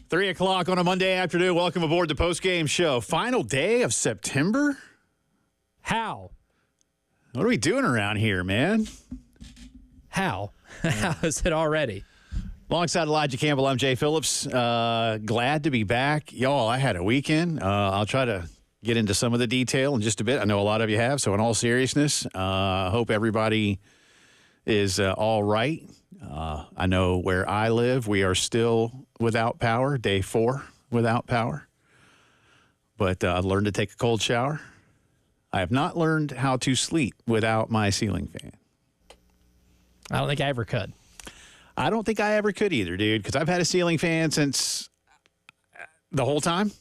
3 o'clock on a Monday afternoon. Welcome aboard the Postgame Show. Final day of September? How? What are we doing around here, man? How? How is it already? Alongside Elijah Campbell, I'm Jay Phillips. Glad to be back. Y'all, I had a weekend. I'll try to get into some of the detail in just a bit. I know a lot of you have, so in all seriousness, I hope everybody is all right. I know where I live, we are still without power, day 4 without power. But I've learned to take a cold shower. I have not learned how to sleep without my ceiling fan. I don't think I ever could. I don't think I ever could either, dude, because I've had a ceiling fan since the whole time.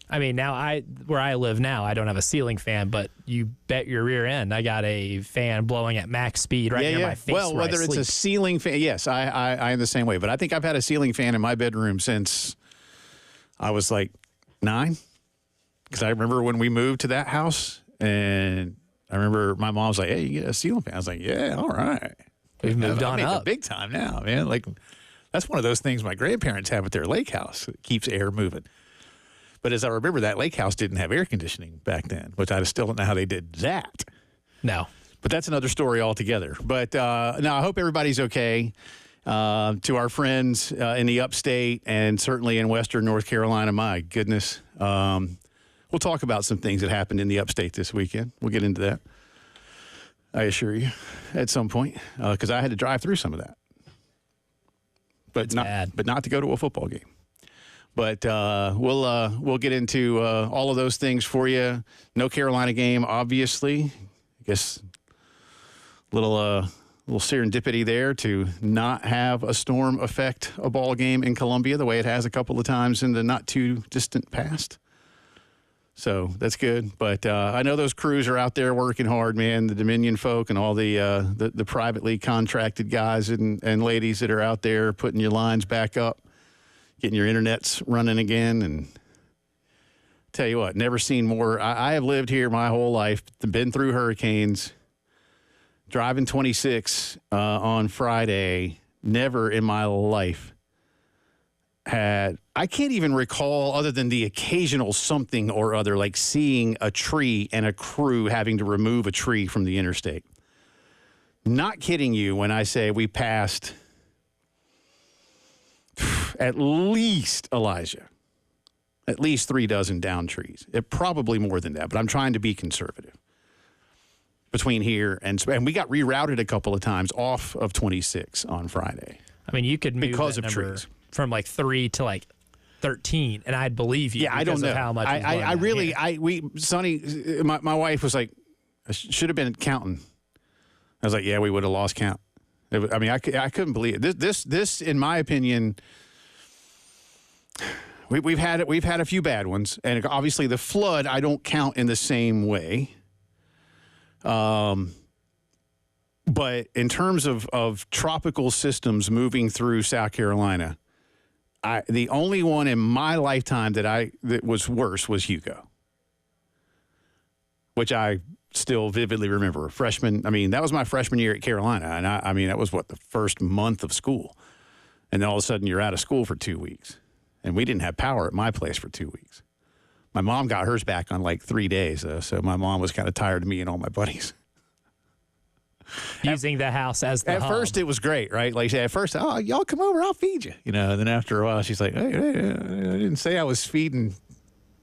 I mean, now where I live now, I don't have a ceiling fan, but you bet your rear end, I got a fan blowing at max speed right near my face. Well, whether it's a ceiling fan, yes, I am the same way. But I think I've had a ceiling fan in my bedroom since I was like 9. Because I remember when we moved to that house, and I remember my mom was like, "Hey, you get a ceiling fan." I was like, "Yeah, all right." We've moved on up big time now, man. Like that's one of those things my grandparents have at their lake house. It keeps air moving. But as I remember, that lake house didn't have air conditioning back then, which I still don't know how they did that. No. But that's another story altogether. But no, I hope everybody's okay. To our friends in the upstate and certainly in western North Carolina, my goodness. We'll talk about some things that happened in the upstate this weekend. We'll get into that, I assure you, at some point, because I had to drive through some of that. But not to go to a football game. But we'll get into all of those things for you. No Carolina game, obviously. I guess little serendipity there to not have a storm affect a ball game in Columbia the way it has a couple of times in the not too distant past. So that's good. But I know those crews are out there working hard, man. The Dominion folk and all the privately contracted guys and ladies that are out there putting your lines back up. Getting your internets running again, and tell you what, never seen more. I have lived here my whole life, been through hurricanes, driving 26 on Friday. Never in my life I can't even recall, other than the occasional something or other, like seeing a tree and a crew having to remove a tree from the interstate. Not kidding you when I say we passed at least, Elijah, at least 3 dozen down trees. Probably more than that, but I'm trying to be conservative. Between here and we got rerouted a couple of times off of 26 on Friday. I mean, you could move because that of number trees from like 3 to like 13, and I'd believe you. Yeah, I don't know how much. Sonny, my wife was like, I should have been counting. I was like, yeah, we would have lost count. I mean, I couldn't believe it. This, in my opinion, we've had a few bad ones, and obviously the flood I don't count in the same way. But in terms of tropical systems moving through South Carolina, the only one in my lifetime that was worse was Hugo, which I still vividly remember. Freshman, I mean, that was my freshman year at Carolina, and I mean, that was the first month of school, and then all of a sudden you're out of school for 2 weeks, and we didn't have power at my place for 2 weeks. My mom got hers back on like 3 days, so my mom was kind of tired of me and all my buddies. Using the house as the At hub. first, it was great, right? Like, at first, oh, y'all come over, I'll feed you. And then after a while, she's like, hey, I didn't say I was feeding,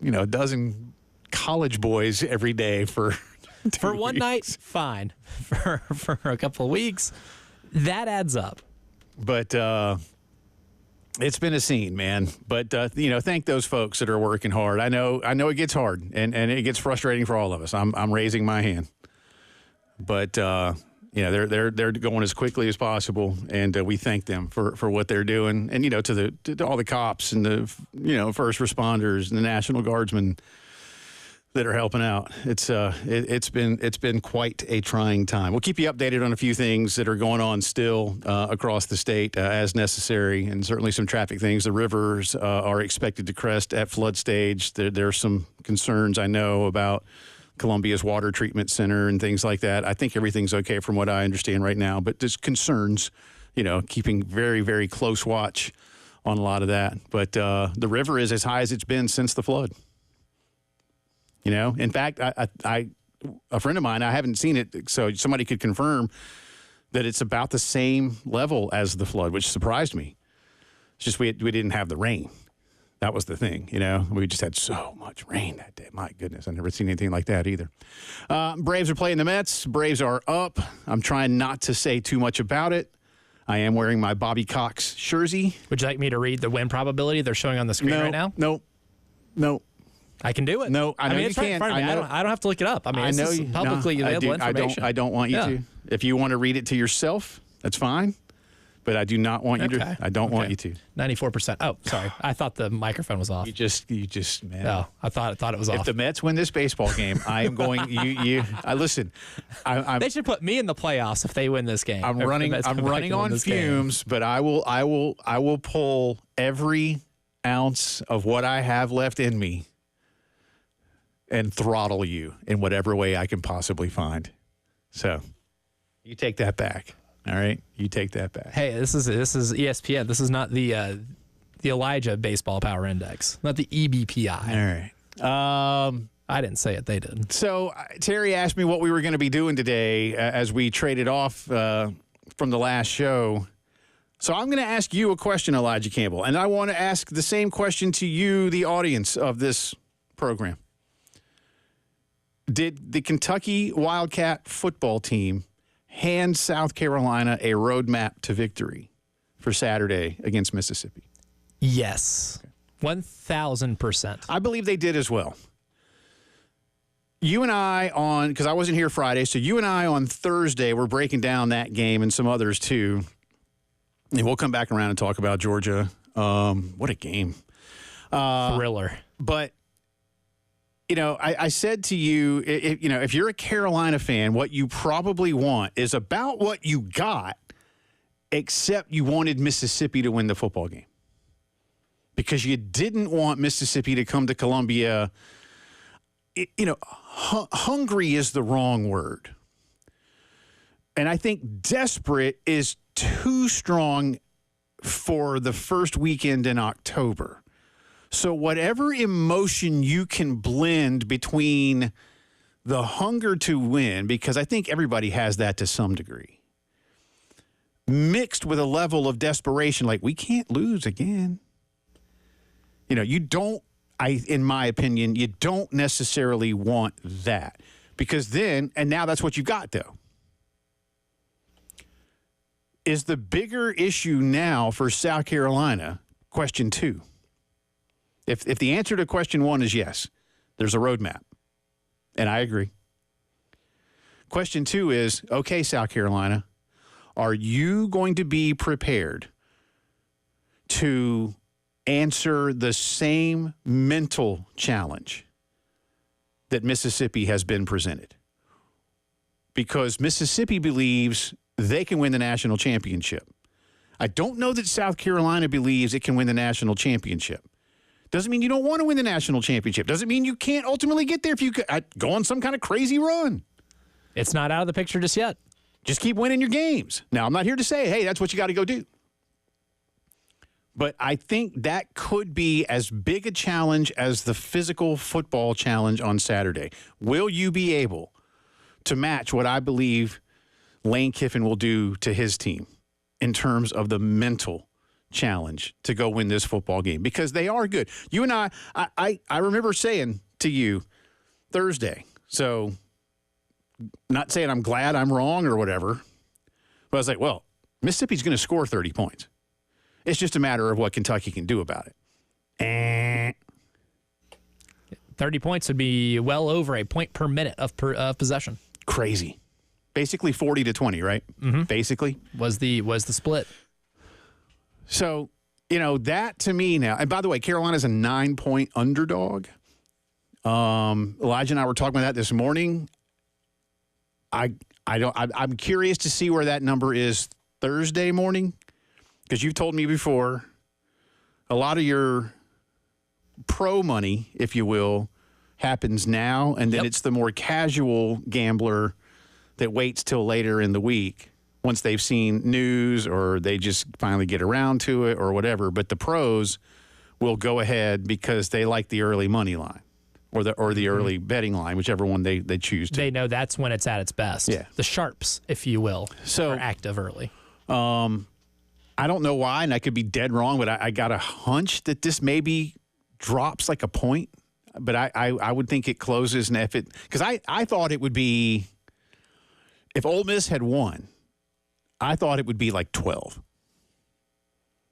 a dozen college boys every day for 2 one weeks. night, fine. For a couple of weeks, that adds up. But it's been a scene, man. But, thank those folks that are working hard. I know it gets hard, and it gets frustrating for all of us. I'm raising my hand. But, they're going as quickly as possible, and we thank them for what they're doing. And, to all the cops and the, first responders and the National Guardsmen that are helping out. It's been quite a trying time. We'll keep you updated on a few things that are going on still across the state as necessary, and certainly some traffic things. The rivers are expected to crest at flood stage. There's some concerns, I know, about Columbia's water treatment center and things like that. I think everything's okay from what I understand right now, but there's concerns, keeping very, very close watch on a lot of that. But the river is as high as it's been since the flood. You know, in fact, a friend of mine, I haven't seen it, so somebody could confirm that it's about the same level as the flood, which surprised me. It's just we didn't have the rain. That was the thing, you know. We just had so much rain that day. My goodness, I've never seen anything like that either. Braves are playing the Mets. Braves are up. I'm trying not to say too much about it. I am wearing my Bobby Cox jersey. Would you like me to read the win probability they're showing on the screen right now? No. I can do it. No, I know mean, you it's right in can't. front of me. I don't have to look it up. I mean, I know it's publicly available information. I don't want you to. If you want to read it to yourself, that's fine. But I do not want you to. I don't want you to. 94%. Oh, sorry. I thought the microphone was off. You just, man. No, I thought it was off. If the Mets win this baseball game, I am going. Listen. They should put me in the playoffs if they win this game. I'm running on fumes, but I will pull every ounce of what I have left in me and throttle you in whatever way I can possibly find. So, you take that back. All right, you take that back. Hey, this is ESPN. This is not the Elijah Baseball Power Index, not the EBPI. All right. I didn't say it. They did. So Terry asked me what we were going to be doing today as we traded off from the last show. So I'm going to ask you a question, Elijah Campbell, and I want to ask the same question to you, the audience of this program. Did the Kentucky Wildcat football team hand South Carolina a roadmap to victory for Saturday against Mississippi? Yes. 1,000%. I believe they did as well. You and I because I wasn't here Friday, so you and I on Thursday were breaking down that game and some others too. And we'll come back around and talk about Georgia. What a game. Thriller. But, you know, I said to you, if you're a Carolina fan, what you probably want is about what you got, except you wanted Mississippi to win the football game. Because you didn't want Mississippi to come to Columbia. Hungry is the wrong word. And I think desperate is too strong for the first weekend in October. So whatever emotion you can blend between the hunger to win, because I think everybody has that to some degree, mixed with a level of desperation, like we can't lose again. You know, in my opinion, you don't necessarily want that. Because then, and now that's what you got, though. Is the bigger issue now for South Carolina, question 2? If the answer to question 1 is yes, there's a roadmap. And I agree. Question 2 is, okay, South Carolina, are you going to be prepared to answer the same mental challenge that Mississippi has been presented? Because Mississippi believes they can win the national championship. I don't know that South Carolina believes it can win the national championship. Doesn't mean you don't want to win the national championship. Doesn't mean you can't ultimately get there if you go on some kind of crazy run. It's not out of the picture just yet. Just keep winning your games. Now, I'm not here to say, hey, that's what you got to go do. But I think that could be as big a challenge as the physical football challenge on Saturday. Will you be able to match what I believe Lane Kiffin will do to his team in terms of the mental challenge to go win this football game? Because they are good. You and I remember saying to you Thursday, so not saying I'm glad I'm wrong or whatever, but I was like, well, Mississippi's going to score 30 points. It's just a matter of what Kentucky can do about it. 30 points would be well over a point per minute of possession. Crazy. Basically 40 to 20, right? Mm-hmm. Basically. Was the split. So, that to me now, and by the way, Carolina's a 9-point underdog. Elijah and I were talking about that this morning. I'm curious to see where that number is Thursday morning, because you've told me before a lot of your pro money, if you will, happens now, and then it's the more casual gambler that waits till later in the week once they've seen news or they just finally get around to it or whatever. But the pros will go ahead because they like the early money line or the early betting line, whichever one they choose to. They know that's when it's at its best. Yeah. The sharps, if you will, are active early. I don't know why, and I could be dead wrong, but I got a hunch that this maybe drops like a point. But I would think it closes, and if it – because I thought it would be – if Ole Miss had won, I thought it would be like 12.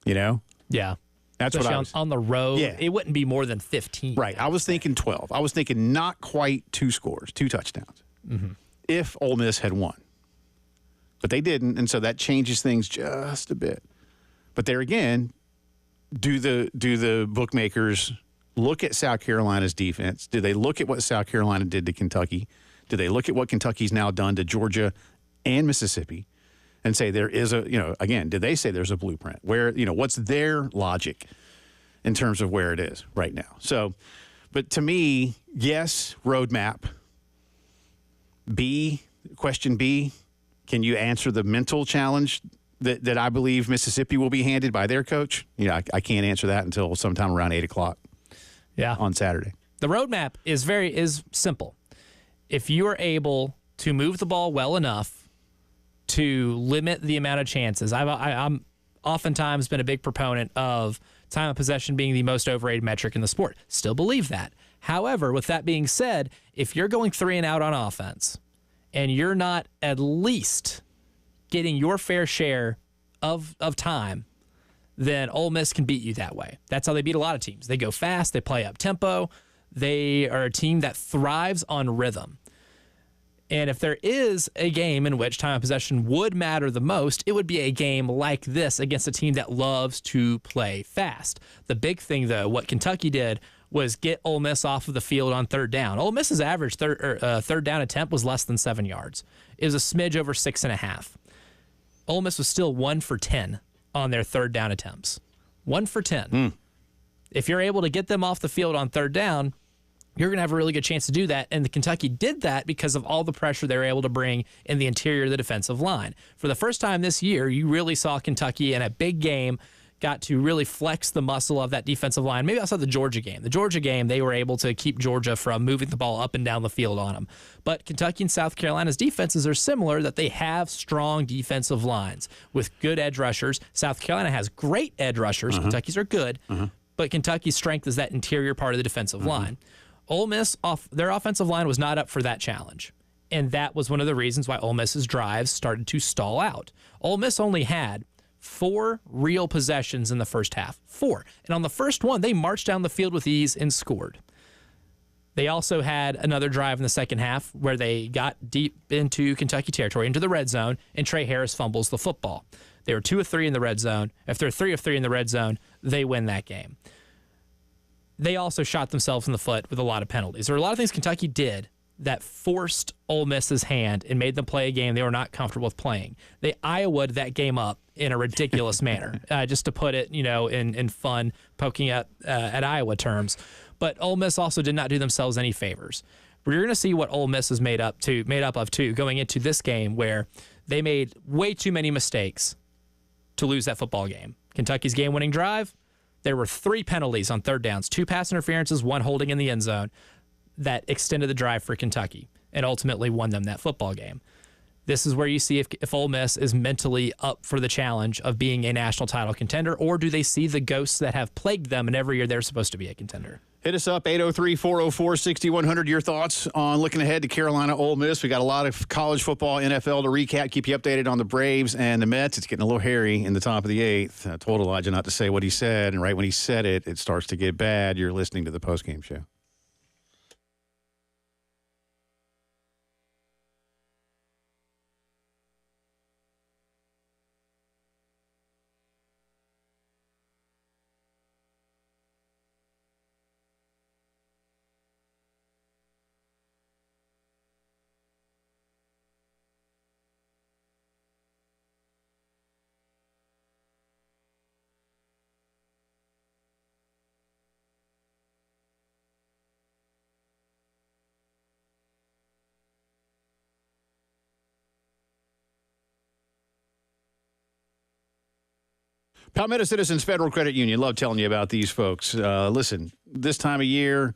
You know? Yeah. That's especially what I was. on the road, yeah. It wouldn't be more than 15. Right. I was thinking 12. I was thinking not quite 2 scores, 2 touchdowns, if Ole Miss had won. But they didn't, and so that changes things just a bit. But there again, do the bookmakers look at South Carolina's defense? Do they look at what South Carolina did to Kentucky? Do they look at what Kentucky's now done to Georgia and Mississippi and say there is a, again, do they say there's a blueprint? Where, what's their logic in terms of where it is right now? So, but to me, yes, roadmap. Question B, can you answer the mental challenge that I believe Mississippi will be handed by their coach? I can't answer that until sometime around 8 o'clock on Saturday. The roadmap is simple. If you are able to move the ball well enough to limit the amount of chances, I'm oftentimes been a big proponent of time of possession being the most overrated metric in the sport. Still believe that. However, with that being said, if you're going 3 and out on offense and you're not at least getting your fair share of time, then Ole Miss can beat you that way. That's how they beat a lot of teams. They go fast, they play up tempo. They are a team that thrives on rhythm. And if there is a game in which time of possession would matter the most, it would be a game like this against a team that loves to play fast. The big thing, though, what Kentucky did was get Ole Miss off of the field on third down. Ole Miss's average third down attempt was less than 7 yards. It was a smidge over 6.5. Ole Miss was still 1 for 10 on their third down attempts. 1 for 10. If you're able to get them off the field on third down, you're going to have a really good chance to do that. And the Kentucky did that because of all the pressure they were able to bring in the interior of the defensive line. For the first time this year, you really saw Kentucky in a big game got to really flex the muscle of that defensive line. Maybe outside the Georgia game. The Georgia game, they were able to keep Georgia from moving the ball up and down the field on them. But Kentucky and South Carolina's defenses are similar, that they have strong defensive lines with good edge rushers. South Carolina has great edge rushers. Kentucky's are good. But Kentucky's strength is that interior part of the defensive line. Ole Miss, their offensive line was not up for that challenge. And that was one of the reasons why Ole Miss's drives started to stall out. Ole Miss only had 4 real possessions in the first half. 4. And on the first one, they marched down the field with ease and scored. They also had another drive in the second half where they got deep into Kentucky territory, into the red zone, and Trey Harris fumbles the football. They were 2 of 3 in the red zone. If they're 3 of 3 in the red zone, they win that game. They also shot themselves in the foot with a lot of penalties. There were a lot of things Kentucky did that forced Ole Miss's hand and made them play a game they were not comfortable with playing. They Iowa'd that game up in a ridiculous manner, just to put it, in fun, poking at Iowa terms. But Ole Miss also did not do themselves any favors. We're going to see what Ole Miss is made up of too, going into this game where they made way too many mistakes to lose that football game. Kentucky's game-winning drive, there were 3 penalties on third downs, 2 pass interferences, 1 holding in the end zone, that extended the drive for Kentucky and ultimately won them that football game. This is where you see if Ole Miss is mentally up for the challenge of being a national title contender, or do they see the ghosts that have plagued them and every year they're supposed to be a contender? Hit us up, 803-404-6100. Your thoughts on looking ahead to Carolina Ole Miss. We got a lot of college football, NFL to recap, keep you updated on the Braves and the Mets. It's getting a little hairy in the top of the 8th. I told Elijah not to say what he said, and right when he said it, it starts to get bad. You're listening to the Postgame Show. Palmetto Citizens Federal Credit Union. Love telling you about these folks. Listen, this time of year,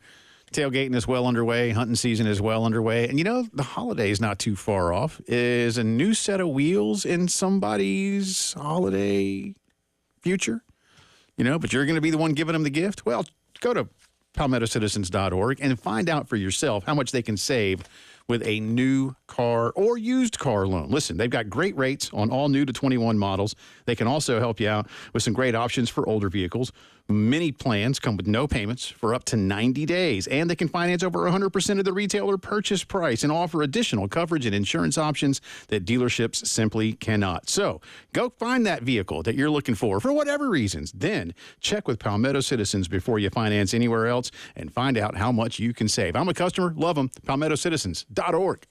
tailgating is well underway. Hunting season is well underway. And, the holiday is not too far off. Is a new set of wheels in somebody's holiday future? But you're going to be the one giving them the gift? Well, go to PalmettoCitizens.org and find out for yourself how much they can save with a new car or used car loan. Listen, they've got great rates on all new to 21 models. They can also help you out with some great options for older vehicles. Many plans come with no payments for up to 90 days, and they can finance over 100% of the retailer purchase price and offer additional coverage and insurance options that dealerships simply cannot. So go find that vehicle that you're looking for whatever reasons. Then check with Palmetto Citizens before you finance anywhere else and find out how much you can save. I'm a customer. Love them. PalmettoCitizens.org.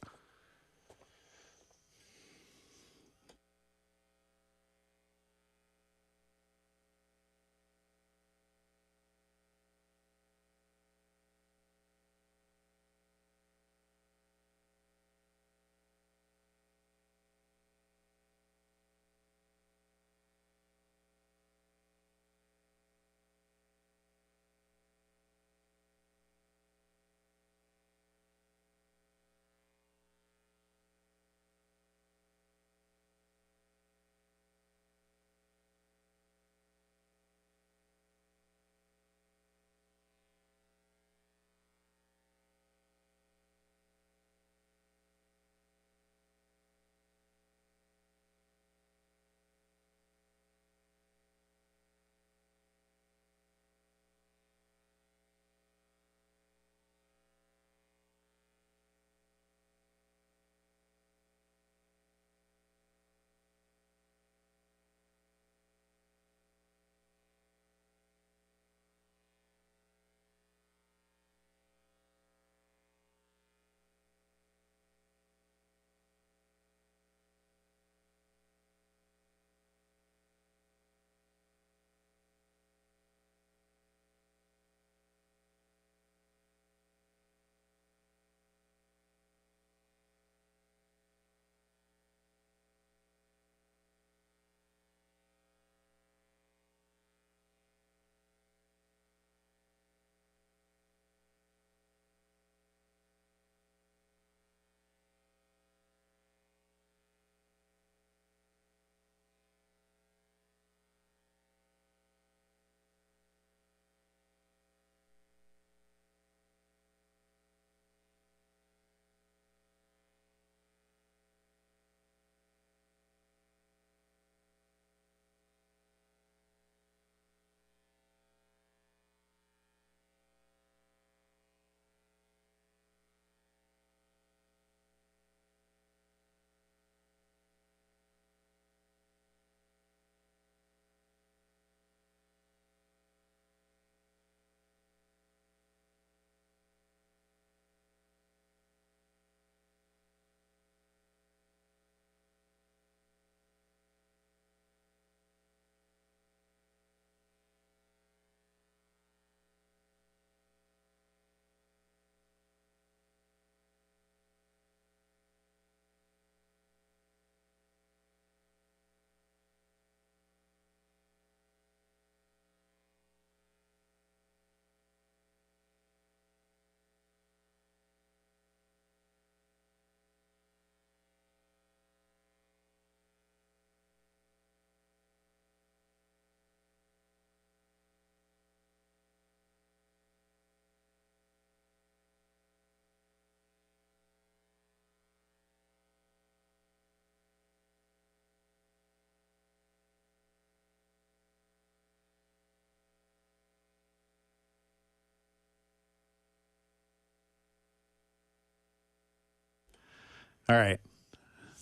All right.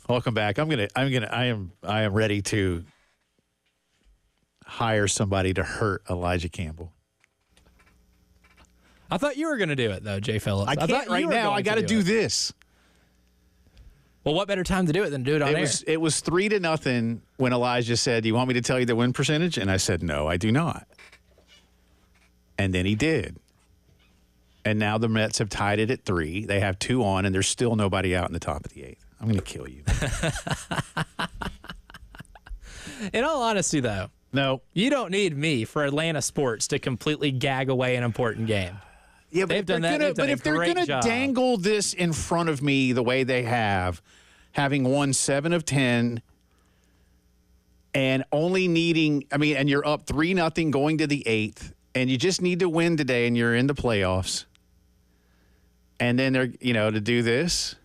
Welcome back. I am ready to hire somebody to hurt Elijah Campbell. I thought you were going to do it, though, Jay Phillips. I can't right now. I got to do this. Well, what better time to do it than do it on air? It was 3-0 when Elijah said, "Do you want me to tell you the win percentage?" And I said, "No, I do not." And then he did. And now the Mets have tied it at 3. They have 2 on, and there's still nobody out in the top of the 8th. I'm going to kill you. In all honesty, though, No. You don't need me for Atlanta sports to completely gag away an important game. Yeah, but They've done that. They've done but a if they're great going to job. dangle this in front of me the way they have, having won 7 of 10 and only needing, and you're up 3-0 going to the 8th, and you just need to win today and you're in the playoffs. And then they're, to do this.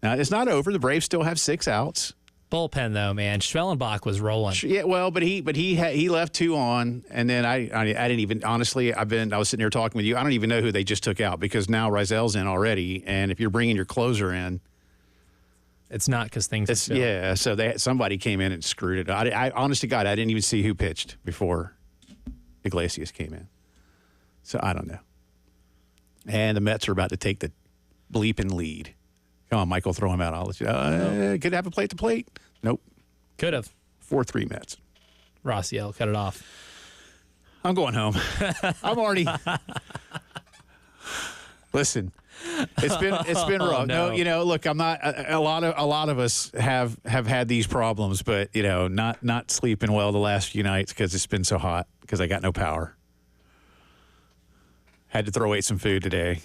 Now, it's not over. The Braves still have 6 outs. Bullpen though, man. Schwellenbach was rolling. Yeah, well, but he left 2 on, and then I didn't even, honestly, I was sitting here talking with you. I don't even know who they just took out because now Rizel's in already, and if you're bringing your closer in, it's not because things. So somebody came in and screwed it. I honest to God, I didn't even see who pitched before Iglesias came in. So I don't know. And the Mets are about to take the bleeping lead. Come on, Michael, throw him out. I'll let you. Could have a plate to plate. Nope. Could have. 4-3 Mets. Rossiel, cut it off. I'm going home. I'm already. Listen, it's been rough. No, look, I'm not. A lot of us have had these problems, but not sleeping well the last few nights because it's been so hot because I got no power. Had to throw away some food today.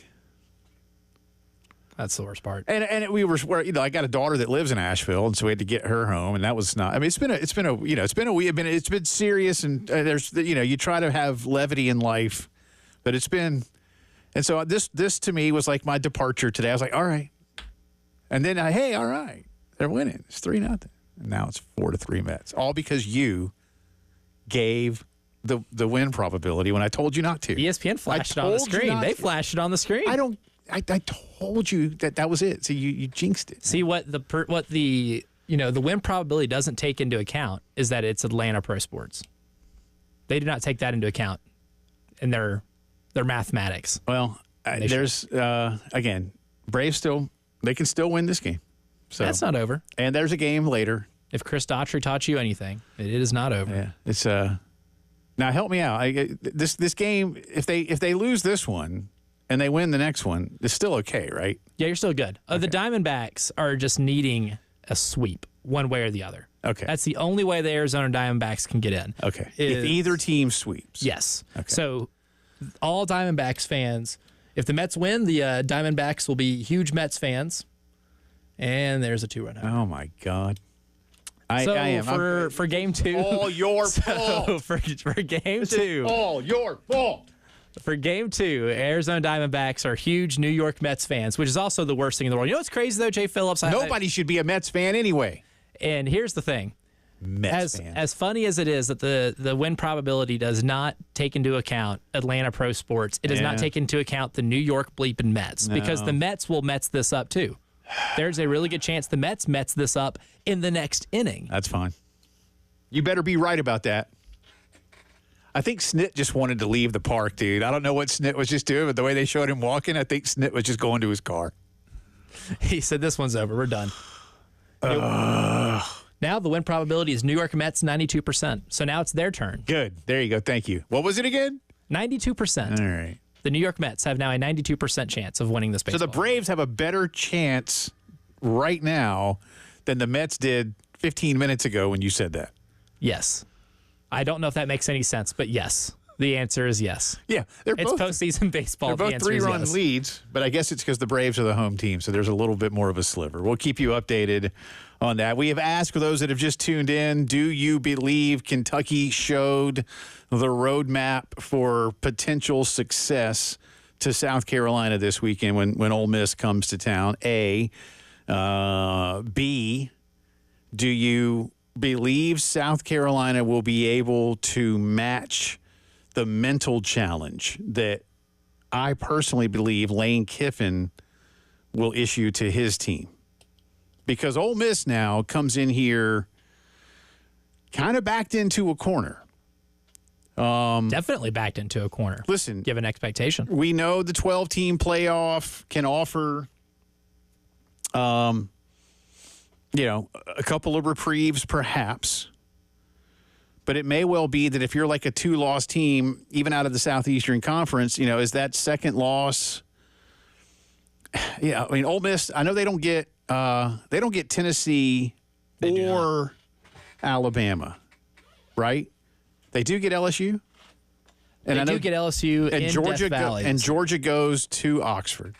That's the worst part. And I got a daughter that lives in Asheville, and so we had to get her home, and that was not. It's been serious, and there's you try to have levity in life, but it's been, and so this to me was like my departure today. I was like, all right, and then hey, all right, they're winning. It's 3-0, and now it's 4-3 Mets, all because you gave the win probability when I told you not to. ESPN flashed it on the screen. They flashed it on the screen. I told you that was it. So you jinxed it. See what the win probability doesn't take into account is that it's Atlanta Pro Sports. They do not take that into account in their mathematics. Well, there's again, Braves they can still win this game. So that's not over. And there's a game later. If Chris Daughtry taught you anything, it is not over. Yeah, it's now help me out. This game, if they lose this one and they win the next one, it's still okay, right? Yeah, you're still good. Okay. The Diamondbacks are just needing a sweep one way or the other. Okay. That's the only way the Arizona Diamondbacks can get in. Okay. If either team sweeps. Yes. Okay. So all Diamondbacks fans, if the Mets win, the Diamondbacks will be huge Mets fans. And there's a 2-run home. Oh, my God. I am. For game 2. All your fault. For game 2. All your fault. For game 2, Arizona Diamondbacks are huge New York Mets fans, which is also the worst thing in the world. You know what's crazy, though, Jay Phillips? Nobody should be a Mets fan anyway. And here's the thing. As funny as it is that the win probability does not take into account Atlanta Pro Sports, it does not take into account the New York bleeping Mets because the Mets will Mets this up, too. There's a really good chance the Mets this up in the next inning. That's fine. You better be right about that. I think Snit just wanted to leave the park, dude. I don't know what Snit was just doing, but the way they showed him walking, I think Snit was just going to his car. He said, this one's over. We're done. Now the win probability is New York Mets 92%. So now it's their turn. Good. There you go. Thank you. What was it again? 92%. All right. The New York Mets have now a 92% chance of winning this baseball. So the Braves have a better chance right now than the Mets did 15 minutes ago when you said that. Yes. I don't know if that makes any sense, but yes. The answer is yes. Yeah. It's postseason baseball. They're both 3-run leads, but I guess it's because the Braves are the home team, so there's a little bit more of a sliver. We'll keep you updated on that. We have asked for those that have just tuned in, do you believe Kentucky showed the roadmap for potential success to South Carolina this weekend when Ole Miss comes to town? A. B, do you believe South Carolina will be able to match the mental challenge that I personally believe Lane Kiffin will issue to his team? Because Ole Miss now comes in here kind of backed into a corner. Definitely backed into a corner. Listen, given expectation. We know the 12-team playoff can offer a couple of reprieves perhaps. But it may well be that if you're like a 2-loss team, even out of the Southeastern Conference, is that second loss. Yeah, I mean, Ole Miss, I know they don't get Tennessee or Alabama. right? They do get LSU. And they do get LSU and in Georgia Death Valley. and Georgia goes to Oxford.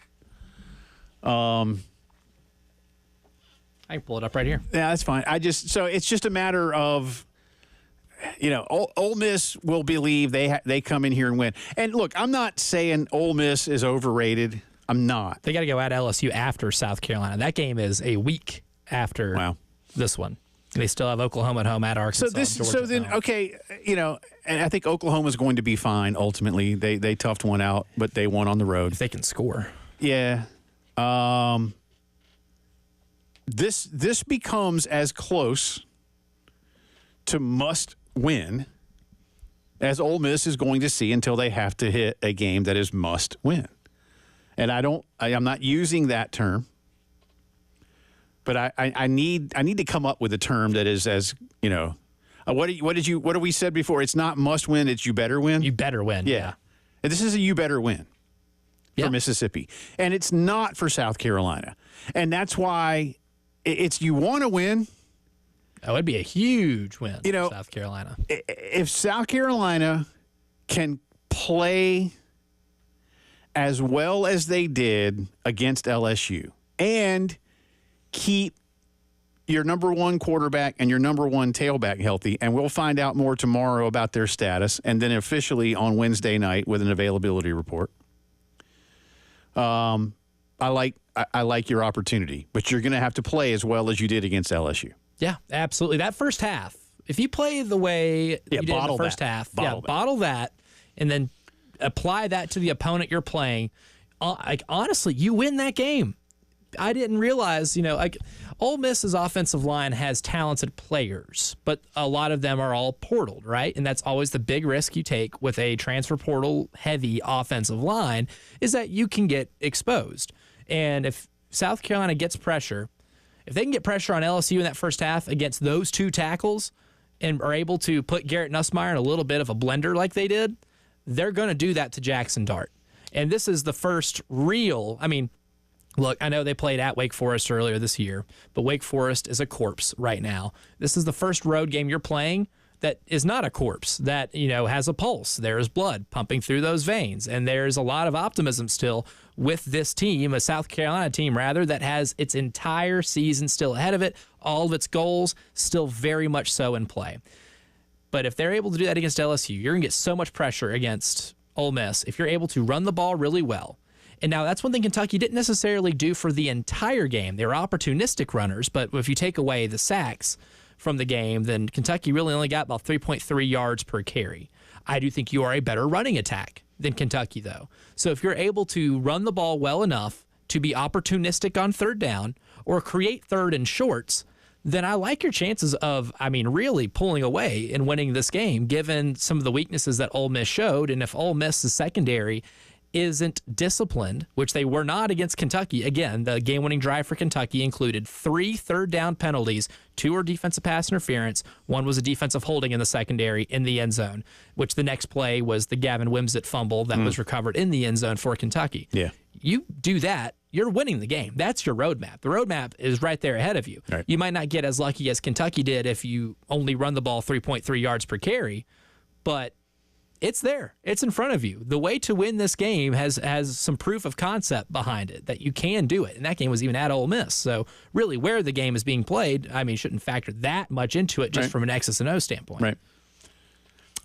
I can pull it up right here. Yeah, that's fine. So it's just a matter of, Ole Miss will believe they come in here and win. And look, I'm not saying Ole Miss is overrated. I'm not. They got to go at LSU after South Carolina. That game is a week after this one. They still have Oklahoma at home at Arkansas. And I think Oklahoma's going to be fine ultimately. They toughed one out, but they won on the road. If they can score. Yeah. This becomes as close to must win as Ole Miss is going to see until they have to hit a game that is must win. And I'm not using that term, but I need to come up with a term that is as, what did we said before? It's not must win, it's you better win. You better win. Yeah. And this is a you better win for Mississippi. And it's not for South Carolina. And that's why it's you want to win. That would be a huge win for South Carolina. If South Carolina can play as well as they did against LSU and keep your number one quarterback and your number one tailback healthy, and we'll find out more tomorrow about their status, and then officially on Wednesday night with an availability report. I like your opportunity, but you're going to have to play as well as you did against LSU. Yeah, absolutely. That first half, if you play the way you did in the first half, bottle that, and then apply that to the opponent you're playing. Honestly, you win that game. I didn't realize, Ole Miss's offensive line has talented players, but a lot of them are all portaled, right? And that's always the big risk you take with a transfer portal heavy offensive line is that you can get exposed. And if South Carolina gets pressure, if they can get pressure on LSU in that first half against those two tackles and are able to put Garrett Nussmeier in a little bit of a blender like they did, they're going to do that to Jackson Dart. And this is the first real, look, I know they played at Wake Forest earlier this year, but Wake Forest is a corpse right now. This is the first road game you're playing that is not a corpse, that, has a pulse. There's blood pumping through those veins, and there's a lot of optimism still with this team, a South Carolina team, rather, that has its entire season still ahead of it, all of its goals still very much so in play. But if they're able to do that against LSU, you're going to get so much pressure against Ole Miss if you're able to run the ball really well. And now that's one thing Kentucky didn't necessarily do for the entire game. They were opportunistic runners, but if you take away the sacks from the game, then Kentucky really only got about 3.3 yards per carry. I do think you are a better running attack than Kentucky, though. So if you're able to run the ball well enough to be opportunistic on third down or create third and shorts, then I like your chances of, really pulling away and winning this game, given some of the weaknesses that Ole Miss showed. And if Ole Miss's secondary isn't disciplined, which they were not against Kentucky. Again, the game-winning drive for Kentucky included 3 third-down penalties. 2 were defensive pass interference. 1 was a defensive holding in the secondary in the end zone, which the next play was the Gavin Wimsatt fumble that was recovered in the end zone for Kentucky. Yeah. You do that, you're winning the game. That's your roadmap. The roadmap is right there ahead of you. Right. You might not get as lucky as Kentucky did if you only run the ball 3.3 yards per carry, but it's there. It's in front of you. The way to win this game has some proof of concept behind it that you can do it. And that game was even at Ole Miss. So really where the game is being played, you shouldn't factor that much into it just from an X's and O standpoint.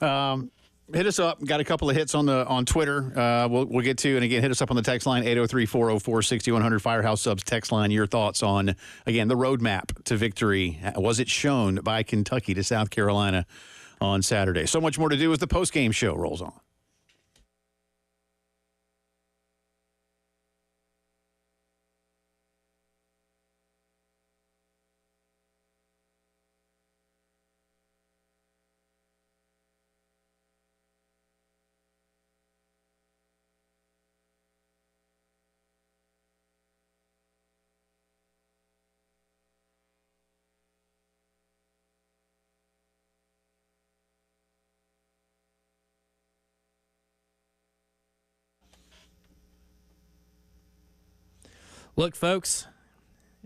Right. Hit us up. Got a couple of hits on Twitter. We'll get to, and again, hit us up on the text line 803-404-6100 Firehouse Subs text line. Your thoughts on, again, the roadmap to victory. Was it shown by Kentucky to South Carolina on Saturday? So much more to do as the postgame show rolls on. Look, folks,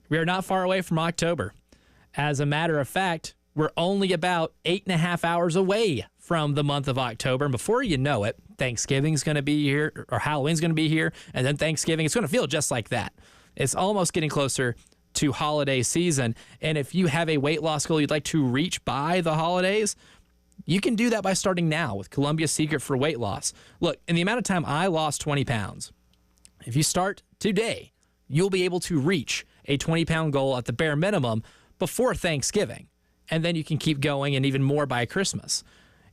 we are not far away from October. As a matter of fact, We're only about 8.5 hours away from the month of October. And before you know it, Thanksgiving's going to be here, or Halloween's going to be here, and then Thanksgiving. It's going to feel just like that. It's almost getting closer to holiday season. And if you have a weight loss goal you'd like to reach by the holidays, you can do that by starting now with Columbia's Secret for Weight Loss. Look, in the amount of time I lost 20 pounds, if you start today, you'll be able to reach a 20-pound goal at the bare minimum before Thanksgiving. And then you can keep going and even more by Christmas.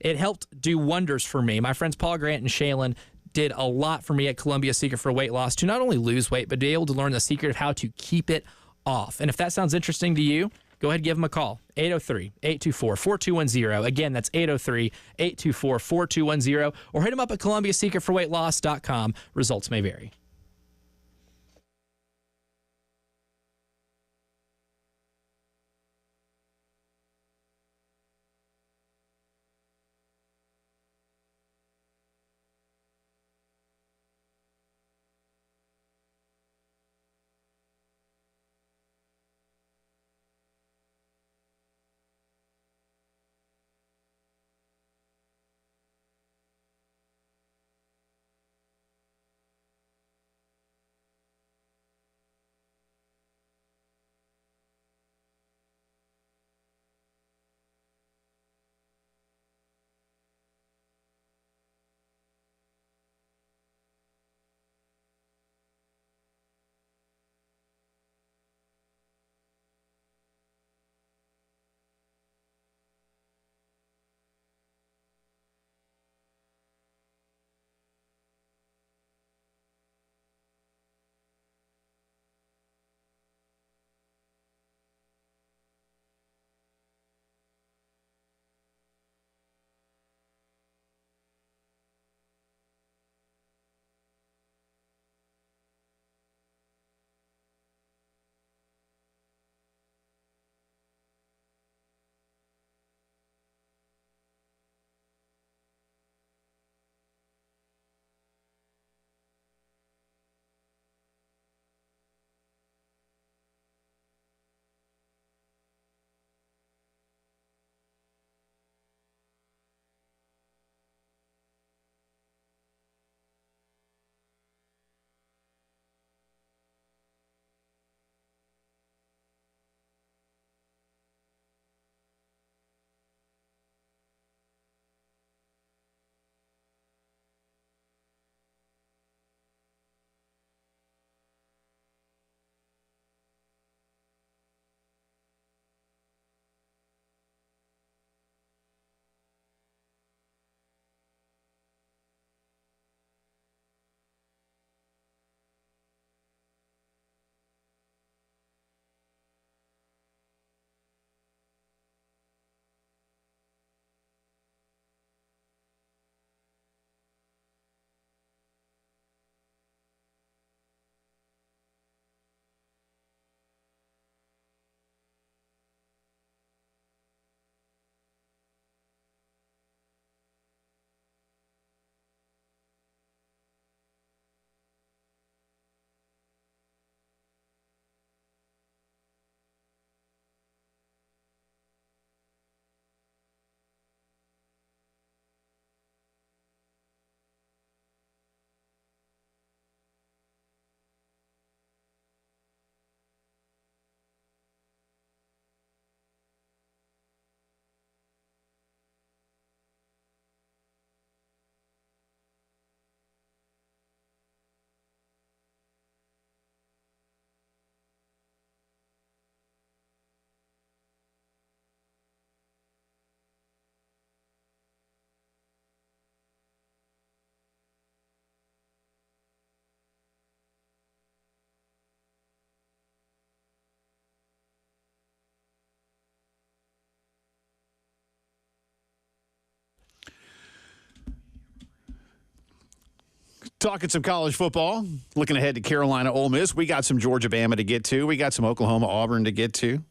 It helped do wonders for me. My friends Paul Grant and Shaylin did a lot for me at Columbia's Secret for Weight Loss to not only lose weight, but to be able to learn the secret of how to keep it off. And if that sounds interesting to you, go ahead and give them a call, 803-824-4210. Again, that's 803-824-4210. Or hit them up at columbiasecretforweightloss.com. Results may vary. Talking some college football, looking ahead to Carolina, Ole Miss. We got some Georgia, Bama to get to. We got some Oklahoma, Auburn to get to.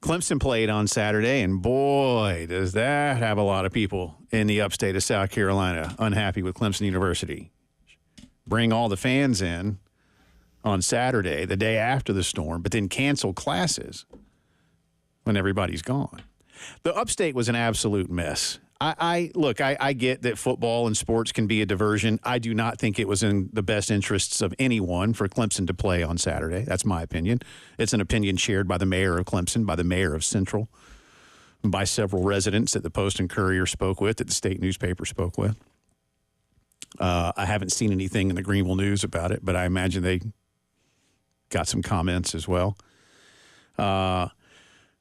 Clemson played on Saturday, and boy, does that have a lot of people in the upstate of South Carolina unhappy with Clemson University. Bring all the fans in on Saturday, the day after the storm, but then cancel classes when everybody's gone. The upstate was an absolute mess. Look, I get that football and sports can be a diversion. I do not think it was in the best interests of anyone for Clemson to play on Saturday. That's my opinion. It's an opinion shared by the mayor of Clemson, by the mayor of Central, by several residents that the Post and Courier spoke with, that the state newspaper spoke with. I haven't seen anything in the Greenville News about it, but I imagine they got some comments as well.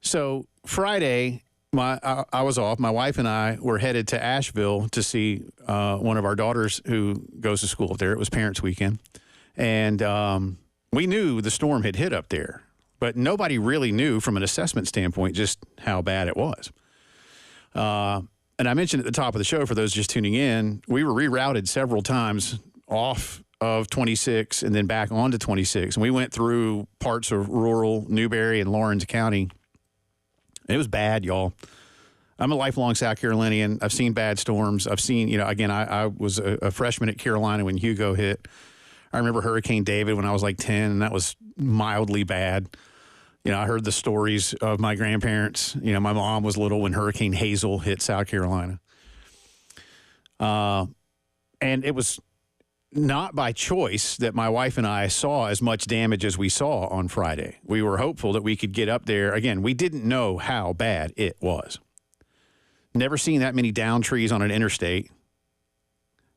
So Friday, I was off. My wife and I were headed to Asheville to see one of our daughters who goes to school up there. It was Parents' Weekend. And we knew the storm had hit up there, but nobody really knew from an assessment standpoint just how bad it was. And I mentioned at the top of the show, for those just tuning in, we were rerouted several times off of 26 and then back onto 26. And we went through parts of rural Newberry and Lawrence County. It was bad, y'all. I'm a lifelong South Carolinian. I've seen bad storms. I've seen, again, I was a freshman at Carolina when Hugo hit. I remember Hurricane David when I was like 10, and that was mildly bad. I heard the stories of my grandparents. My mom was little when Hurricane Hazel hit South Carolina. And it was not by choice that my wife and I saw as much damage as we saw on Friday. We were hopeful that we could get up there. Again, we didn't know how bad it was. Never seen that many downed trees on an interstate.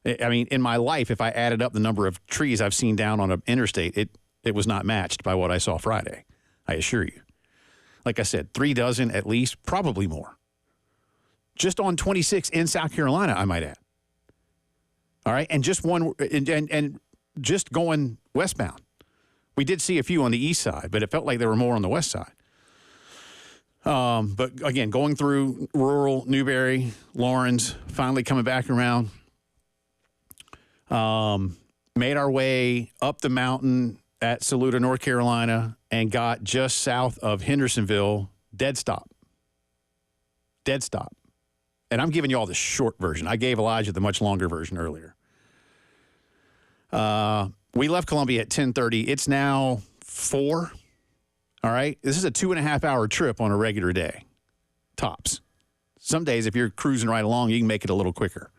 I mean, in my life, if I added up the number of trees I've seen down on an interstate, it was not matched by what I saw Friday. I assure you. Like I said, 3 dozen at least, probably more. Just on 26 in South Carolina, I might add. All right, and just one, and just going westbound. We did see a few on the east side, but it felt like there were more on the west side. But again, going through rural Newberry, Lawrence, finally coming back around, made our way up the mountain at Saluda, North Carolina, and got just south of Hendersonville, dead stop. Dead stop. And I'm giving you all the short version. I gave Elijah the much longer version earlier. We left Columbia at 10:30. It's now 4. All right? This is a 2.5-hour trip on a regular day. Tops. Some days, if you're cruising right along, you can make it a little quicker.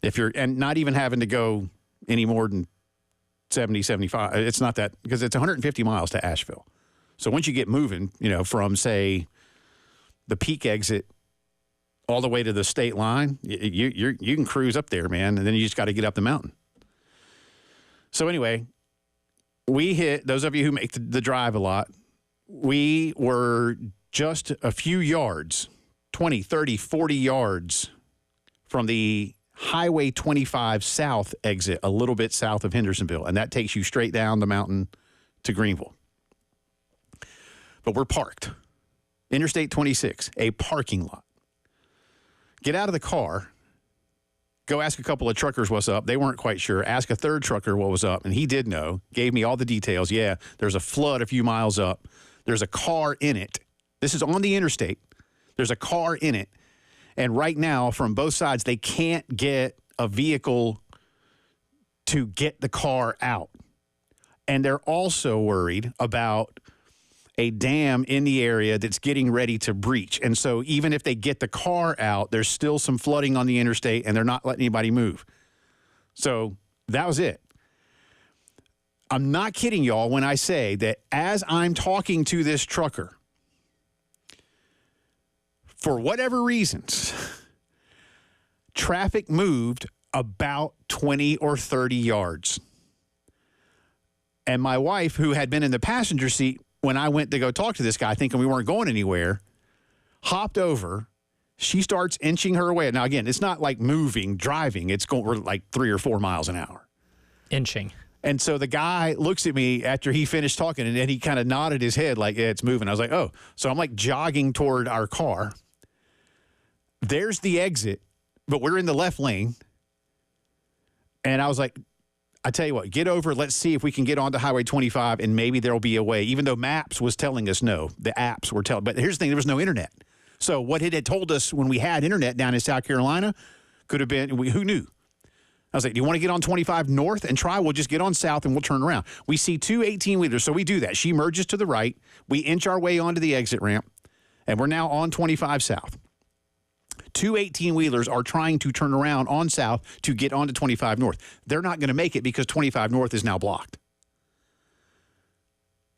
And not even having to go any more than 70, 75. It's not that, because it's 150 miles to Asheville. So once you get moving, from, say, the Peak exit all the way to the state line, you can cruise up there, man, and then you just got to get up the mountain. So anyway, we hit, those of you who make the drive a lot, we were just a few yards, 20, 30, 40 yards from the Highway 25 south exit, a little bit south of Hendersonville, and that takes you straight down the mountain to Greenville. But we're parked. Interstate 26, a parking lot. Get out of the car, go ask a couple of truckers what's up. They weren't quite sure. Ask a third trucker what was up, and he did know, gave me all the details. Yeah, there's a flood a few miles up. There's a car in it. This is on the interstate. There's a car in it. And right now, from both sides, they can't get a vehicle to get the car out. And they're also worried about a dam in the area that's getting ready to breach. And so even if they get the car out, there's still some flooding on the interstate, and they're not letting anybody move. So that was it. I'm not kidding y'all when I say that as I'm talking to this trucker, for whatever reasons, traffic moved about 20 or 30 yards. And my wife, who had been in the passenger seat when I went to go talk to this guy, thinking we weren't going anywhere, hopped over. She starts inching her way. Now, again, it's not like moving, driving. We're like 3 or 4 miles an hour. Inching. And so the guy looks at me after he finished talking, and then he kind of nodded his head like, yeah, it's moving. I was like, oh. So I'm like jogging toward our car. There's the exit, but we're in the left lane. And I was like, I tell you what, get over, let's see if we can get onto Highway 25, and maybe there'll be a way, even though Maps was telling us no. The apps were telling. But here's the thing, there was no internet. So what it had told us when we had internet down in South Carolina could have been, who knew? I was like, do you want to get on 25 north and try? We'll just get on south and we'll turn around. We see two 18-wheelers, so we do that. She merges to the right. We inch our way onto the exit ramp. And we're now on 25 South. Two 18-wheelers are trying to turn around on South to get onto 25 North. They're not going to make it because 25 North is now blocked.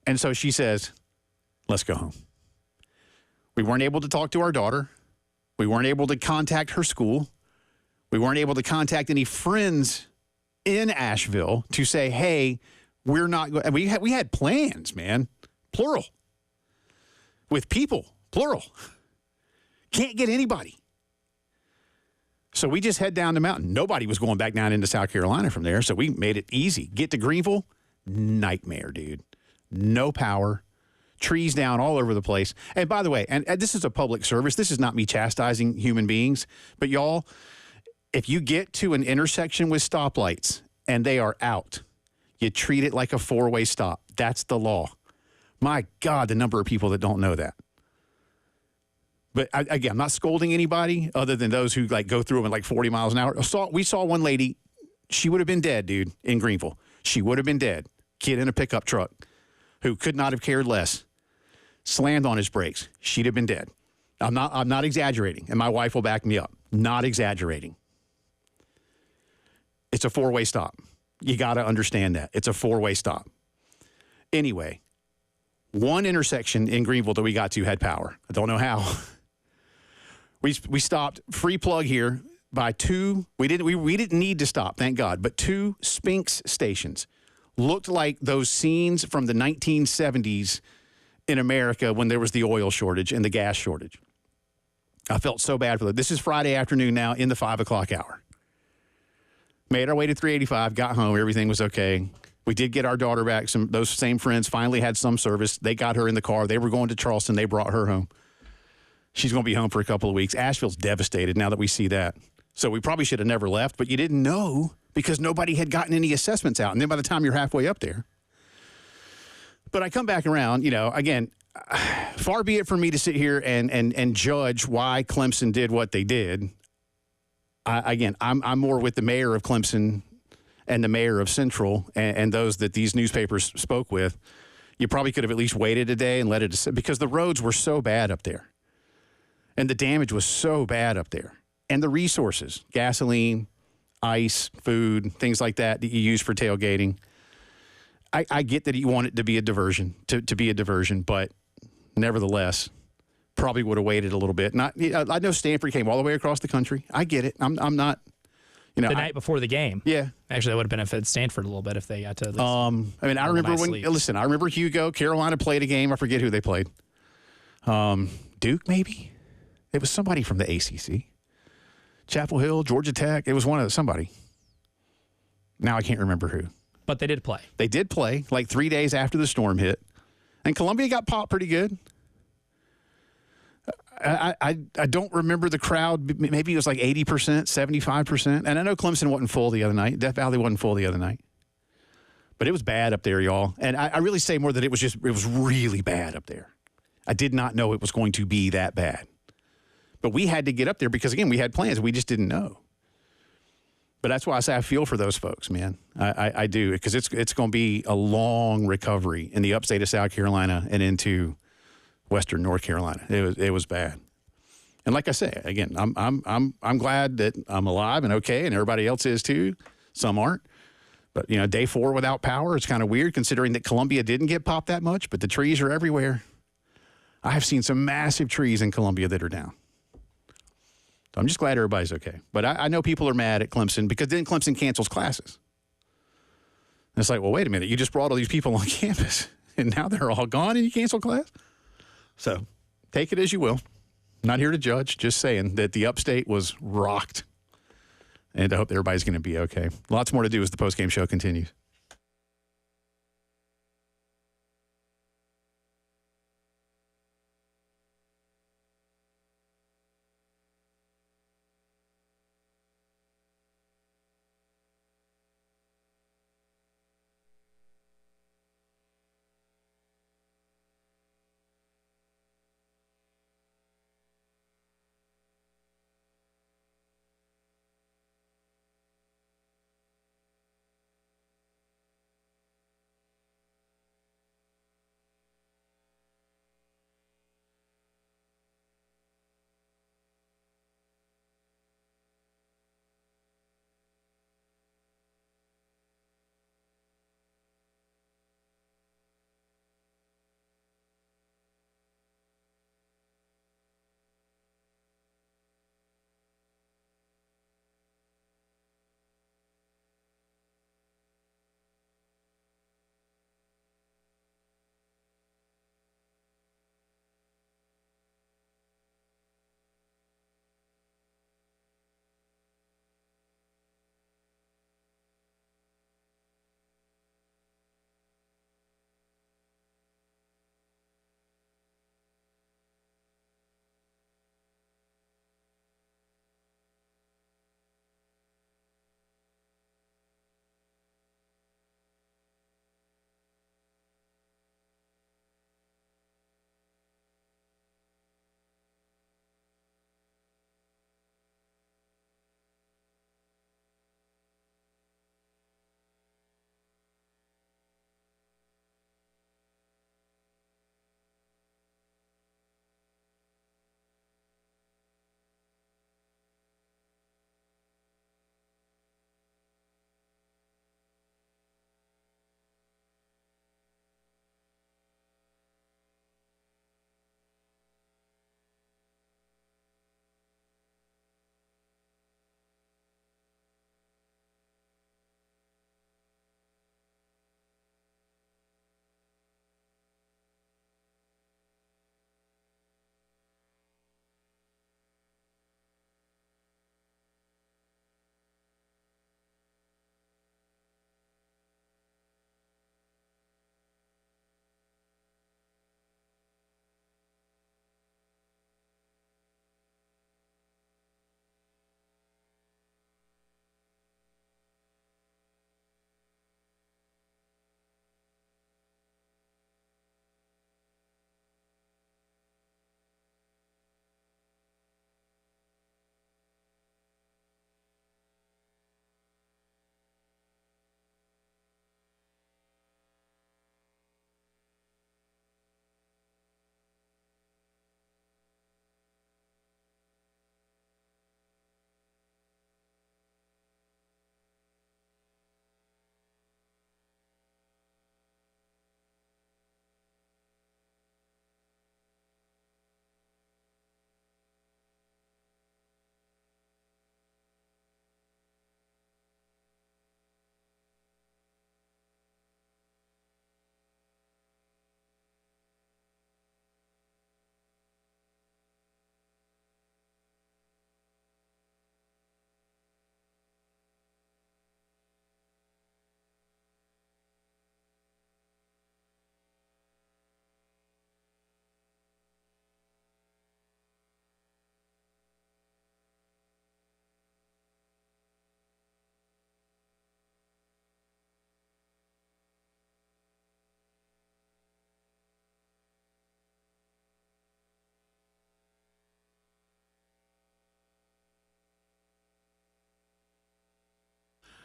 And so she says, let's go home. We weren't able to talk to our daughter. We weren't able to contact her school. We weren't able to contact any friends in Asheville to say, hey, we're not going. We had plans, man, plural, with people, plural. Can't get anybody. So we just head down the mountain. Nobody was going back down into South Carolina from there, so we made it easy. Get to Greenville, nightmare, dude. No power, trees down all over the place. And by the way, and this is a public service. This is not me chastising human beings, but y'all, if you get to an intersection with stoplights and they are out, you treat it like a four-way stop. That's the law. My God, the number of people that don't know that. But again, I'm not scolding anybody other than those who like go through them at like 40 miles an hour. We saw one lady, she would have been dead, dude, in Greenville. She would have been dead. Kid in a pickup truck who could not have cared less. Slammed on his brakes. She'd have been dead. I'm not exaggerating, and my wife will back me up. Not exaggerating. It's a four-way stop. You got to understand that. It's a four-way stop. Anyway, one intersection in Greenville that we got to had power. I don't know how. We stopped, free plug here, by two. We didn't need to stop, thank God, but two Spinks stations. Looked like those scenes from the 1970s in America when there was the oil shortage and the gas shortage. I felt so bad for that. This is Friday afternoon now in the 5 o'clock hour. Made our way to 385, got home, everything was okay. We did get our daughter back. Those same friends finally had some service. They got her in the car. They were going to Charleston. They brought her home. She's going to be home for a couple of weeks. Asheville's devastated now that we see that. So we probably should have never left, but you didn't know because nobody had gotten any assessments out. And then by the time you're halfway up there. But I come back around, again, far be it from me to sit here and judge why Clemson did what they did. I'm more with the mayor of Clemson and the mayor of Central and those that these newspapers spoke with. You probably could have at least waited a day and let it, because the roads were so bad up there. And the damage was so bad up there. And the resources, gasoline, ice, food, things like that you use for tailgating. I get that you want it to be a diversion, to be a diversion, but nevertheless, probably would have waited a little bit. I know Stanford came all the way across the country. I get it. I'm not, the night before the game. Yeah. Actually, that would have benefited Stanford a little bit if they got to this. I remember I remember Hugo, Carolina played a game. I forget who they played. Duke, maybe? It was somebody from the ACC. Chapel Hill, Georgia Tech. It was somebody. Now I can't remember who. But they did play. They did play like 3 days after the storm hit. And Columbia got popped pretty good. I don't remember the crowd. Maybe it was like 80%, 75%. And I know Clemson wasn't full the other night. Death Valley wasn't full the other night. But it was bad up there, y'all. And I really say more that it was really bad up there. I did not know it was going to be that bad. But we had to get up there because, again, we had plans. We just didn't know. But that's why I say I feel for those folks, man. I do, because it's going to be a long recovery in the upstate of South Carolina and into western North Carolina. It was bad. And like I say, again, I'm glad that I'm alive and okay, and everybody else is too. Some aren't. But, day 4 without power, it's kind of weird considering that Columbia didn't get popped that much, but the trees are everywhere. I have seen some massive trees in Columbia that are down. So I'm just glad everybody's okay. But I know people are mad at Clemson because then Clemson cancels classes. And it's like, well, wait a minute. You just brought all these people on campus, and now they're all gone and you cancel class? So take it as you will. Not here to judge, just saying that the upstate was rocked. And I hope everybody's going to be okay. Lots more to do as the postgame show continues.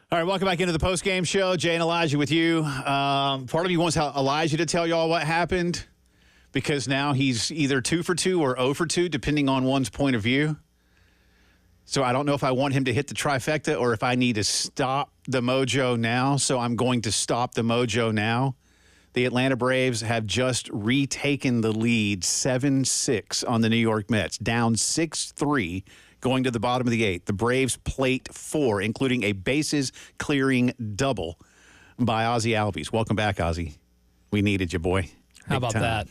All right, welcome back into the Postgame Show. Jay and Elijah with you. Part of me wants Elijah to tell y'all what happened because now he's either 2 for 2 or 0 for 2, depending on one's point of view. So I don't know if I want him to hit the trifecta or if I need to stop the mojo now. So I'm going to stop the mojo now. The Atlanta Braves have just retaken the lead 7-6 on the New York Mets, down 6-3 going to the bottom of the 8th. The Braves plate 4, including a bases-clearing double by Ozzie Albies. Welcome back, Ozzie. We needed you, boy. How about that?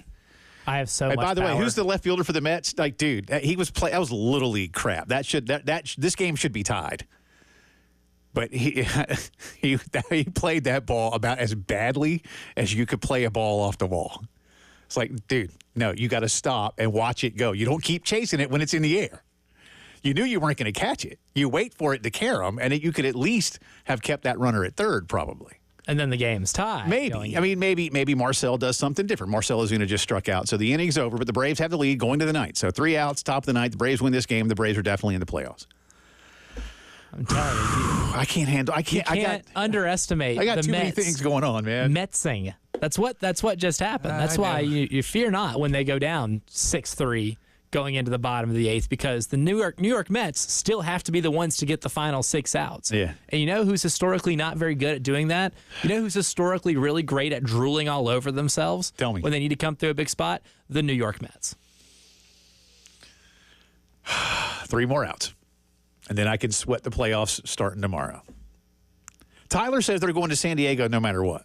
I have so much by the power. way, who's the left fielder for the Mets? Like, dude, that was little league crap. This game should be tied. But he played that ball about as badly as you could play a ball off the wall. It's like, dude, no, you got to stop and watch it go. You don't keep chasing it when it's in the air. You knew you weren't going to catch it. You wait for it to carom, and you could at least have kept that runner at third, probably. And then the game's tied. Maybe. I mean, maybe Marcel does something different. Marcel Ozuna just struck out. So the inning's over, but the Braves have the lead going to the ninth. So 3 outs, top of the ninth. The Braves win this game. The Braves are definitely in the playoffs. I'm telling you. I can't handle. I can't underestimate. I got the too many Mets things going on, man. Metsing. That's what just happened. That's why you fear not when they go down 6-3 going into the bottom of the 8th, because the New York Mets still have to be the ones to get the final 6 outs. Yeah. And you know who's historically not very good at doing that? You know who's historically really great at drooling all over themselves? Tell me. When they need to come through a big spot? The New York Mets. 3 more outs. And then I can sweat the playoffs starting tomorrow. Tyler says they're going to San Diego no matter what.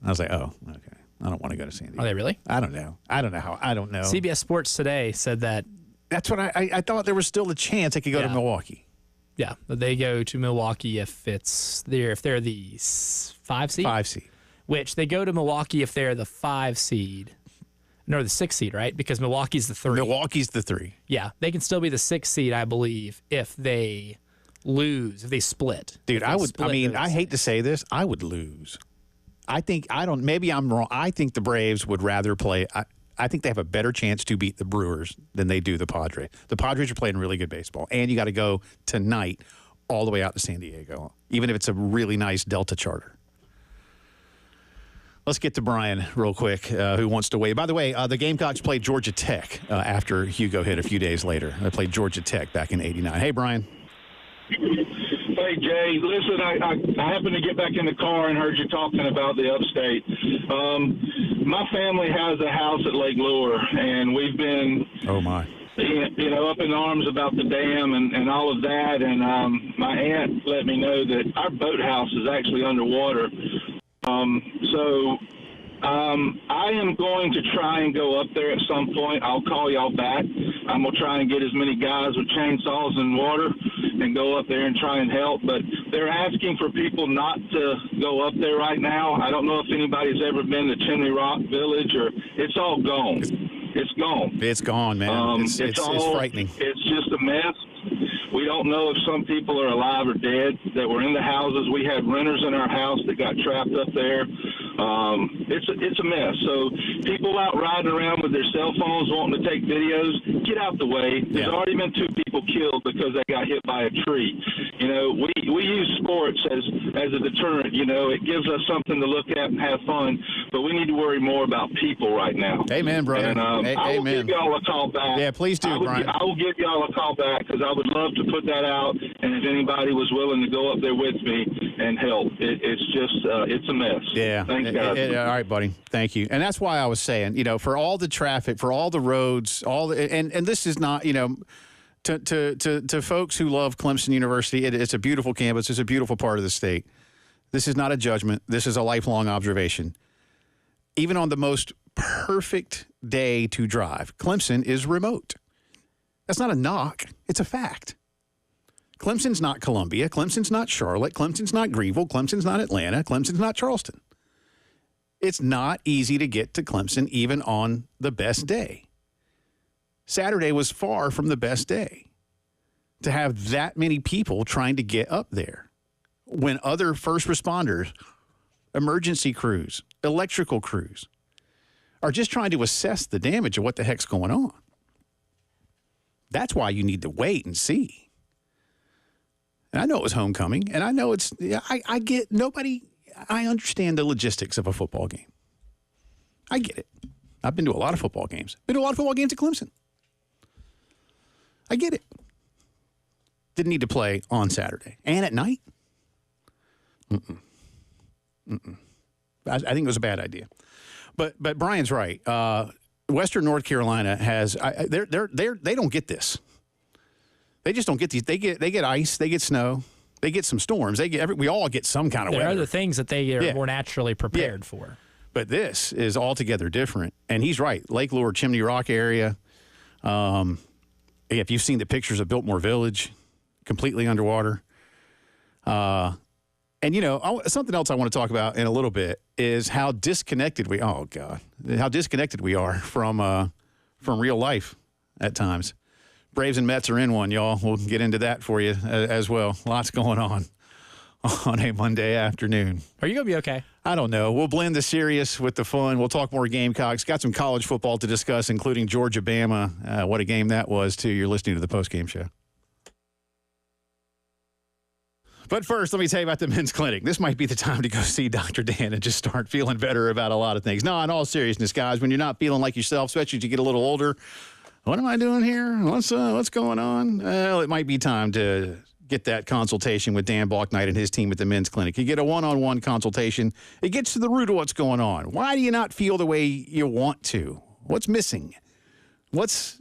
I was like, oh, okay. I don't want to go to San Diego. Are they really? I don't know. I don't know. CBS Sports Today said that. That's what I thought there was still a chance they could go to Milwaukee. Yeah, but they go to Milwaukee if they're the 5 seed. 5 seed. Which they go to Milwaukee if they're the 5 seed. No, the 6 seed, right? Because Milwaukee's the 3. Milwaukee's the 3. Yeah, they can still be the 6 seed, I believe, if they lose, if they split. Dude, I hate to say this, I would lose. Maybe I'm wrong. I think the Braves would rather play. I think they have a better chance to beat the Brewers than they do the Padres. The Padres are playing really good baseball, and you got to go tonight all the way out to San Diego, even if it's a really nice Delta charter. Let's get to Brian real quick, who wants to weigh. By the way, the Gamecocks played Georgia Tech after Hugo hit a few days later. They played Georgia Tech back in '89. Hey, Brian. Hey, Jay, listen, I happened to get back in the car and heard you talking about the upstate. My family has a house at Lake Lure, and we've been up in arms about the dam and all of that. And my aunt let me know that our boathouse is actually underwater. I am going to try and go up there at some point. I'll call y'all back. I'm going to try and get as many guys with chainsaws and water and go up there and try and help. But they're asking for people not to go up there right now. I don't know if anybody's ever been to Chimney Rock Village, or it's all gone. It's gone. It's gone, man. It's frightening. It's just a mess. We don't know if some people are alive or dead that were in the houses. We had renters in our house that got trapped up there. It's a mess. So people out riding around with their cell phones wanting to take videos, get out the way. There's already been 2 people killed because they got hit by a tree. You know, we use sports as a deterrent. You know, it gives us something to look at and have fun. But we need to worry more about people right now. Amen, brother. And I will give y'all a call back. Yeah, please do, Brian. I will give y'all a call back because I would love to put that out. And if anybody was willing to go up there with me and help, it's just it's a mess. Yeah. Thanks, guys. All right, buddy. Thank you. And that's why I was saying, you know, for all the traffic, for all the roads, and this is not, you know, to folks who love Clemson University, it's a beautiful campus. It's a beautiful part of the state. This is not a judgment. This is a lifelong observation. Even on the most perfect day to drive, Clemson is remote. That's not a knock. It's a fact. Clemson's not Columbia. Clemson's not Charlotte. Clemson's not Greenville. Clemson's not Atlanta. Clemson's not Charleston. It's not easy to get to Clemson even on the best day. Saturday was far from the best day to have that many people trying to get up there when other first responders, emergency crews, electrical crews are just trying to assess the damage of what the heck's going on. That's why you need to wait and see. And I know it was homecoming, and I know it's, I get nobody, I understand the logistics of a football game. I get it. I've been to a lot of football games. Been to a lot of football games at Clemson. I get it. Didn't need to play on Saturday. And at night? I think it was a bad idea. But Brian's right. Western North Carolina has, they don't get this. They just don't get these. They get ice. They get snow. They get some storms. We all get some kind of weather. There are the things that they are more naturally prepared for. But this is altogether different. And he's right. Lake Lure, Chimney Rock area. If you've seen the pictures of Biltmore Village, completely underwater. And, something else I want to talk about in a little bit is how disconnected we are from real life at times. Braves and Mets are in one, y'all. We'll get into that for you as well. Lots going on a Monday afternoon. Are you going to be okay? I don't know. We'll blend the serious with the fun. We'll talk more Gamecocks. Got some college football to discuss, including Georgia-Bama. What a game that was, too. You're listening to the Postgame Show. But first, let me tell you about the men's clinic. This might be the time to go see Dr. Dan and just start feeling better about a lot of things. No, in all seriousness, guys, when you're not feeling like yourself, especially as you get a little older, what am I doing here? What's going on? Well, it might be time to get that consultation with Dan Balknight and his team at the men's clinic. You get a one-on-one consultation. It gets to the root of what's going on. Why do you not feel the way you want to? What's missing? What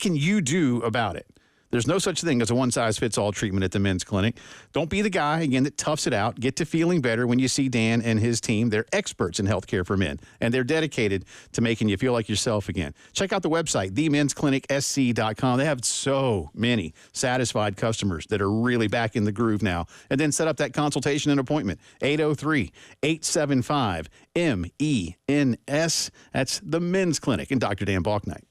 can you do about it? There's no such thing as a one-size-fits-all treatment at the men's clinic. Don't be the guy, again, that toughs it out. Get to feeling better when you see Dan and his team. They're experts in healthcare for men, and they're dedicated to making you feel like yourself again. Check out the website, themensclinicsc.com. They have so many satisfied customers that are really back in the groove now. And then set up that consultation and appointment, 803-875-MENS. That's the men's clinic and Dr. Dan Balknight.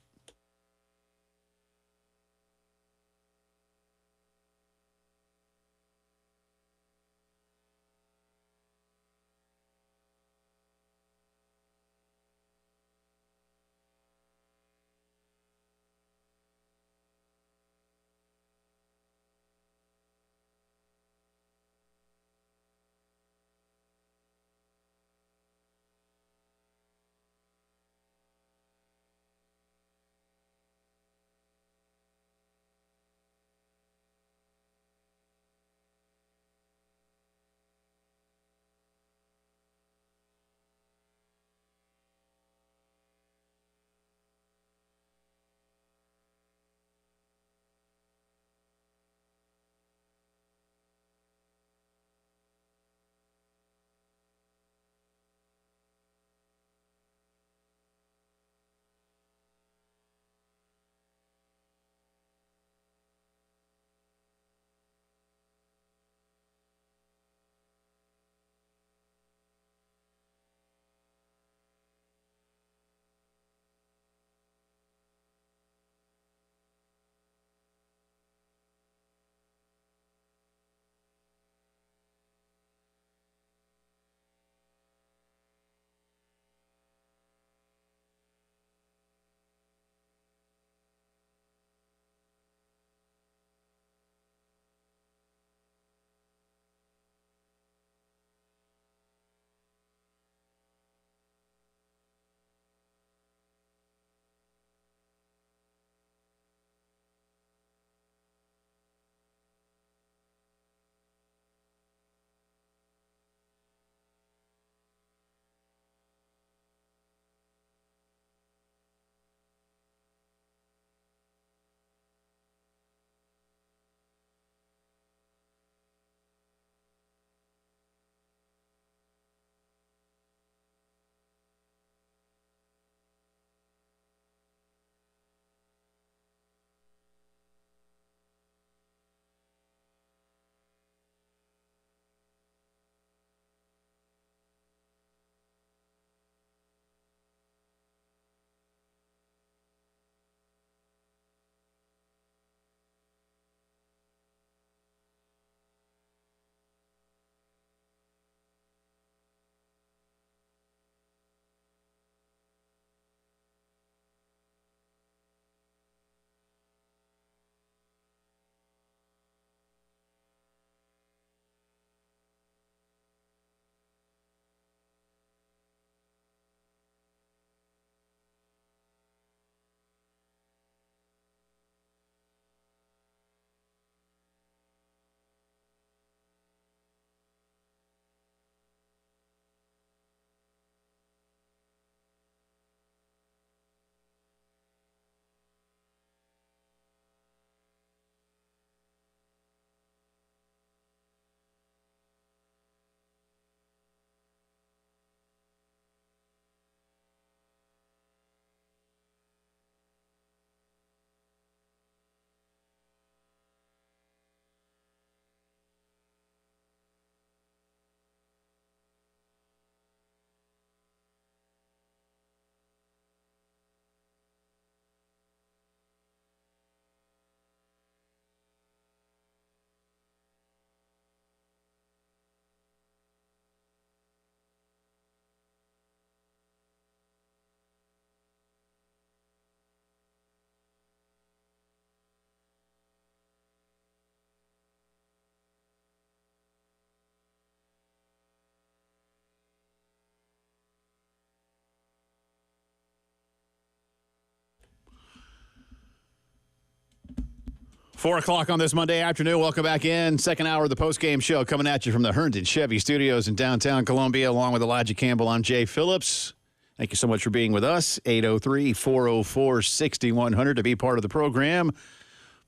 4 o'clock on this Monday afternoon. Welcome back in. Second hour of the Postgame Show coming at you from the Herndon Chevy Studios in downtown Columbia, along with Elijah Campbell. I'm Jay Phillips. Thank you so much for being with us. 803-404-6100 to be part of the program.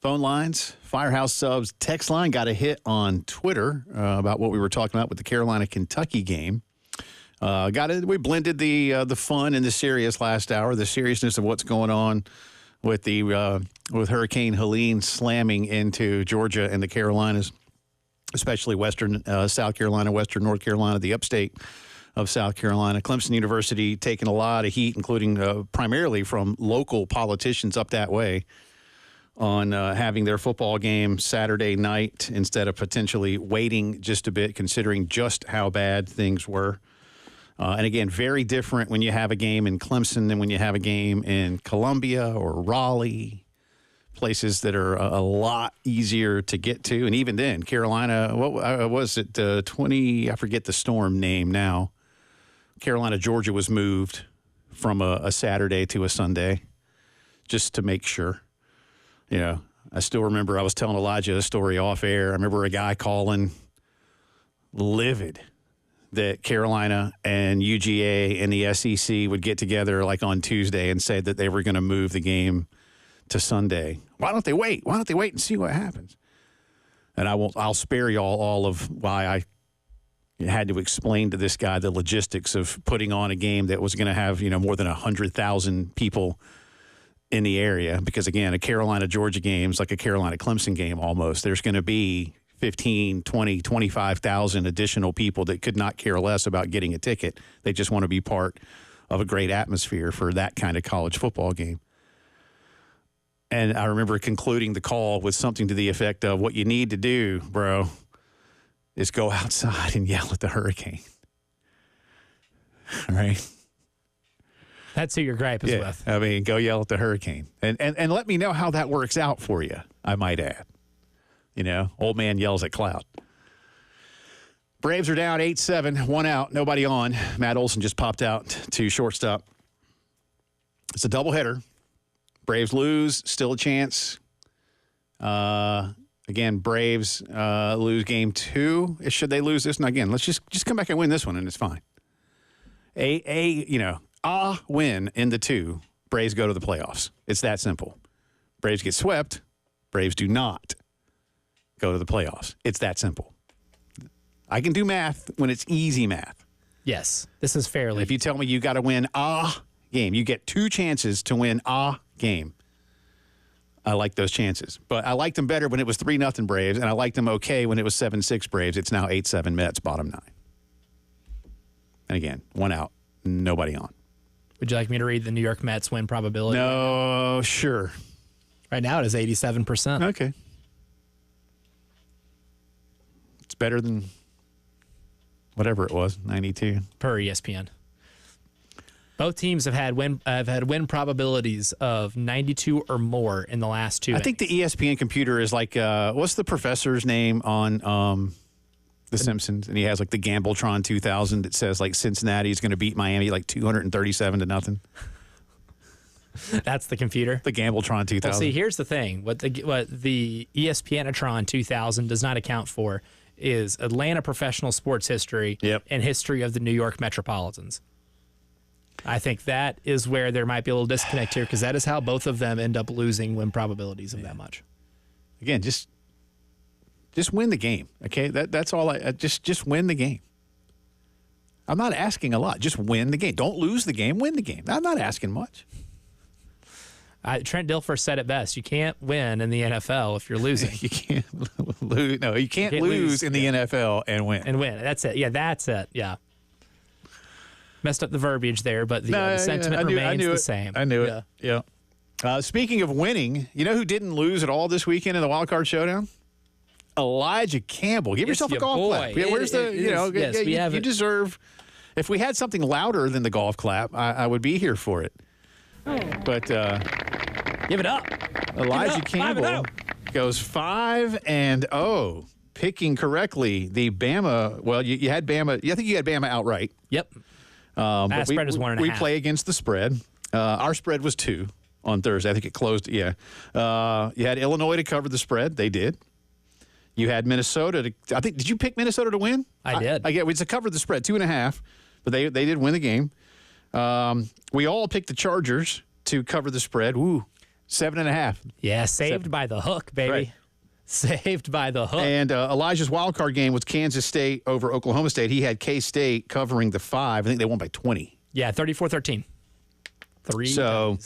Phone lines, Firehouse Subs text line. Got a hit on Twitter about what we were talking about with the Carolina-Kentucky game. We blended the fun and the serious last hour, the seriousness of what's going on with with Hurricane Helene slamming into Georgia and the Carolinas, especially western South Carolina, western North Carolina, the upstate of South Carolina. Clemson University taking a lot of heat, including primarily from local politicians up that way, on having their football game Saturday night instead of potentially waiting just a bit, considering just how bad things were. And again, very different when you have a game in Clemson than when you have a game in Columbia or Raleigh, places that are a lot easier to get to. And even then, Carolina, what was it, 20, I forget the storm name now. Carolina, Georgia was moved from a Saturday to a Sunday just to make sure. You know, I still remember I was telling Elijah a story off air. I remember a guy calling livid that Carolina and UGA and the SEC would get together like on Tuesday and say that they were going to move the game to Sunday. Why don't they wait? Why don't they wait and see what happens? And I'll spare y'all all of why I had to explain to this guy the logistics of putting on a game that was going to have, more than 100,000 people in the area. Because again, a Carolina-Georgia game is like a Carolina-Clemson game almost. There's going to be 15, 20, 25,000 additional people that could not care less about getting a ticket. They just want to be part of a great atmosphere for that kind of college football game. And I remember concluding the call with something to the effect of, what you need to do, bro, is go outside and yell at the hurricane. All right? That's who your gripe is with. I mean, go yell at the hurricane. And let me know how that works out for you, I might add. Old man yells at cloud. Braves are down 8-7, one out, nobody on. Matt Olson just popped out to shortstop. It's a doubleheader. Braves lose, still a chance. Again, Braves lose game 2. Should they lose this? And again, let's just come back and win this one, and it's fine. A win in the 2. Braves go to the playoffs. It's that simple. Braves get swept. Braves do not go to the playoffs. It's that simple. I can do math when it's easy math. Yes, this is fairly. If you tell me you got to win a game, you get 2 chances to win a game. I like those chances. But I liked them better when it was 3-0 Braves, and I liked them okay when it was 7-6 Braves. It's now 8-7 Mets, bottom 9. And again, one out, nobody on. Would you like me to read the New York Mets win probability? No, sure. Right now it is 87%. Okay. It's better than whatever it was, 92. Per ESPN. Both teams have had win probabilities of 92 or more in the last 2 I think the ESPN computer is like, what's the professor's name on The Simpsons? And he has like the Gambletron 2000 that says like Cincinnati is going to beat Miami like 237-0. That's the computer. The Gambletron 2000. Well, see, here's the thing. What the ESPN-atron 2000 does not account for is Atlanta professional sports history and history of the New York Metropolitans. I think that is where there might be a little disconnect here, because that is how both of them end up losing win probabilities of that much. Again, just win the game, okay? That's all. Just win the game. I'm not asking a lot. Just win the game. Don't lose the game. Win the game. I'm not asking much. Trent Dilfer said it best. You can't win in the NFL if you're losing. You can't lose. No, you can't lose in the NFL and win. That's it. Yeah, that's it. Yeah. Messed up the verbiage there, but the sentiment remains the same. I knew it. Yeah. Speaking of winning, you know who didn't lose at all this weekend in the Wild Card Showdown? Elijah Campbell. Give yourself a golf clap. Yeah, where's you deserve. If we had something louder than the golf clap, I would be here for it. But give it up. Elijah Campbell goes 5-0, picking correctly the Bama. Well, you had Bama. I think you had Bama outright. Yep. But spread is 1.5. We play against the spread. Our spread was 2 on Thursday. I think it closed. Yeah. You had Illinois to cover the spread. They did. You had Minnesota to, I think, did you pick Minnesota to win? I did. It's to cover the spread, 2.5, but they did win the game. We all picked the Chargers to cover the spread. Woo, 7.5. Yeah, saved by the hook, baby. Right. Saved by the hook. And Elijah's wild card game was Kansas State over Oklahoma State. He had K-State covering the 5. I think they won by 20. Yeah, 34-13. So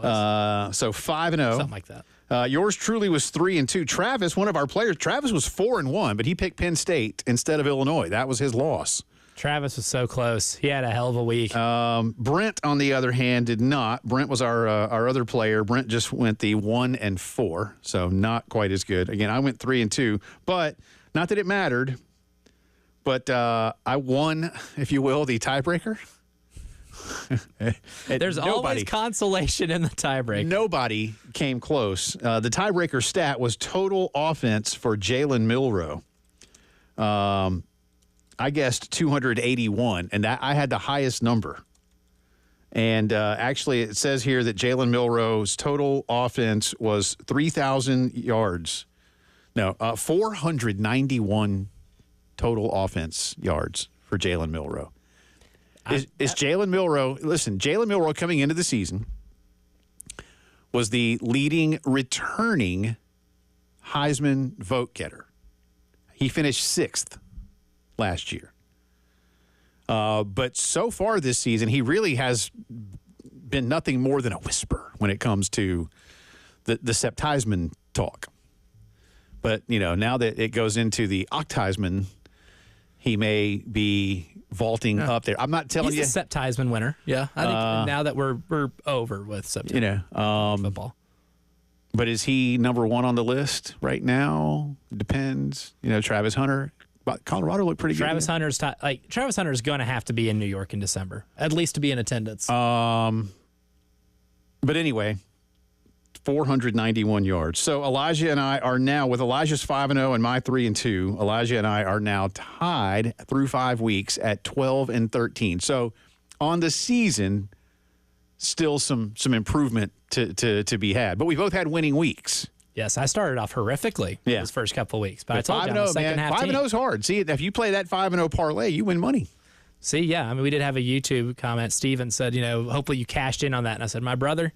5-0. Something like that. Yours truly was 3-2. Travis, one of our players, Travis was 4-1, but he picked Penn State instead of Illinois. That was his loss. Travis was so close. He had a hell of a week. Brent, on the other hand, did not. Brent was our other player. Brent just went the 1-4, so not quite as good. Again, I went 3-2, but not that it mattered. But I won, if you will, the tiebreaker. There's always consolation in the tiebreaker. Nobody came close. The tiebreaker stat was total offense for Jalen Milroe. I guessed 281, and I had the highest number. And actually, it says here that Jalen Milroe's total offense was 3,000 yards. No, 491 total offense yards for Jalen Milroe. Is Jalen Milroe, listen, Jalen Milroe coming into the season was the leading returning Heisman vote getter. He finished 6th last year. But so far this season, he really has been nothing more than a whisper when it comes to the Septheisman talk. But, now that it goes into the Octheisman, he may be vaulting up there. I'm not telling you. He's a Septheisman winner. Yeah. I think now that we're over with Septheisman football. But is he number 1 on the list right now? Depends. Travis Hunter. But Colorado looked pretty Travis good. Travis Hunter's going to have to be in New York in December, at least to be in attendance. But anyway, 491 yards. So Elijah and I are now, with Elijah's 5-0 and my 3-2, Elijah and I are now tied through 5 weeks at 12-13. So on the season, still some improvement to be had. But we both had winning weeks. Yes, I started off horrifically those first couple of weeks. But I told you, I'm a second half 5-0 is hard. See, if you play that 5-0 parlay, you win money. See, yeah. I mean, we did have a YouTube comment. Steven said, hopefully you cashed in on that. And I said, my brother,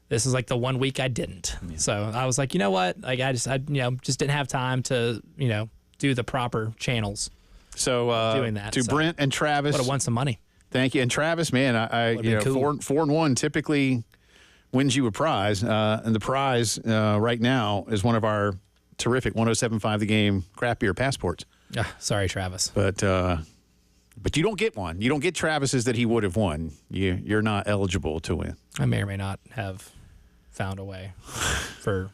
this is like the 1 week I didn't. So I was like, you know what? Like I just didn't have time to, do the proper channels. So doing that. To Brent and Travis. Would have won some money. Thank you. And Travis, man, cool. 4-1 typically wins you a prize. And the prize right now is one of our terrific 107.5 The Game craft beer passports. Sorry, Travis. But you don't get one. You don't get Travis's that he would have won. You're not eligible to win. I may or may not have found a way for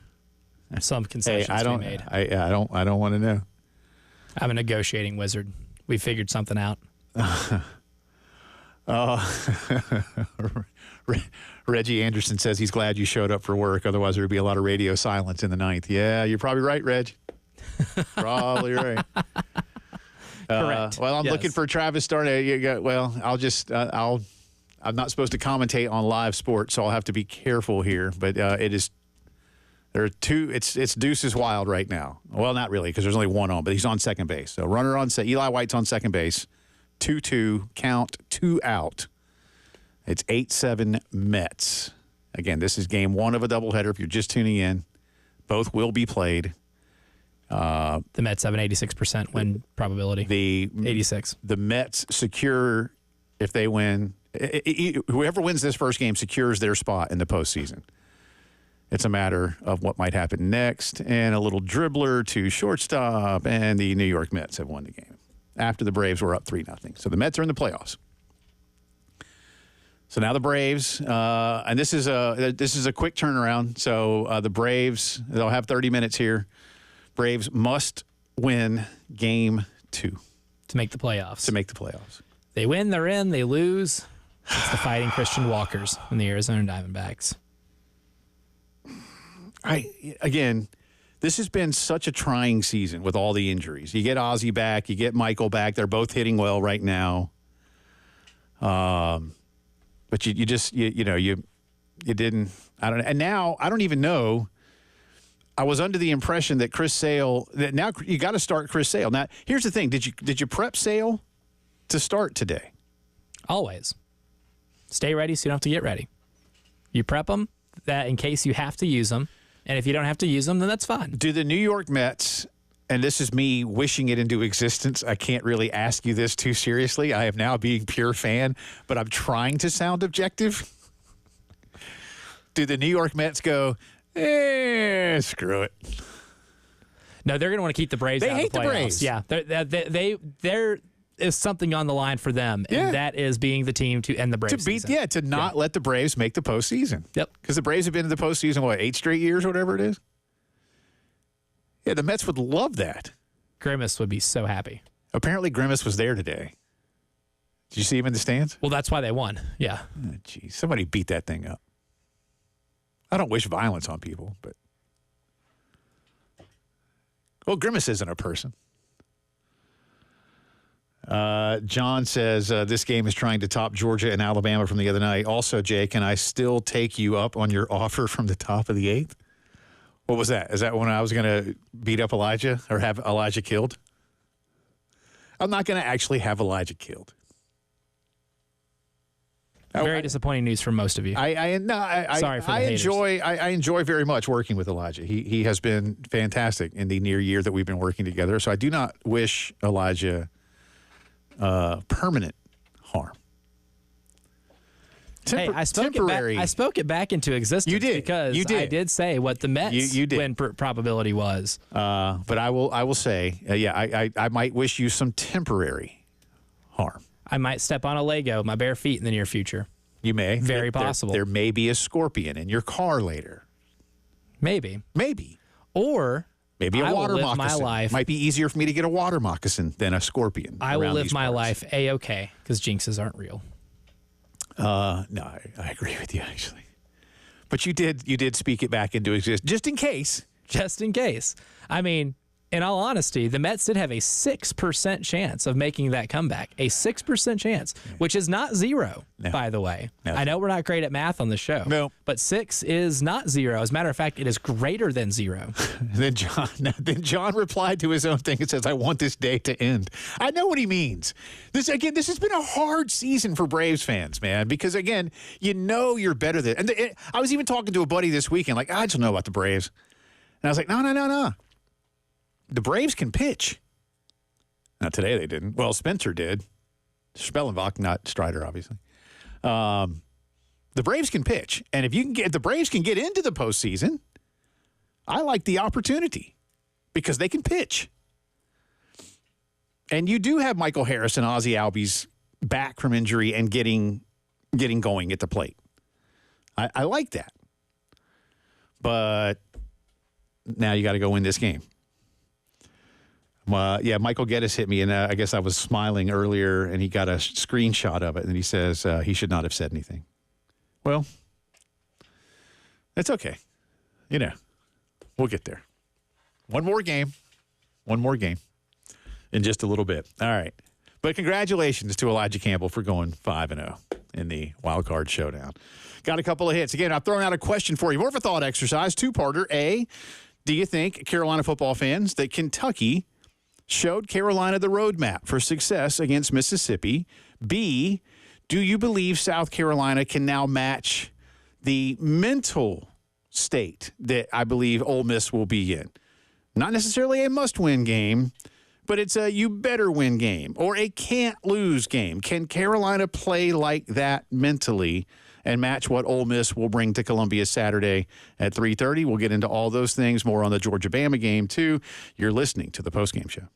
some concessions to be made. I don't want to know. I'm a negotiating wizard. We figured something out. Reggie Anderson says he's glad you showed up for work. Otherwise, there would be a lot of radio silence in the 9th. Yeah, you're probably right, Reg. Probably right. Correct. Well, I'm looking for Travis starting. I'm not supposed to commentate on live sports, so I'll have to be careful here. But there are two. It's Deuce's Wild right now. Well, not really, because there's only one on, but he's on second base. So runner on set. Eli White's on second base. 2-2 count, 2 out. It's 8-7 Mets. Again, this is game 1 of a doubleheader. If you're just tuning in, both will be played. The Mets have an 86% win probability. 86. The Mets secure, if they win, whoever wins this first game secures their spot in the postseason. It's a matter of what might happen next, and a little dribbler to shortstop, and the New York Mets have won the game after the Braves were up 3-0. So the Mets are in the playoffs. So now the Braves, and this is a quick turnaround. So the Braves, they'll have 30 minutes here. Braves must win game 2 to make the playoffs. They win, they're in. They lose, it's the Fighting Christian Walkers and the Arizona Diamondbacks. Again, this has been such a trying season with all the injuries. You get Ozzie back, you get Michael back. They're both hitting well right now. But you it didn't. I don't know. And now I don't even know. I was under the impression that Chris Sale, that now you got to start Chris Sale. Now, here's the thing. Did you prep Sale to start today? Always. Stay ready so you don't have to get ready. You prep them that in case you have to use them. And if you don't have to use them, then that's fine. Do the New York Mets, and this is me wishing it into existence, I can't really ask you this too seriously. I am now being pure fan, but I'm trying to sound objective. Do the New York Mets go, screw it? No, they're going to want to keep the Braves out of the playoffs. They hate the Braves. Yeah, there is something on the line for them, and that is being the team to end the Braves season. To not let the Braves make the postseason. Yep. Because the Braves have been in the postseason, 8 straight years or whatever it is? Yeah, the Mets would love that. Grimace would be so happy. Apparently Grimace was there today. Did you see him in the stands? Well, that's why they won. Yeah. Oh, geez, somebody beat that thing up. I don't wish violence on people, but... Well, Grimace isn't a person. John says this game is trying to top Georgia and Alabama from the other night. Also, Jay, can I still take you up on your offer from the top of the 8th? What was that? Is that when I was going to beat up Elijah or have Elijah killed? I'm not going to actually have Elijah killed. Very disappointing news for most of you. Sorry for the haters. I enjoy very much working with Elijah. He has been fantastic in the near year that we've been working together. So I do not wish Elijah permanent harm. I spoke it back into existence. You did because I did say what the Mets win probability was. But I will say, I might wish you some temporary harm. I might step on a Lego with my bare feet in the near future. You may. Very possible. There may be a scorpion in your car later. Maybe. Or maybe a water moccasin. My life. Might be easier for me to get a water moccasin than a scorpion. I will live my life A-okay because jinxes aren't real. No, I agree with you, actually. But you did speak it back into existence, just in case. Just in case. I mean, in all honesty, the Mets did have a 6% chance of making that comeback. A 6% chance, which is not zero, by the way. No. I know we're not great at math on the show. No. But 6 is not zero. As a matter of fact, it is greater than 0. Then John replied to his own thing and says, I want this day to end. I know what he means. This has been a hard season for Braves fans, man, because, again, you know you're better than. And I was even talking to a buddy this weekend, like, I just know about the Braves. And I was like, no. The Braves can pitch. Now, today they didn't. Well, Spencer did. Spellenbach, not Strider, obviously. The Braves can pitch. And if the Braves can get into the postseason, I like the opportunity because they can pitch. And you do have Michael Harris and Ozzie Albies back from injury and getting going at the plate. I like that. But now you got to go win this game. Michael Geddes hit me, and I guess I was smiling earlier, and he got a screenshot of it, and he says he should not have said anything. Well, it's okay. We'll get there. One more game in just a little bit. All right. But congratulations to Elijah Campbell for going 5-0 in the Wild Card Showdown. Got a couple of hits. Again, I've thrown out a question for you. More of a thought exercise, two-parter. A, do you think, Carolina football fans, that Kentucky showed Carolina the roadmap for success against Mississippi? B, do you believe South Carolina can now match the mental state that I believe Ole Miss will be in? Not necessarily a must-win game, but it's a you better win game or a can't-lose game. Can Carolina play like that mentally and match what Ole Miss will bring to Columbia Saturday at 3:30? We'll get into all those things, more on the Georgia-Bama game, too. You're listening to the Postgame Show.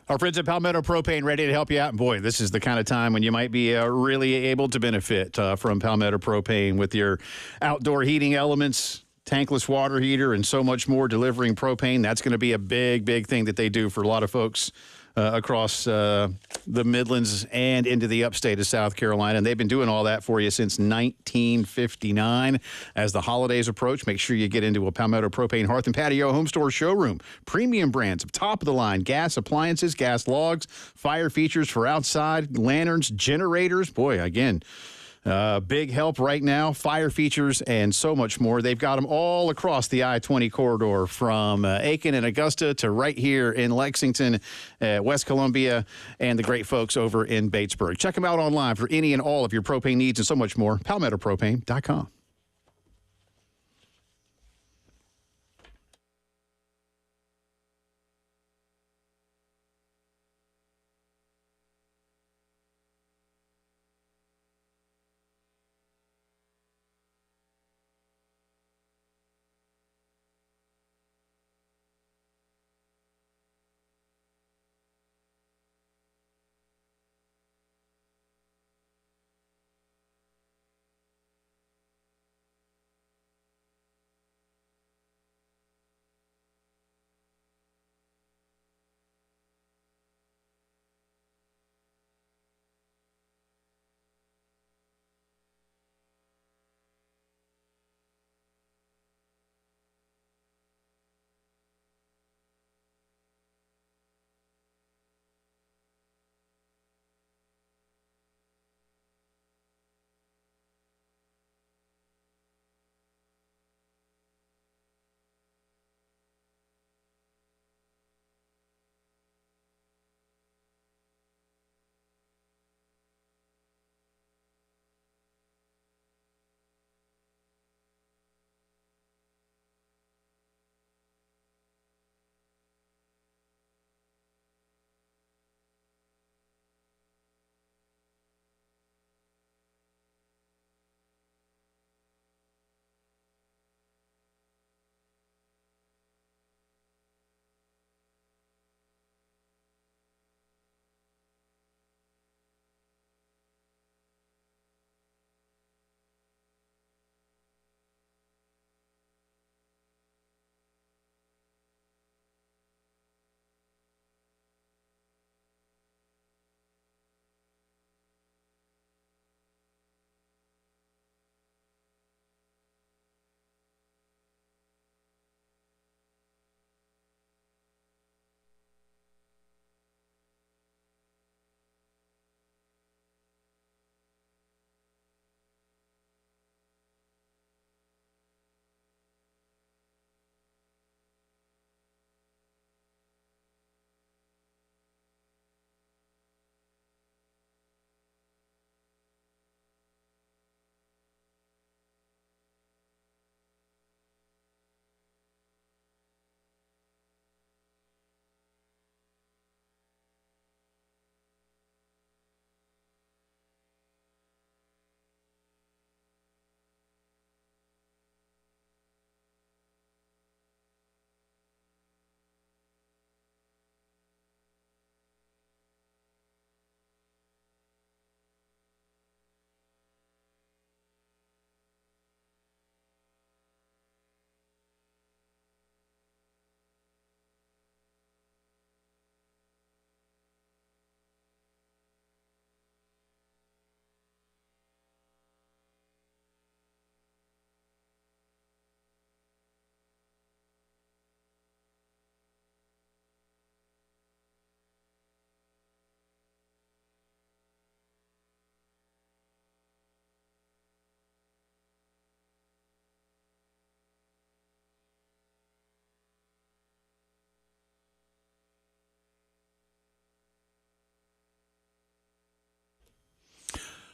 Our friends at Palmetto Propane ready to help you out. And boy, this is the kind of time when you might be really able to benefit from Palmetto Propane with your outdoor heating elements, tankless water heater, and so much more. Delivering propane, that's going to be a big thing that they do for a lot of folks across the Midlands and into the upstate of South Carolina. And they've been doing all that for you since 1959. As the holidays approach, make sure you get into a Palmetto Propane Hearth and Patio Home Store showroom. Premium brands of top-of-the-line gas appliances, gas logs, fire features for outside, lanterns, generators. Boy, again, big help right now, fire features, and so much more. They've got them all across the I-20 corridor from Aiken and Augusta to right here in Lexington, West Columbia, and the great folks over in Batesburg. Check them out online for any and all of your propane needs and so much more. PalmettoPropane.com.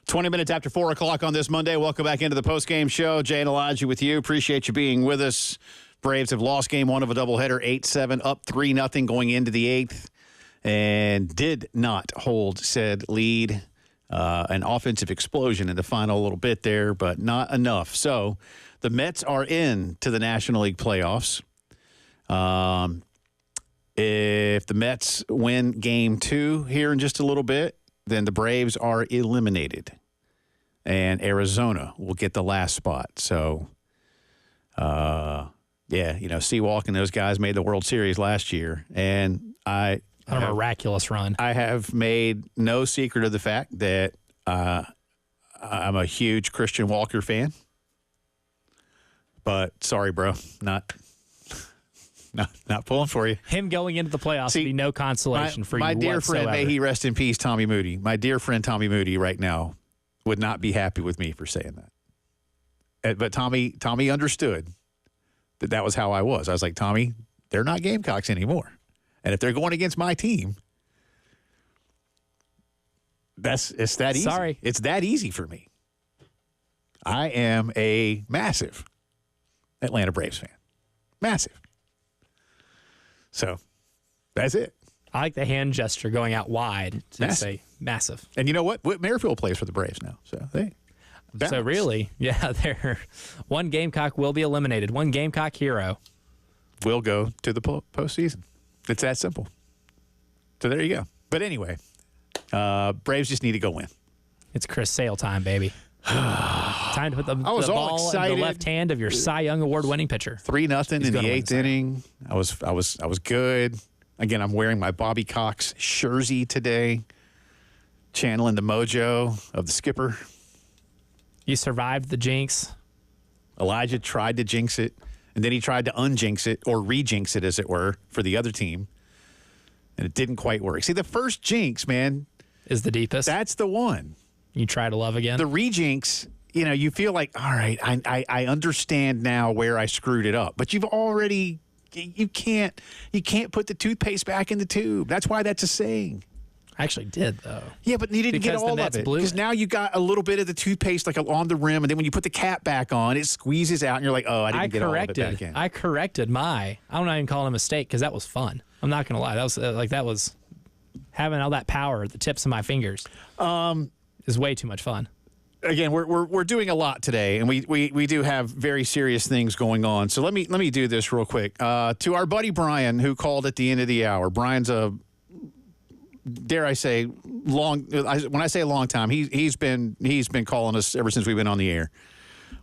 Twenty minutes after 4 o'clock on this Monday. Welcome back into the Postgame Show. Jay and Elijah with you. Appreciate you being with us. Braves have lost game one of a doubleheader, 8-7, up 3-0 going into the eighth, and did not hold said lead. An offensive explosion in the final little bit there, but not enough. So the Mets are in to the National League playoffs. If the Mets win Game 2 here in just a little bit, then the Braves are eliminated. And Arizona will get the last spot. So, Seawalk and those guys made the World Series last year. And on a miraculous run. I have made no secret of the fact that I'm a huge Christian Walker fan. But sorry, bro, not pulling for you. Him going into the playoffs would be no consolation for you My dear whatsoever. friend, may he rest in peace, Tommy Moody. My dear friend Tommy Moody right now would not be happy with me for saying that. But Tommy understood that was how I was. I was like, Tommy, they're not Gamecocks anymore. And if they're going against my team, it's that easy. Sorry. It's that easy for me. I am a massive Atlanta Braves fan. Massive. So that's it. I like the hand gesture going out wide to say massive. And you know what? Whit Merrifield plays for the Braves now. So really, yeah, one Gamecock will be eliminated. One Gamecock hero will go to the postseason. It's that simple. So there you go. But anyway, Braves just need to go win. It's Chris Sale time, baby. Time to put the ball excited. in the left hand of your Cy Young Award-winning pitcher. 3-0 in the 8th inning. I was good. Again, I'm wearing my Bobby Cox jersey today, channeling the mojo of the skipper. You survived the jinx. Elijah tried to jinx it, and then he tried to unjinx it or rejinx it, as it were, for the other team, and it didn't quite work. See, the first jinx, man, is the deepest. That's the one. You try to love again. The rejinx, you feel like, all right, I understand now where I screwed it up. But you can't put the toothpaste back in the tube. That's why that's a saying. I actually did, though. Yeah, but you didn't get all of it. Because now you got a little bit of the toothpaste like on the rim, and then when you put the cap back on, it squeezes out, and you're like, oh, I didn't get all of it back in. I corrected I'm not even calling it a mistake because that was fun. I'm not going to lie. That was having all that power at the tips of my fingers. Is way too much fun. Again, we're doing a lot today, and we do have very serious things going on. So let me do this real quick. To our buddy Brian, who called at the end of the hour. Brian's a, dare I say, when I say a long time, he's been calling us ever since we've been on the air.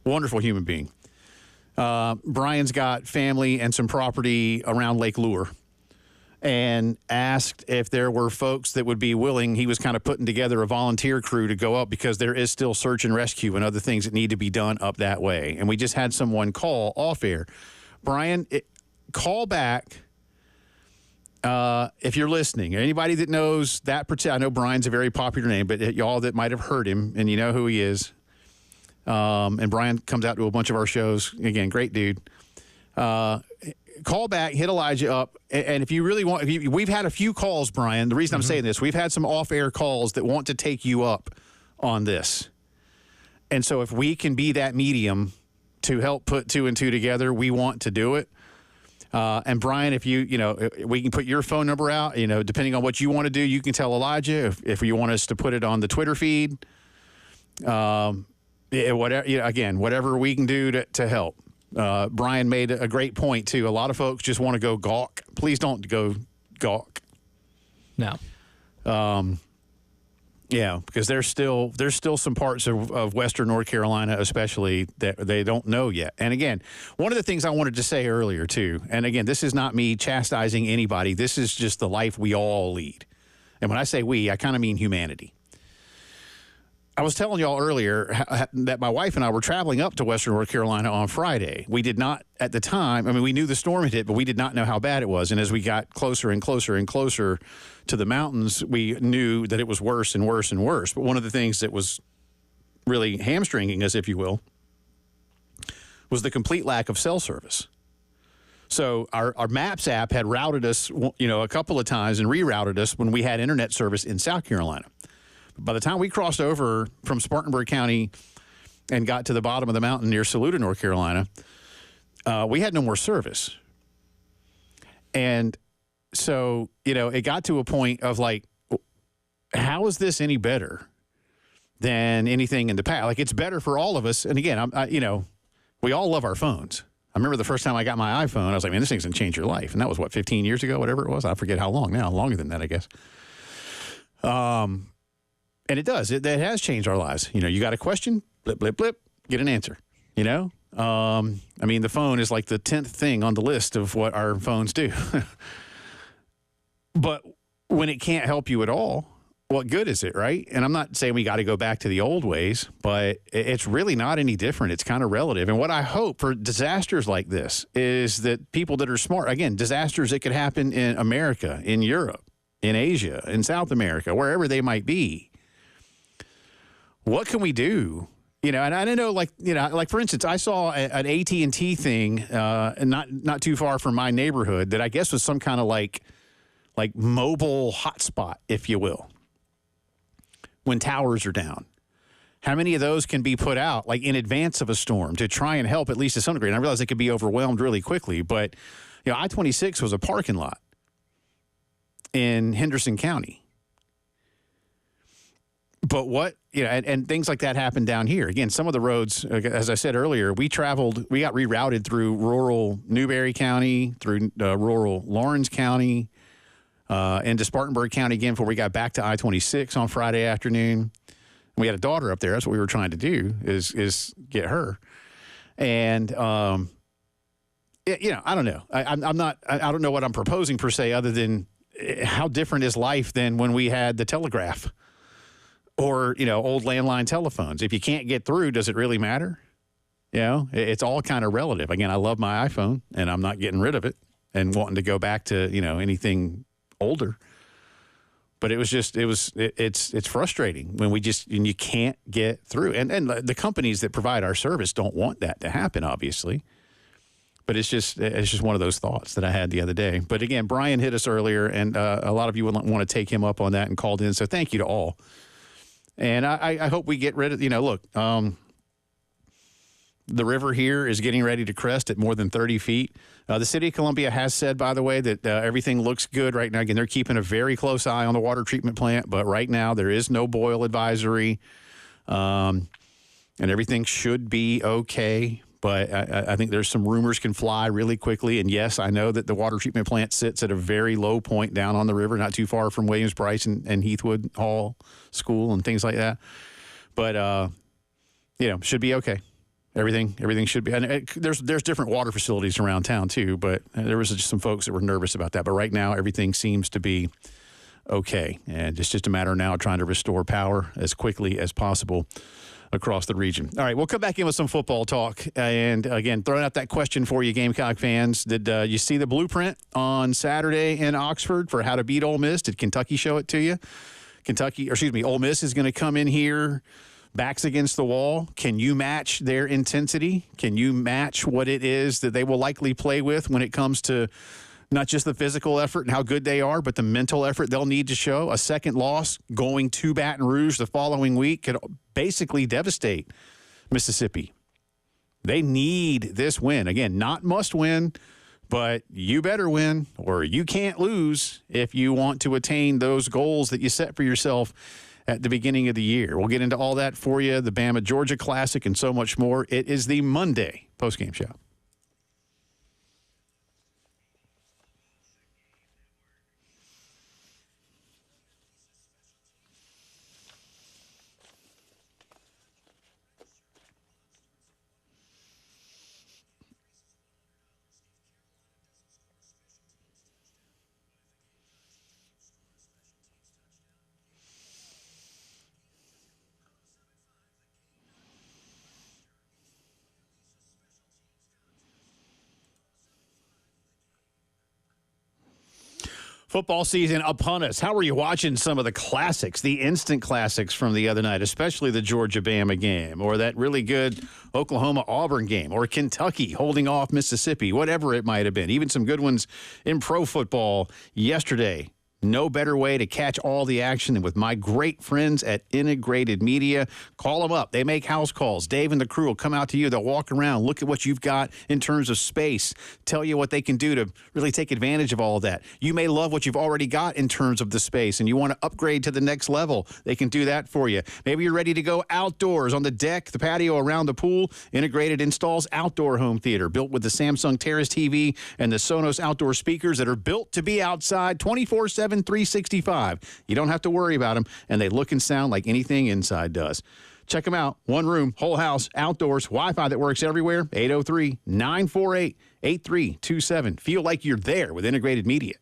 Wonderful human being. Brian's got family and some property around Lake Lure, and asked if there were folks that would be willing. He was kind of putting together a volunteer crew to go up because there is still search and rescue and other things that need to be done up that way. And we just had someone call off air. Brian, call back if you're listening. Anybody that knows that, I know Brian's a very popular name, but y'all that might have heard him and you know who he is. And Brian comes out to a bunch of our shows. Again, great dude. Call back, hit Elijah up, and if you really want, we've had a few calls, Brian. The reason I'm saying this, we've had some off-air calls that want to take you up on this. And so if we can be that medium to help put 2 and 2 together, we want to do it. And Brian, if we can put your phone number out, depending on what you want to do, you can tell Elijah if you want us to put it on the Twitter feed. Whatever we can do to help. Brian made a great point, too. A lot of folks just want to go gawk. Please don't go gawk. No. Because there's still some parts of Western North Carolina, especially, that they don't know yet. And again, one of the things I wanted to say earlier, too, and again, this is not me chastising anybody. This is just the life we all lead. And when I say we, I kind of mean humanity. I was telling y'all earlier that my wife and I were traveling up to Western North Carolina on Friday. We did not, at the time, we knew the storm had hit, but we did not know how bad it was. And as we got closer and closer and closer to the mountains, we knew that it was worse and worse and worse. But one of the things that was really hamstringing us, if you will, was the complete lack of cell service. So our Maps app had routed us, a couple of times and rerouted us when we had internet service in South Carolina. By the time we crossed over from Spartanburg County and got to the bottom of the mountain near Saluda, North Carolina, we had no more service. And so, it got to a point of like, how is this any better than anything in the past? Like, it's better for all of us. And again, we all love our phones. I remember the first time I got my iPhone, I was like, man, this thing's going to change your life. And that was, 15 years ago, whatever it was? I forget how long now. Longer than that, I guess. And it does. It has changed our lives. You got a question, blip, blip, blip, get an answer, I mean, the phone is like the 10th thing on the list of what our phones do. But when it can't help you at all, what good is it, right? And I'm not saying we got to go back to the old ways, but it's really not any different. It's kind of relative. And what I hope for disasters like this is that people that are smart, again, disasters that could happen in America, in Europe, in Asia, in South America, wherever they might be, what can we do? And I don't know, like for instance, I saw an AT&T thing not too far from my neighborhood that I guess was some kind of like mobile hotspot, if you will, when towers are down. How many of those can be put out like in advance of a storm to try and help at least to some degree? And I realize it could be overwhelmed really quickly, but I-26 was a parking lot in Henderson County. But and things like that happen down here. Again, some of the roads, as I said earlier, we got rerouted through rural Newberry County, through rural Lawrence County, into Spartanburg County again before we got back to I-26 on Friday afternoon. We had a daughter up there. That's what we were trying to do is get her. And, I don't know. I don't know what I'm proposing per se other than how different is life than when we had the telegraph. Or, old landline telephones. If you can't get through, does it really matter? It's all kind of relative. Again, I love my iPhone, and I'm not getting rid of it and wanting to go back to, anything older. But it's frustrating when and you can't get through. And the companies that provide our service don't want that to happen, obviously. But it's just one of those thoughts that I had the other day. But again, Brian hit us earlier, and a lot of you would want to take him up on that and called in. So thank you to all. And I hope we get rid of, look, the river here is getting ready to crest at more than 30 feet. The city of Columbia has said, by the way, that everything looks good right now. Again, they're keeping a very close eye on the water treatment plant, but right now there is no boil advisory, and everything should be okay. But I think there's some rumors can fly really quickly. And yes, I know that the water treatment plant sits at a very low point down on the river, not too far from Williams-Brice and Heathwood Hall School and things like that. But, should be okay. Everything should be. And there's different water facilities around town too, but there was just some folks that were nervous about that. But right now, everything seems to be okay. And it's just a matter now of trying to restore power as quickly as possible across the region. All right, we'll come back in with some football talk. And again, throwing out that question for you, Gamecock fans. Did you see the blueprint on Saturday in Oxford for how to beat Ole Miss? Did Kentucky show it to you? Ole Miss is going to come in here, backs against the wall. Can you match their intensity? Can you match what it is that they will likely play with when it comes to not just the physical effort and how good they are, but the mental effort they'll need to show? A second loss going to Baton Rouge the following week could basically devastate Mississippi. They need this win. Again, not must win, but you better win or you can't lose if you want to attain those goals that you set for yourself at the beginning of the year. We'll get into all that for you, the Bama-Georgia Classic and so much more. It is the Monday Postgame Show. Football season upon us. How are you watching some of the classics, the instant classics from the other night, especially the Georgia-Bama game or that really good Oklahoma-Auburn game or Kentucky holding off Mississippi, whatever it might have been. Even some good ones in pro football yesterday. No better way to catch all the action than with my great friends at Integrated Media. Call them up. They make house calls. Dave and the crew will come out to you. They'll walk around, look at what you've got in terms of space, tell you what they can do to really take advantage of all of that. You may love what you've already got in terms of the space and you want to upgrade to the next level. They can do that for you. Maybe you're ready to go outdoors on the deck, the patio, around the pool. Integrated installs outdoor home theater built with the Samsung Terrace TV and the Sonos outdoor speakers that are built to be outside 24/7, 365. You don't have to worry about them, and they look and sound like anything inside does. Check them out. One room, whole house, outdoors, Wi-Fi that works everywhere. 803-948-8327. Feel like you're there with Integrated Media.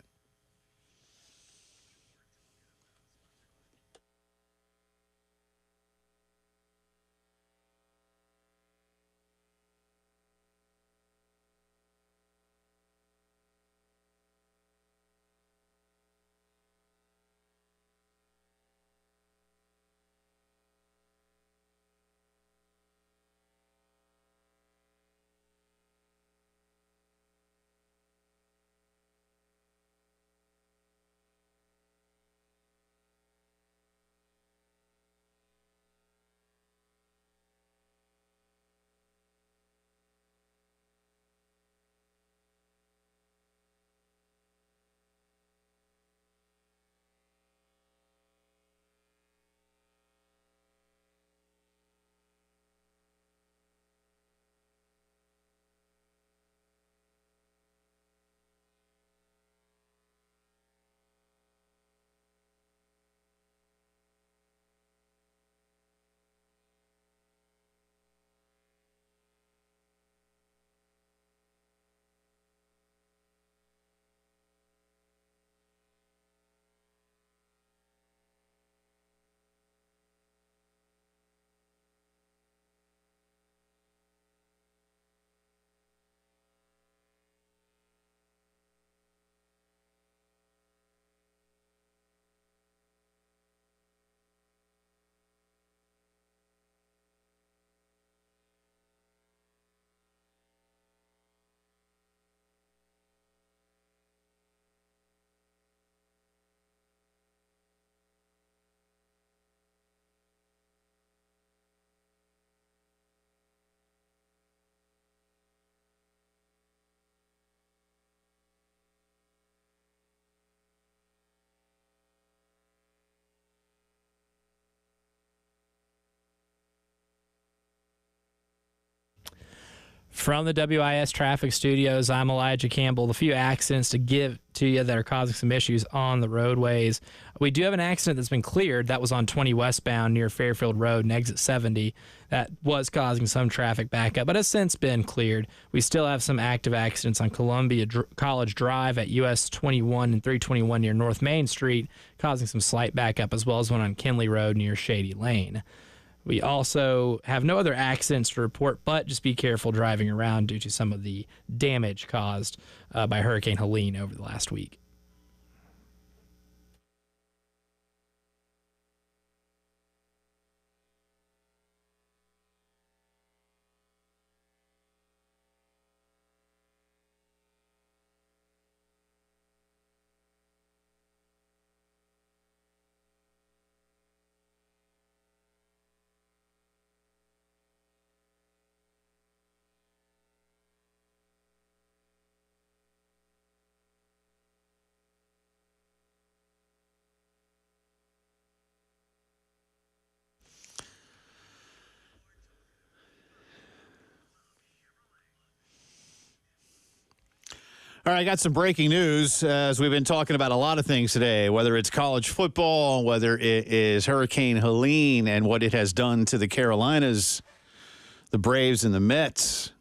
From the WIS Traffic Studios, I'm Elijah Campbell. The few accidents to give to you that are causing some issues on the roadways. We do have an accident that's been cleared. That was on 20 westbound near Fairfield Road and exit 70. That was causing some traffic backup, but has since been cleared. We still have some active accidents on Columbia College Drive at US 21 and 321 near North Main Street, causing some slight backup, as well as one on Kinley Road near Shady Lane. We also have no other accidents to report, but just be careful driving around due to some of the damage caused by Hurricane Helene over the last week. All right, I got some breaking news as we've been talking about a lot of things today, whether it's college football, whether it is Hurricane Helene and what it has done to the Carolinas, the Braves and the Mets.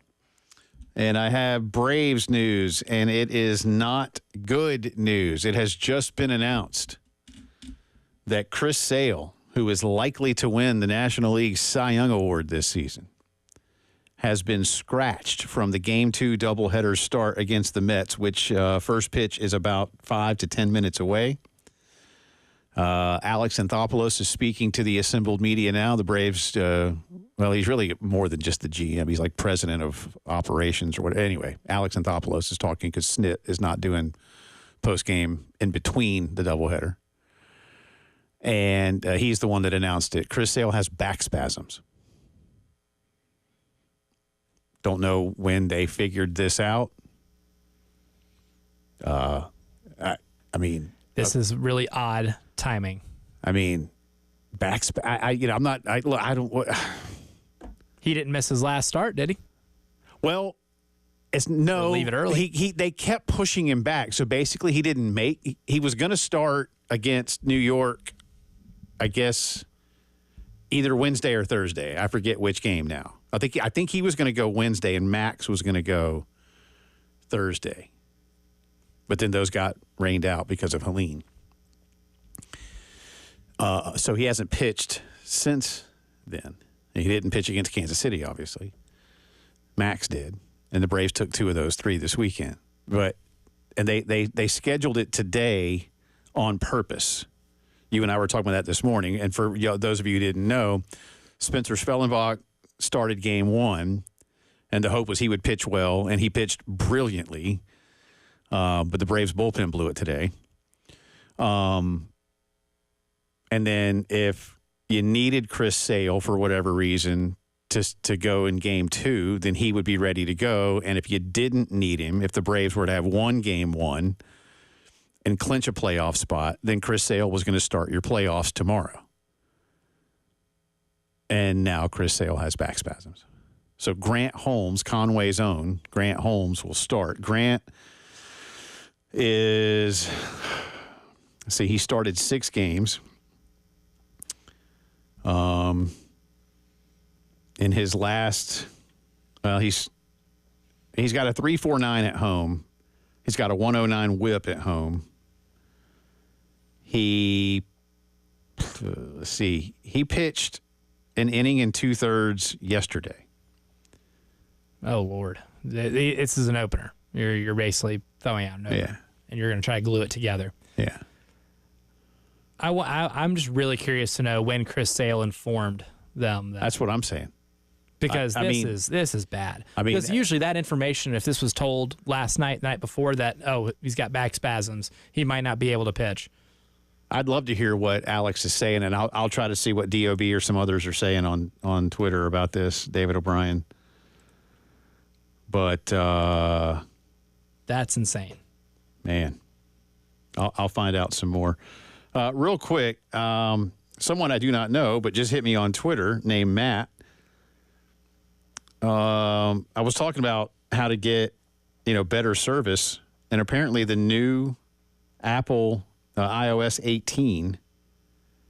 And I have Braves news, and it is not good news. It has just been announced that Chris Sale, who is likely to win the National League Cy Young Award this season, has been scratched from the Game 2 doubleheader start against the Mets, which first pitch is about 5 to 10 minutes away. Alex Anthopoulos is speaking to the assembled media now. The Braves, well, he's really more than just the GM. He's like president of operations or what. Anyway, Alex Anthopoulos is talking because Snit is not doing post game in between the doubleheader. And he's the one that announced it. Chris Sale has back spasms. Don't know when they figured this out. I mean, this is really odd timing. I mean, I'm not. I don't. He didn't miss his last start, did he? Well, it's no. Or leave it early. They kept pushing him back. So basically, he didn't make. He was going to start against New York, I guess, either Wednesday or Thursday. I forget which game now. I think he was going to go Wednesday, and Max was going to go Thursday. But then those got rained out because of Helene. So he hasn't pitched since then. He didn't pitch against Kansas City, obviously. Max did, and the Braves took 2 of those 3 this weekend. And they scheduled it today on purpose. You and I were talking about that this morning. And for those of you who didn't know, Spencer Schwellenbach started game 1, and the hope was he would pitch well, and he pitched brilliantly. But the Braves bullpen blew it today. And then if you needed Chris Sale for whatever reason to go in game 2, then he would be ready to go. And if you didn't need him, if the Braves were to have won game 1 and clinch a playoff spot, then Chris Sale was going to start your playoffs tomorrow. And now Chris Sale has back spasms. So Grant Holmes, Conway's own, Grant Holmes will start. Grant he started 6 games. In his last, he's got a 3.49 at home. He's got a 109 whip at home. He pitched an inning and 2/3 yesterday. Oh, Lord. This is an opener. You're basically throwing out an opener. Yeah. And you're going to try to glue it together. Yeah. I'm just really curious to know when Chris Sale informed them. That's what I'm saying. Because this is bad. Because usually that information, if this was told last night, the night before, that, he's got back spasms, he might not be able to pitch. I'd love to hear what Alex is saying, and I'll try to see what DOB or some others are saying on Twitter about this, David O'Brien. But that's insane. Man, I'll find out some more. Real quick, someone I do not know, but just hit me on Twitter, named Matt. I was talking about how to get, better service, and apparently the new Apple iOS 18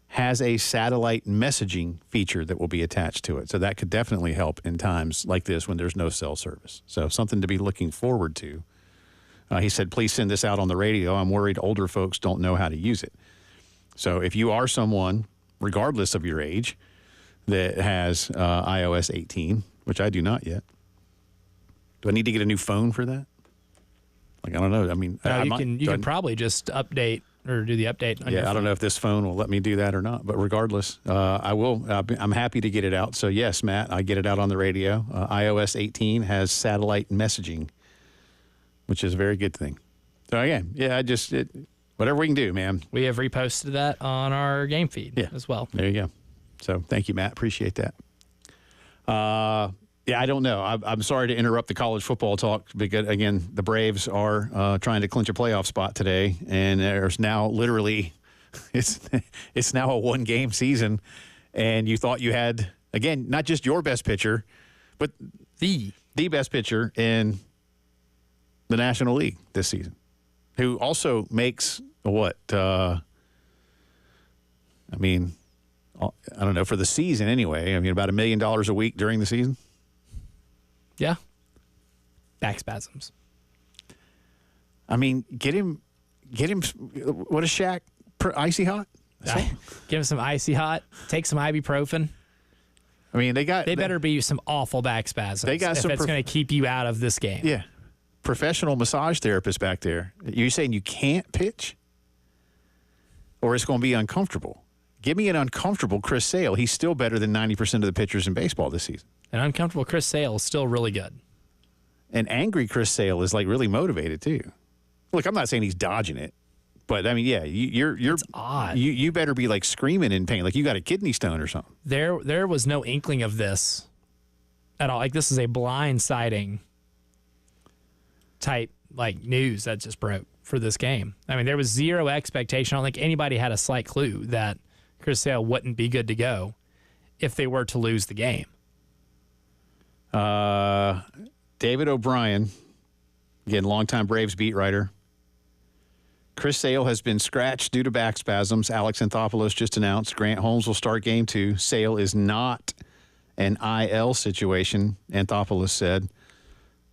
has a satellite messaging feature that will be attached to it. So that could definitely help in times like this when there's no cell service. So something to be looking forward to. He said, please send this out on the radio. I'm worried older folks don't know how to use it. So if you are someone, regardless of your age, that has iOS 18, which I do not yet, do I need to get a new phone for that? Like, I don't know. I mean, you can probably just update or do the update on your phone. I don't know if this phone will let me do that or not, but regardless, I will. I'm happy to get it out. So yes, Matt, I get it out on the radio. iOS 18 has satellite messaging, which is a very good thing. So again, whatever we can do, man. We have reposted that on our game feed as well. There you go. So thank you, Matt. Appreciate that. I don't know. I'm sorry to interrupt the college football talk because, again, the Braves are trying to clinch a playoff spot today, and there's now literally it's now a 1-game season, and you thought you had, again, not just your best pitcher, but the best pitcher in the National League this season, who also makes what? I don't know, for the season anyway. About $1 million a week during the season. Yeah. Back spasms. Get him. What is Shaq? Icy hot? Give him some icy hot. Take some ibuprofen. They better be some awful back spasms. They got if it's going to keep you out of this game. Yeah. Professional massage therapist back there. You're saying you can't pitch? Or it's going to be uncomfortable? Give me an uncomfortable Chris Sale. He's still better than 90% of the pitchers in baseball this season. An uncomfortable Chris Sale is still really good. And angry Chris Sale is really motivated too. Look, I'm not saying he's dodging it, but I mean, yeah, you're It's odd. You better be like screaming in pain, like you got a kidney stone or something. There was no inkling of this at all. Like, this is a blindsiding type like news that just broke for this game. I mean, there was zero expectation. I don't think anybody had a slight clue that Chris Sale wouldn't be good to go if they were to lose the game. David O'Brien, again, longtime Braves beat writer. Chris Sale has been scratched due to back spasms. Alex Anthopoulos just announced Grant Holmes will start game 2. Sale is not an IL situation, Anthopoulos said.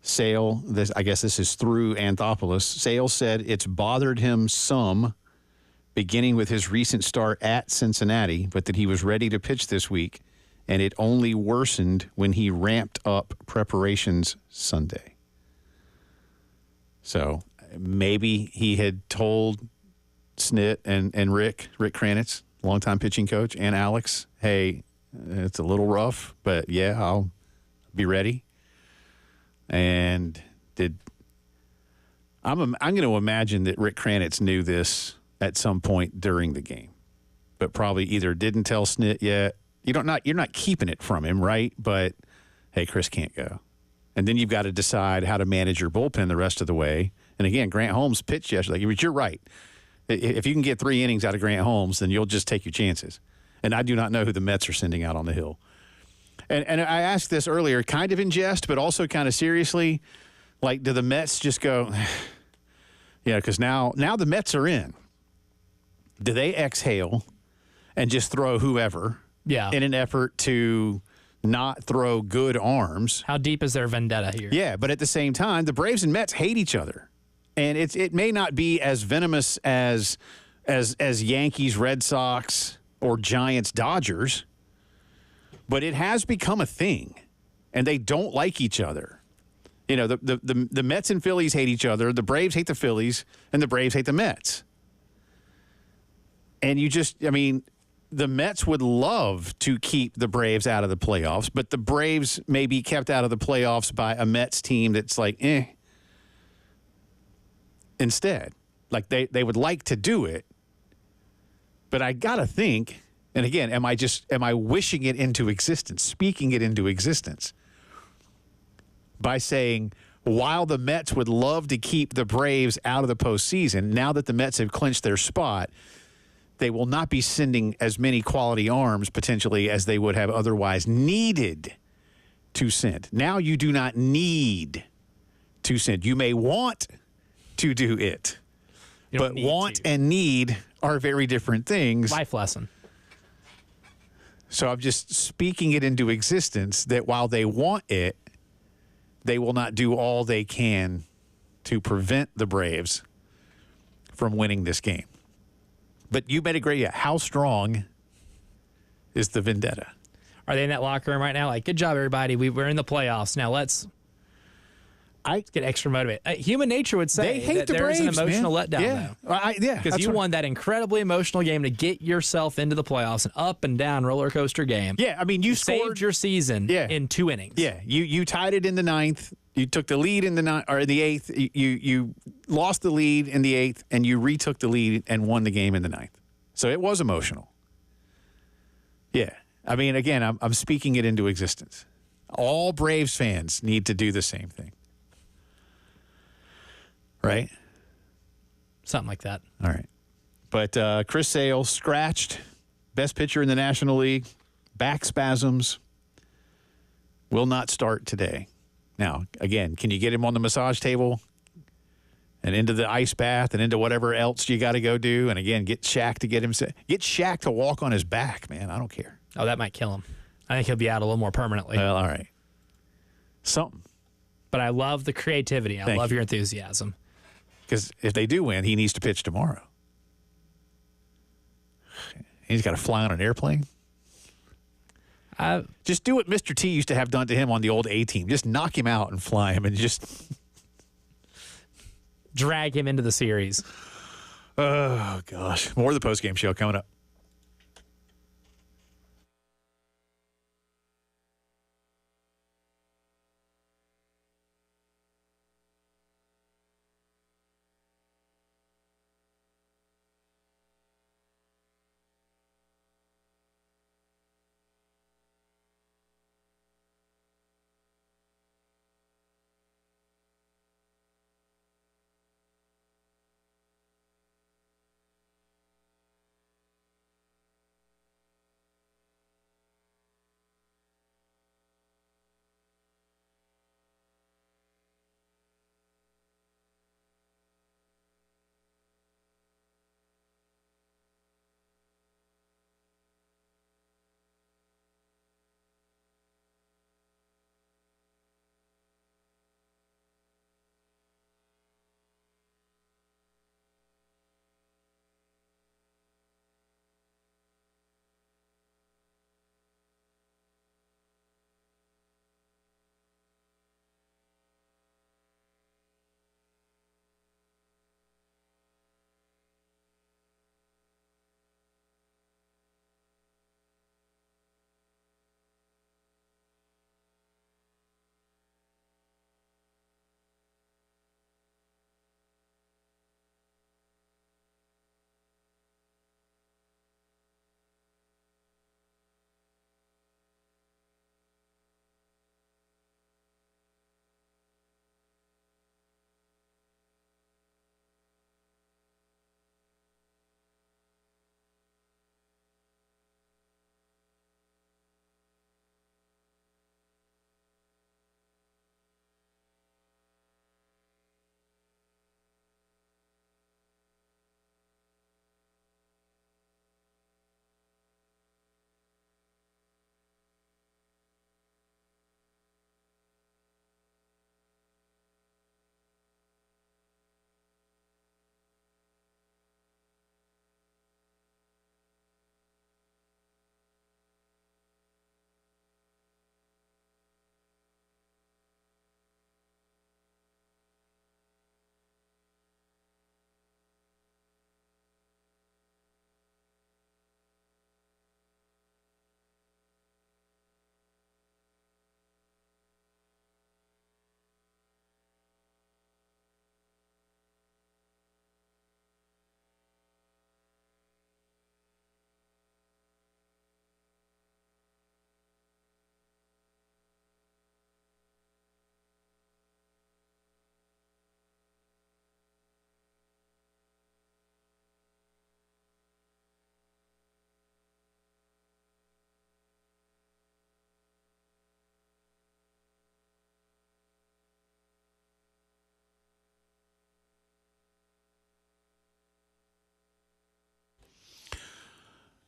Sale, I guess this is through Anthopoulos. Sale said it's bothered him some, beginning with his recent start at Cincinnati, but that he was ready to pitch this week, and it only worsened when he ramped up preparations Sunday. So maybe he had told Snit and Rick Kranitz, longtime pitching coach, and Alex, hey, it's a little rough, but yeah, I'll be ready. And I'm going to imagine that Rick Kranitz knew this at some point during the game, but probably either didn't tell Snit yet. You're not keeping it from him, right? But hey, Chris can't go. And then you've got to decide how to manage your bullpen the rest of the way. And again, Grant Holmes pitched yesterday. But you're right. If you can get 3 innings out of Grant Holmes, then you'll just take your chances. And I do not know who the Mets are sending out on the hill. And I asked this earlier, kind of in jest, but also kind of seriously. Like, do the Mets just go, yeah, because now the Mets are in. Do they exhale and just throw whoever in an effort to not throw good arms? How deep is their vendetta here? Yeah, but at the same time, the Braves and Mets hate each other. And it may not be as venomous as Yankees, Red Sox, or Giants, Dodgers, but it has become a thing, and they don't like each other. You know, the Mets and Phillies hate each other, the Braves hate the Phillies, and the Braves hate the Mets. And the Mets would love to keep the Braves out of the playoffs, but the Braves may be kept out of the playoffs by a Mets team that's like, instead. Like, they would like to do it, but I got to think, and again, am I wishing it into existence, speaking it into existence, by saying, while the Mets would love to keep the Braves out of the postseason, now that the Mets have clinched their spot, they will not be sending as many quality arms potentially as they would have otherwise needed to send. Now you do not need to send. You may want to do it, but want and need are very different things. Life lesson. So I'm just speaking it into existence that while they want it, they will not do all they can to prevent the Braves from winning this game. But you made a great, how strong is the vendetta? Are they in that locker room right now? Like, good job, everybody. We're in the playoffs. Now let's get extra motivated. Human nature would say they hate that the there's Braves, an emotional letdown, yeah. though. Because you won that incredibly emotional game to get yourself into the playoffs, an up and down roller coaster game. Yeah, I mean, you saved your season in 2 innings. Yeah, you tied it in the 9th. You took the lead in the 8th. You lost the lead in the 8th, and you retook the lead and won the game in the 9th. So it was emotional. Yeah, I mean, again, I'm speaking it into existence. All Braves fans need to do the same thing. Right? Something like that. All right. But Chris Sale, scratched, best pitcher in the National League, back spasms, will not start today. Now, again, can you get him on the massage table and into the ice bath and into whatever else you got to go do? And again, get Shaq to walk on his back, man. I don't care. Oh, that might kill him. I think he'll be out a little more permanently. Well, all right. Something. But I love the creativity. I love your enthusiasm. Because if they do win, he needs to pitch tomorrow. He's got to fly on an airplane. Just do what Mr. T used to have done to him on the old A-team. Just knock him out and fly him and just drag him into the series. Oh, gosh. More of the postgame show coming up.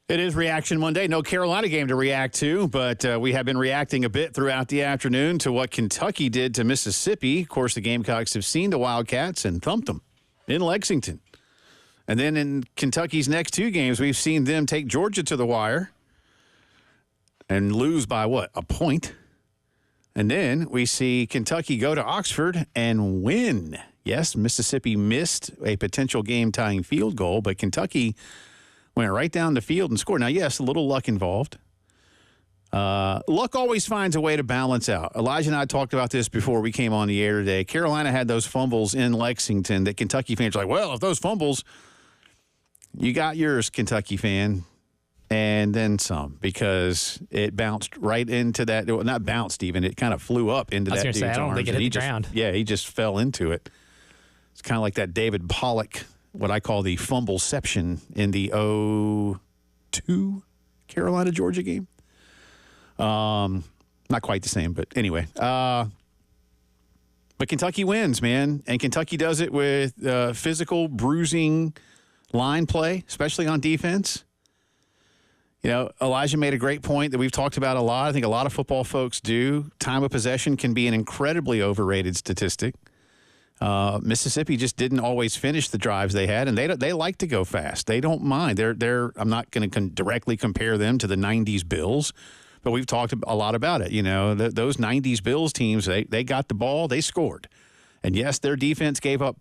It is Reaction Monday. No Carolina game to react to, but we have been reacting a bit throughout the afternoon to what Kentucky did to Mississippi. Of course, the Gamecocks have seen the Wildcats and thumped them in Lexington. And then in Kentucky's next two games, we've seen them take Georgia to the wire and lose by, what, a point? And then we see Kentucky go to Oxford and win. Yes, Mississippi missed a potential game-tying field goal, but Kentucky went right down the field and scored. Now, yes, a little luck involved. Luck always finds a way to balance out. Elijah and I talked about this before we came on the air today. Carolina had those fumbles in Lexington that Kentucky fans are like, well, if those fumbles, you got yours, Kentucky fan, and then some, because it bounced right into that. Well, not bounced even. It kind of flew up into that dude's arms. I don't think it hit the ground. Yeah, he just fell into it. It's kind of like that David Pollock, what I call the fumbleception in the 0-2 Carolina-Georgia game. Not quite the same, but anyway. But Kentucky wins, man. And Kentucky does it with physical, bruising line play, especially on defense. You know, Elijah made a great point that we've talked about a lot. I think a lot of football folks do. Time of possession can be an incredibly overrated statistic. Mississippi just didn't always finish the drives they had, and they like to go fast. They don't mind. They're I'm not going to directly compare them to the 90s Bills, but we've talked a lot about it. You know, those 90s Bills teams, they got the ball, they scored. And yes, their defense gave up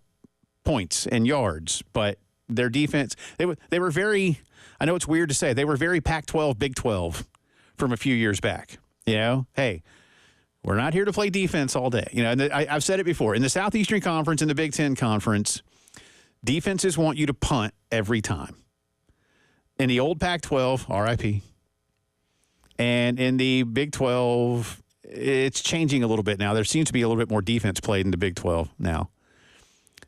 points and yards, but their defense, they were very, I know it's weird to say, they were very Pac-12, Big 12 from a few years back. You know, hey, we're not here to play defense all day. You know, and I've said it before. In the Southeastern Conference and the Big Ten Conference, defenses want you to punt every time. In the old Pac-12, RIP, and in the Big 12, it's changing a little bit now. There seems to be a little bit more defense played in the Big 12 now.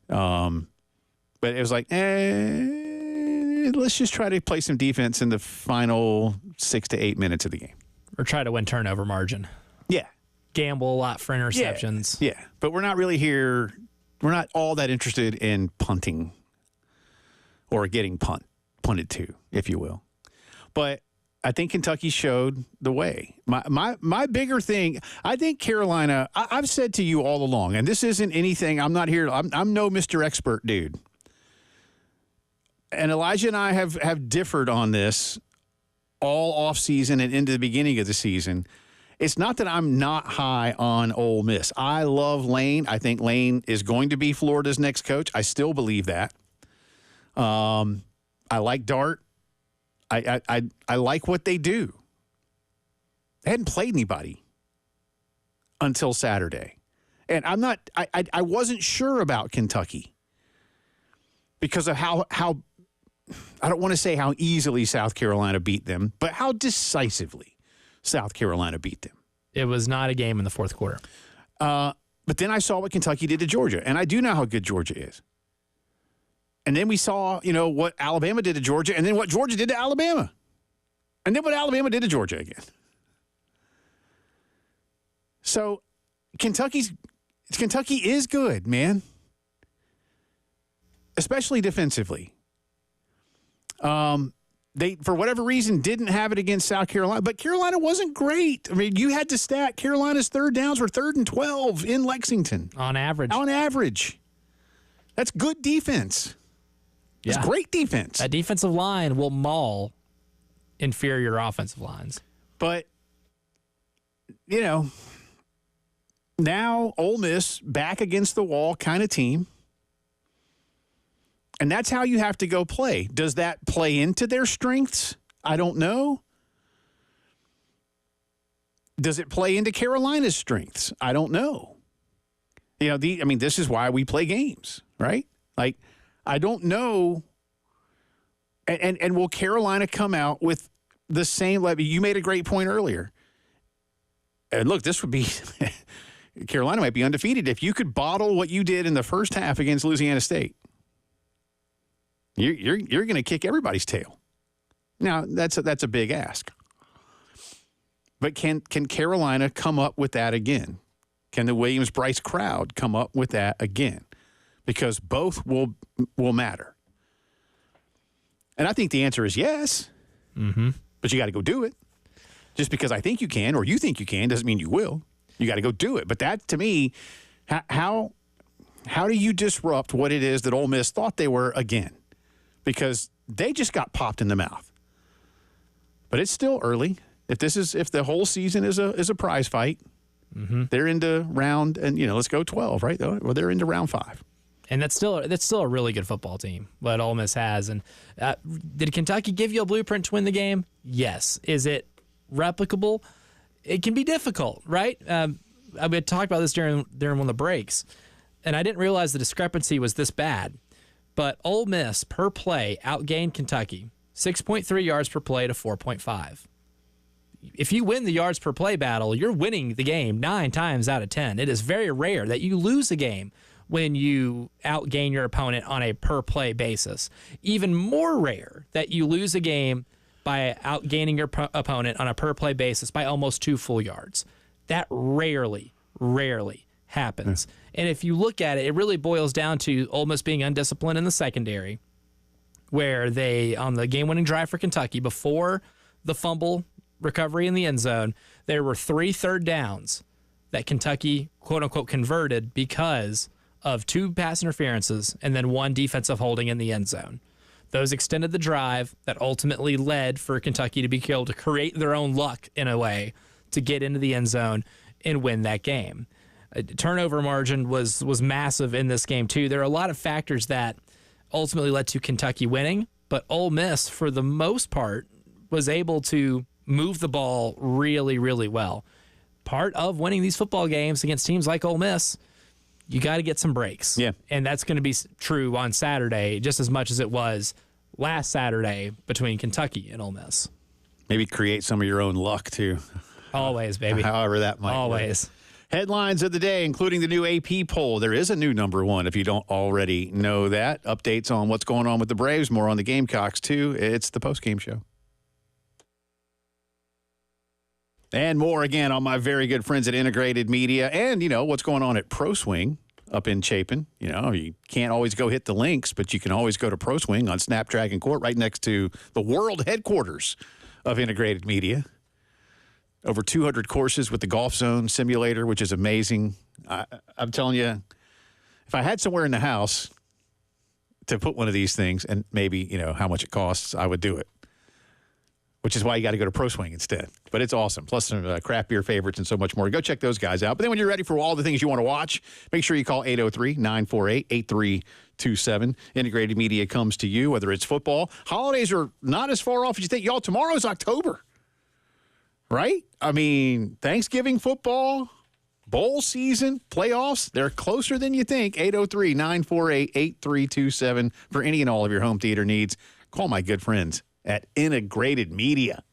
But it was like, let's just try to play some defense in the final 6 to 8 minutes of the game. Or try to win turnover margin. Yeah. Gamble a lot for interceptions. Yeah, but we're not really here. We're not all that interested in punting or getting punted to, if you will. But I think Kentucky showed the way. My bigger thing, I think Carolina, I've said to you all along, and this isn't anything, I'm not here, I'm no Mr. Expert dude. And Elijah and I have differed on this all offseason and into the beginning of the season. It's not that I'm not high on Ole Miss. I love Lane. I think Lane is going to be Florida's next coach. I still believe that. I like Dart. I like what they do. They hadn't played anybody until Saturday. And I wasn't sure about Kentucky because of how I don't want to say how easily South Carolina beat them, but how decisively South Carolina beat them. It was not a game in the fourth quarter. But then I saw what Kentucky did to Georgia, and I do know how good Georgia is. And then we saw, you know, what Alabama did to Georgia, and then what Georgia did to Alabama. And then what Alabama did to Georgia again. So Kentucky is good, man. Especially defensively. They, for whatever reason, didn't have it against South Carolina, but Carolina wasn't great. I mean, you had to stat Carolina's third downs were 3rd and 12 in Lexington. On average. On average. That's good defense. That's great defense. That defensive line will maul inferior offensive lines. But, you know, now Ole Miss back against the wall kind of team. And that's how you have to go play. Does that play into their strengths? I don't know. Does it play into Carolina's strengths? I don't know. You know, this is why we play games, right? Like, I don't know. And will Carolina come out with the same level? You made a great point earlier. And look, this would be Carolina might be undefeated if you could bottle what you did in the first half against Louisiana State. You're going to kick everybody's tail. Now, that's a big ask. But can Carolina come up with that again? Can the Williams-Brice crowd come up with that again? Because both will matter. And I think the answer is yes. Mm-hmm. But you got to go do it. Just because I think you can or you think you can doesn't mean you will. You got to go do it. But that, to me, how do you disrupt what it is that Ole Miss thought they were again? Because they just got popped in the mouth. But it's still early. If the whole season is a prize fight, they're into round, and let's go 12, right? Well, they're into round 5. And that's still a really good football team, what Ole Miss has. And did Kentucky give you a blueprint to win the game? Yes. Is it replicable? It can be difficult, right? We talked about this during one of the breaks, and I didn't realize the discrepancy was this bad. But Ole Miss per play outgained Kentucky 6.3 yards per play to 4.5. If you win the yards per play battle, you're winning the game 9 times out of 10. It is very rare that you lose a game when you outgain your opponent on a per play basis. Even more rare that you lose a game by outgaining your opponent on a per play basis by almost 2 full yards. That rarely happens. And if you look at it, it really boils down to Ole Miss being undisciplined in the secondary, where they, on the game-winning drive for Kentucky, before the fumble recovery in the end zone, there were 3 third downs that Kentucky, quote-unquote, converted because of 2 pass interferences and then 1 defensive holding in the end zone. Those extended the drive that ultimately led for Kentucky to be able to create their own luck in a way to get into the end zone and win that game. Turnover margin was massive in this game, too. There are a lot of factors that ultimately led to Kentucky winning, but Ole Miss, for the most part, was able to move the ball really, really well. Part of winning these football games against teams like Ole Miss, you got to get some breaks. Yeah. And that's going to be true on Saturday just as much as it was last Saturday between Kentucky and Ole Miss. Maybe create some of your own luck, too. Always, baby. However that might Always. work. Headlines of the day, including the new AP poll. There is a new number 1, if you don't already know that. Updates on what's going on with the Braves. More on the Gamecocks, too. It's the Postgame Show. And more, again, on my very good friends at Integrated Media. And, what's going on at Pro Swing up in Chapin. You can't always go hit the links, but you can always go to Pro Swing on Snapdragon Court right next to the world headquarters of Integrated Media. Over 200 courses with the Golf Zone simulator, which is amazing. I'm telling you, if I had somewhere in the house to put one of these things and maybe, how much it costs, I would do it. Which is why you got to go to Pro Swing instead. But it's awesome. Plus some craft beer favorites and so much more. Go check those guys out. But then when you're ready for all the things you want to watch, make sure you call 803-948-8327. Integrated Media comes to you, whether it's football. Holidays are not as far off as you think. Y'all, tomorrow's October. Right? I mean, Thanksgiving football, bowl season, playoffs, they're closer than you think. 803-948-8327 for any and all of your home theater needs. Call my good friends at Integrated Media.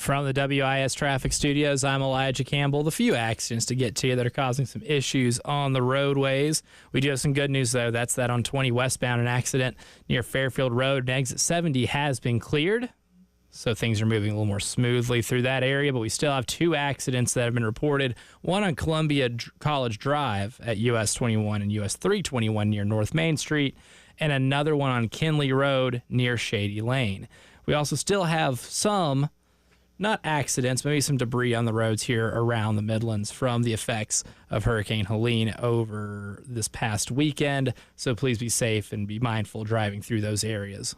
From the WIS Traffic Studios, I'm Elijah Campbell. The few accidents to get to you that are causing some issues on the roadways. We do have some good news, though. That's that on 20 westbound, an accident near Fairfield Road and exit 70 has been cleared. So things are moving a little more smoothly through that area, but we still have 2 accidents that have been reported. One on Columbia College Drive at US 21 and US 321 near North Main Street, and another one on Kinley Road near Shady Lane. We also still have some, not accidents, maybe some debris on the roads here around the Midlands from the effects of Hurricane Helene over this past weekend. So please be safe and be mindful driving through those areas.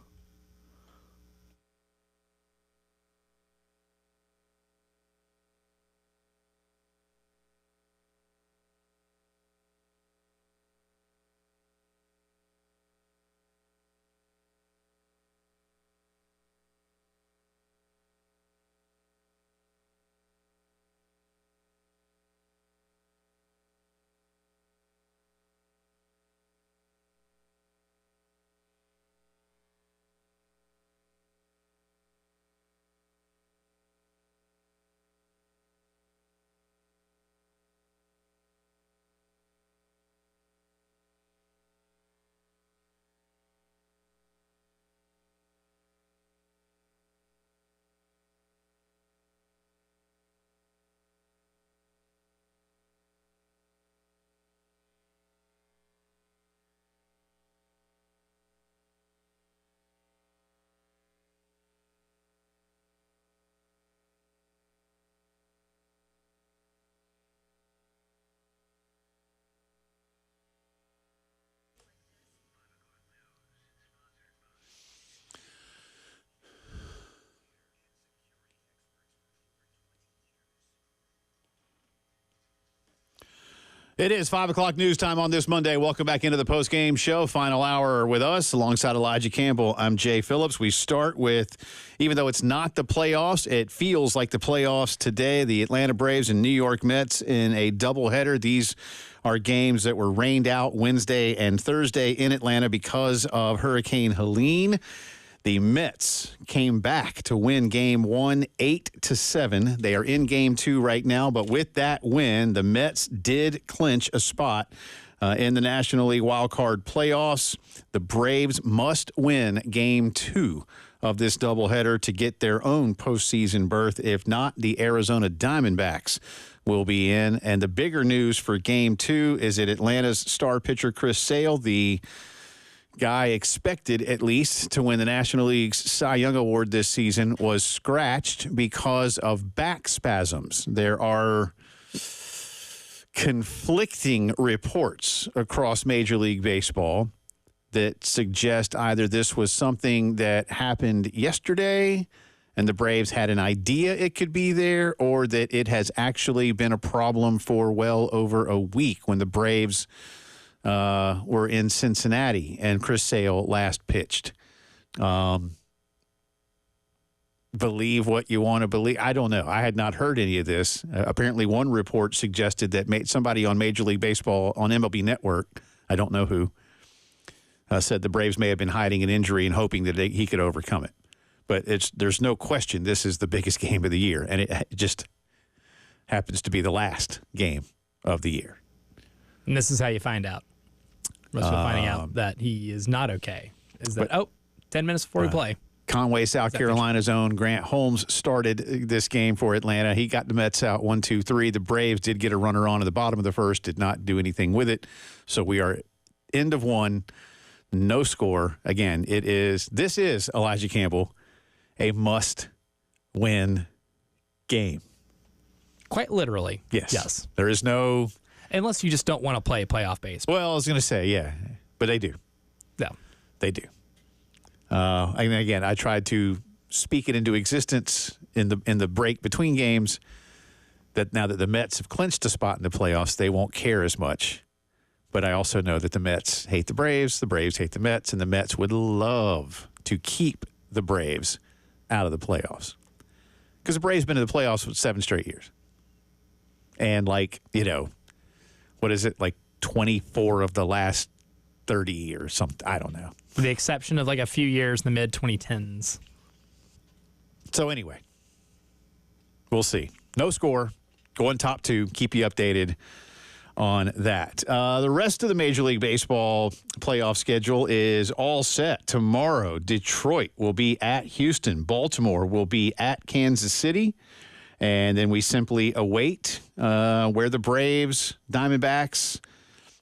It is 5 o'clock news time on this Monday. Welcome back into the Postgame Show. Final hour with us alongside Elijah Campbell. I'm Jay Phillips. We start with, even though it's not the playoffs, it feels like the playoffs today. The Atlanta Braves and New York Mets in a doubleheader. These are games that were rained out Wednesday and Thursday in Atlanta because of Hurricane Helene. The Mets came back to win Game 1, 8-7. They are in Game 2 right now, but with that win, the Mets did clinch a spot in the National League wildcard playoffs. The Braves must win Game 2 of this doubleheader to get their own postseason berth. If not, the Arizona Diamondbacks will be in. And the bigger news for Game 2 is that Atlanta's star pitcher Chris Sale, the guy expected at least to win the National League's Cy Young Award this season, was scratched because of back spasms. There are conflicting reports across Major League Baseball that suggest either this was something that happened yesterday and the Braves had an idea it could be there, or that it has actually been a problem for well over a week when the Braves were in Cincinnati and Chris Sale last pitched. Believe what you want to believe. I don't know. I had not heard any of this. Apparently one report suggested that somebody on Major League Baseball on MLB Network, I don't know who, said the Braves may have been hiding an injury and hoping that he could overcome it. But there's no question this is the biggest game of the year, and it just happens to be the last game of the year. And this is how you find out. Most of finding out that he is not okay is that, 10 minutes before we play. Conway, South Carolina's own Grant Holmes started this game for Atlanta. He got the Mets out 1-2-3. The Braves did get a runner on at the bottom of the first, did not do anything with it. So we are end of one, no score. Again, this is Elijah Campbell, a must-win game. Quite literally. Yes. There is no... Unless you just don't want to play playoff baseball. Well, I was going to say, yeah, but they do. Yeah. They do. And again, I tried to speak it into existence in the break between games that now that the Mets have clinched a spot in the playoffs, they won't care as much. But I also know that the Mets hate the Braves hate the Mets, and the Mets would love to keep the Braves out of the playoffs. Because the Braves been in the playoffs for 7 straight years. And what is it, like 24 of the last 30 years, something? I don't know. With the exception of like a few years in the mid-2010s. So anyway, We'll see. No score. Going top 2. Keep you updated on that. The rest of the Major League Baseball playoff schedule is all set. Tomorrow, Detroit will be at Houston. Baltimore will be at Kansas City. And then we simply await where the Braves, Diamondbacks,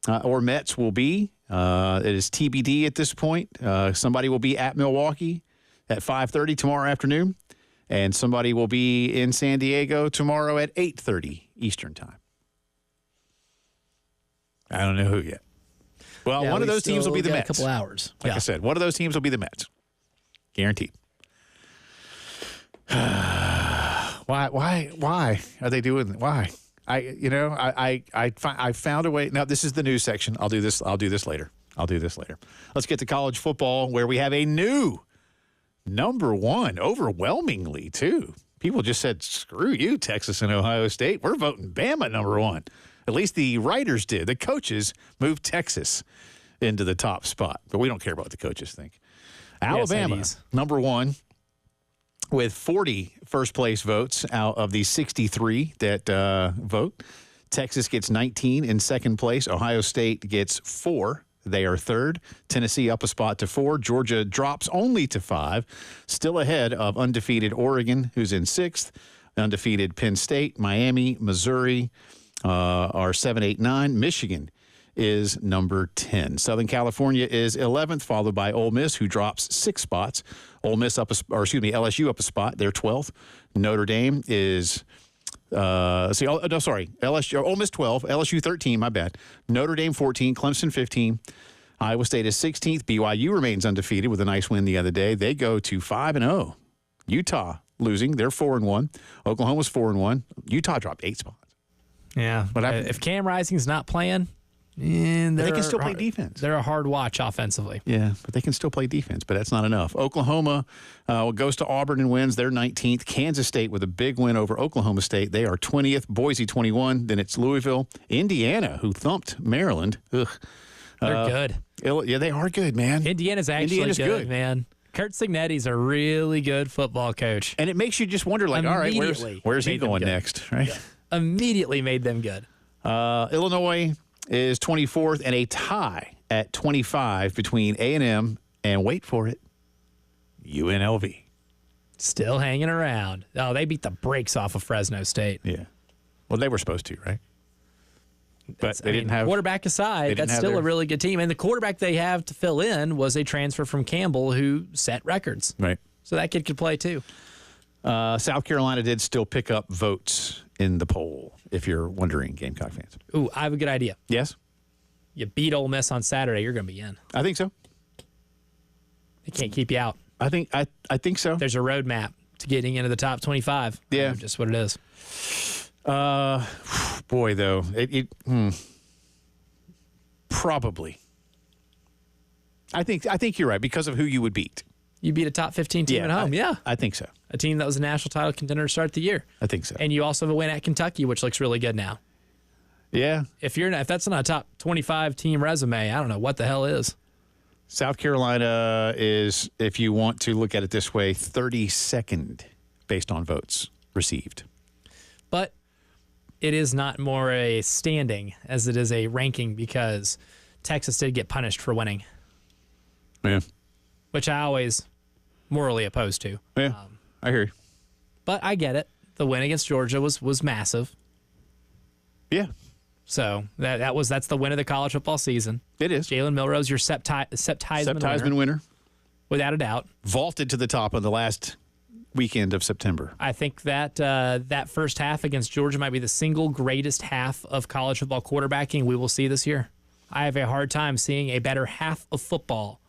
or Mets will be. It is TBD at this point. Somebody will be at Milwaukee at 5:30 tomorrow afternoon. And somebody will be in San Diego tomorrow at 8:30 Eastern time. I don't know who yet. Well, one of those teams will be the Mets. A couple hours. Like I said, one of those teams will be the Mets. Guaranteed. Why are they doing? Why? I found a way. Now this is the news section. I'll do this later. Let's get to college football, where we have a new number 1, overwhelmingly too. People just said, "Screw you, Texas and Ohio State. We're voting Bama number 1." At least the writers did. The coaches moved Texas into the top spot, but we don't care about what the coaches think. Alabama, number 1, with 40 first-place votes out of the 63 that vote. Texas gets 19 in second place. Ohio State gets 4. They are third. Tennessee up a spot to 4. Georgia drops only to 5. Still ahead of undefeated Oregon, who's in 6th. Undefeated Penn State, Miami, Missouri are 7, 8, 9. Michigan is number 10. Southern California is 11th, followed by Ole Miss, who drops 6 spots. LSU up a spot. They're 12th. Notre Dame is, LSU, Ole Miss 12, LSU 13, my bad. Notre Dame 14, Clemson 15. Iowa State is 16th. BYU remains undefeated with a nice win the other day. They go to 5-0. Utah losing. They're 4-1. Oklahoma's 4-1. Utah dropped 8 spots. Yeah. But if Cam Rising's not playing, they can still play defense. They're a hard watch offensively. Yeah, but they can still play defense, but that's not enough. Oklahoma goes to Auburn and wins. They're 19th. Kansas State with a big win over Oklahoma State. They are 20th. Boise 21. Then it's Louisville. Indiana, who thumped Maryland. Ugh. They're good. Yeah, they are good, man. Indiana's good, man. Kurt Signetti's a really good football coach. And it makes you just wonder, like, all right, where's he going next, right? Yeah. Immediately made them good. Illinois is 24th, and a tie at 25 between A&M and, wait for it, UNLV. Still hanging around. Oh, they beat the brakes off of Fresno State. Yeah. Well, they were supposed to, right? But they didn't have quarterback aside. That's still a really good team, and the quarterback they have to fill in was a transfer from Campbell who set records. Right. So that kid could play too. South Carolina did still pick up votes in the poll, if you're wondering, Gamecock fans. Ooh, I have a good idea. Yes? You beat Ole Miss on Saturday, you're going to be in. I think so. They can't keep you out. I think so. There's a roadmap to getting into the top 25. Yeah. Just what it is. Boy, though, probably. I think you're right because of who you would beat. You beat a top 15 team at home, I think so. A team that was a national title contender to start the year. I think so. And you also have a win at Kentucky, which looks really good now. Yeah. If that's not a top 25 team resume, I don't know what the hell is. South Carolina is, if you want to look at it this way, 32nd based on votes received. But it is not more a standing as it is a ranking because Texas did get punished for winning. Yeah. Which I always morally opposed to. Yeah, I hear you. But I get it. The win against Georgia was massive. Yeah. So that's the win of the college football season. It is. Jalen Milroe, your Sepp Heisman winner. Without a doubt. Vaulted to the top of the last weekend of September. I think that that first half against Georgia might be the single greatest half of college football quarterbacking we will see this year. I have a hard time seeing a better half of football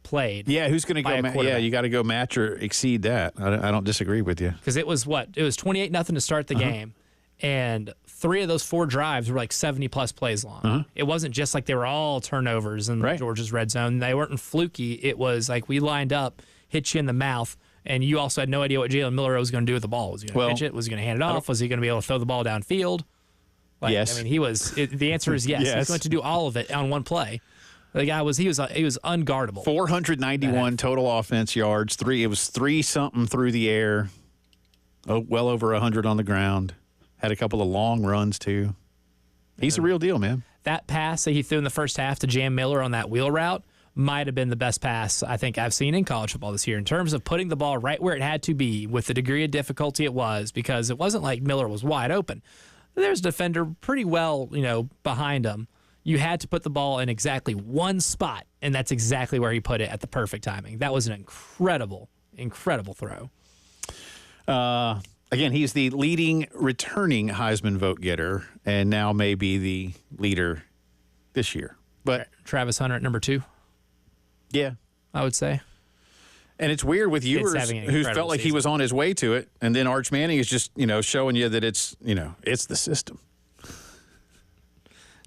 played. Yeah, who's going to go? You got to go match or exceed that. I don't disagree with you. Because it was 28-0 to start the game, and 3 of those 4 drives were like 70-plus plays long. It wasn't just like they were all turnovers in Georgia's red zone. They weren't fluky. It was like we lined up, hit you in the mouth, and you also had no idea what Jalen Milroe was going to do with the ball. Was he going to pitch it? Was he going to hand it off? Was he going to be able to throw the ball downfield? Yes. I mean, the answer is yes. He's going to do all of it on one play. The guy was unguardable. 491 total offense yards. It was 3 something through the air. well over 100 on the ground. Had a couple of long runs, too. He's the real deal, man. That pass that he threw in the first half to Jam Miller on that wheel route might have been the best pass I think I've seen in college football this year in terms of putting the ball right where it had to be with the degree of difficulty it was, because it wasn't like Miller was wide open. There's a defender pretty well, behind him. You had to put the ball in exactly one spot, and that's exactly where he put it at the perfect timing. That was an incredible, incredible throw. Again, he's the leading returning Heisman vote getter, and now may be the leader this year. But Travis Hunter at number 2, yeah, I would say. And it's weird with Ewers, who felt like he was on his way to it, and then Arch Manning is just, showing you that it's the system.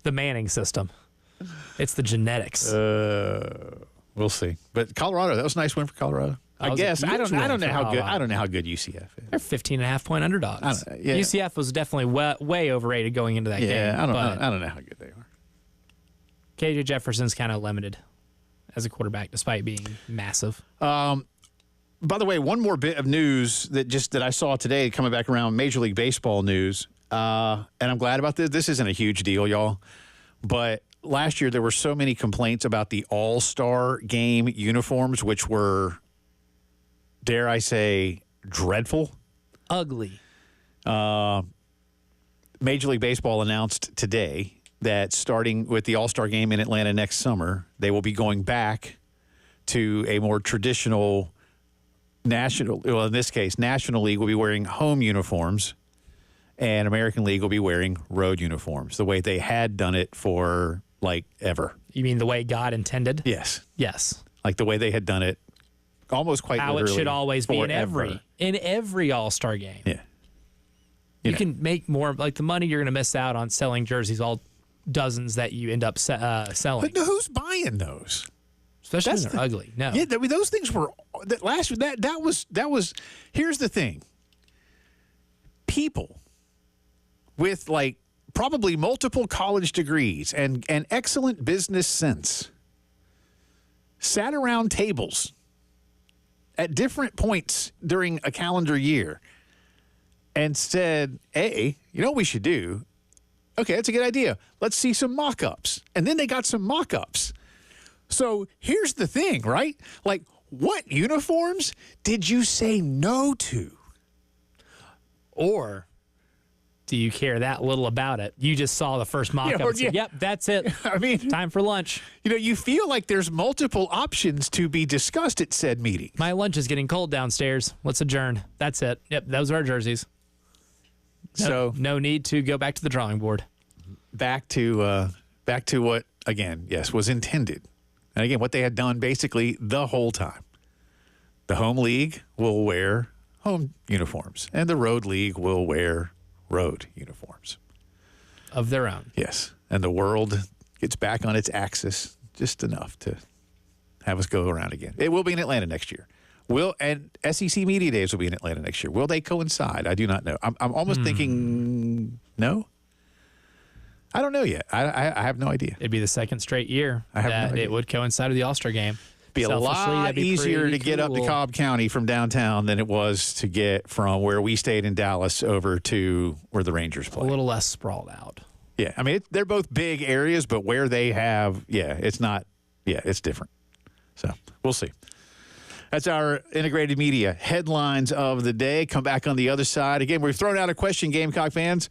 The Manning system. It's the genetics. We'll see. But Colorado, that was a nice win for Colorado. I guess I don't know how good UCF is. They're 15.5-point underdogs. UCF was definitely way overrated going into that game. Yeah, I don't know how good they are. KJ Jefferson's kind of limited as a quarterback, despite being massive. By the way, one more bit of news that I saw today coming back around, Major League Baseball news, and I'm glad about this. This isn't a huge deal, y'all, but last year there were so many complaints about the All-Star Game uniforms, which were, dare I say, dreadful. Ugly. Major League Baseball announced today that starting with the All-Star Game in Atlanta next summer, they will be going back to a more traditional National League will be wearing home uniforms, and American League will be wearing road uniforms, the way they had done it for, ever. You mean the way God intended? Yes. Yes. Like the way they had done it almost quite how literally. How it should always be forever. in every All-Star game. Yeah. You can make more, the money you're going to miss out on selling jerseys, all dozens that you end up selling. But who's buying those? Especially when they're ugly. No. Yeah, those things were that was. Here's the thing. People with probably multiple college degrees and excellent business sense sat around tables at different points during a calendar year and said, "Hey, you know what we should do? Okay, that's a good idea. Let's see some mock-ups." And then they got some mock-ups. So here's the thing, right? What uniforms did you say no to? Or do you care that little about it? You just saw the first mock-up and said, yep, that's it. I mean, time for lunch. You feel like there's multiple options to be discussed at said meeting. My lunch is getting cold downstairs. Let's adjourn. That's it. Yep, those are our jerseys. No need to go back to the drawing board. Back to what, again, yes, was intended. And again, what they had done basically the whole time. The home league will wear home uniforms, and the road league will wear road uniforms. Of their own. Yes. And the world gets back on its axis just enough to have us go around again. It will be in Atlanta next year. And SEC Media Days will be in Atlanta next year. Will they coincide? I do not know. I'm almost thinking no. I don't know yet. I have no idea. It'd be the second straight year that it would coincide with the All-Star game. Be a lot easier to get up to Cobb County from downtown than it was to get from where we stayed in Dallas over to where the Rangers play. A little less sprawled out. Yeah, I mean, they're both big areas, but where they have, it's not, it's different. So we'll see. That's our integrated media headlines of the day. Come back on the other side. Again, we've thrown out a question, Gamecock fans.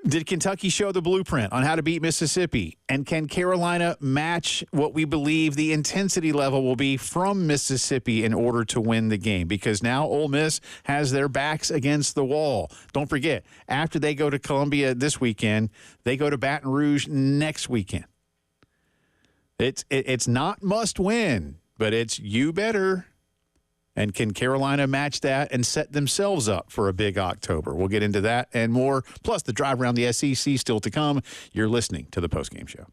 Did Kentucky show the blueprint on how to beat Mississippi? And can Carolina match what we believe the intensity level will be from Mississippi in order to win the game? Because now Ole Miss has their backs against the wall. Don't forget, after they go to Columbia this weekend, they go to Baton Rouge next weekend. It's not must win, but it's you better. And can Carolina match that and set themselves up for a big October? We'll get into that and more, plus the drive around the SEC still to come. You're listening to the Postgame Show.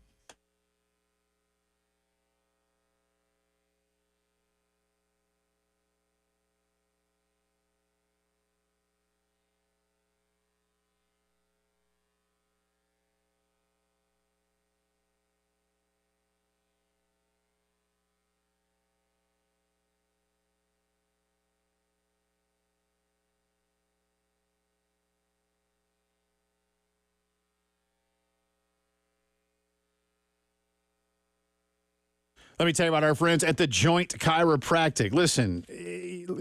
Let me tell you about our friends at The Joint Chiropractic. Listen,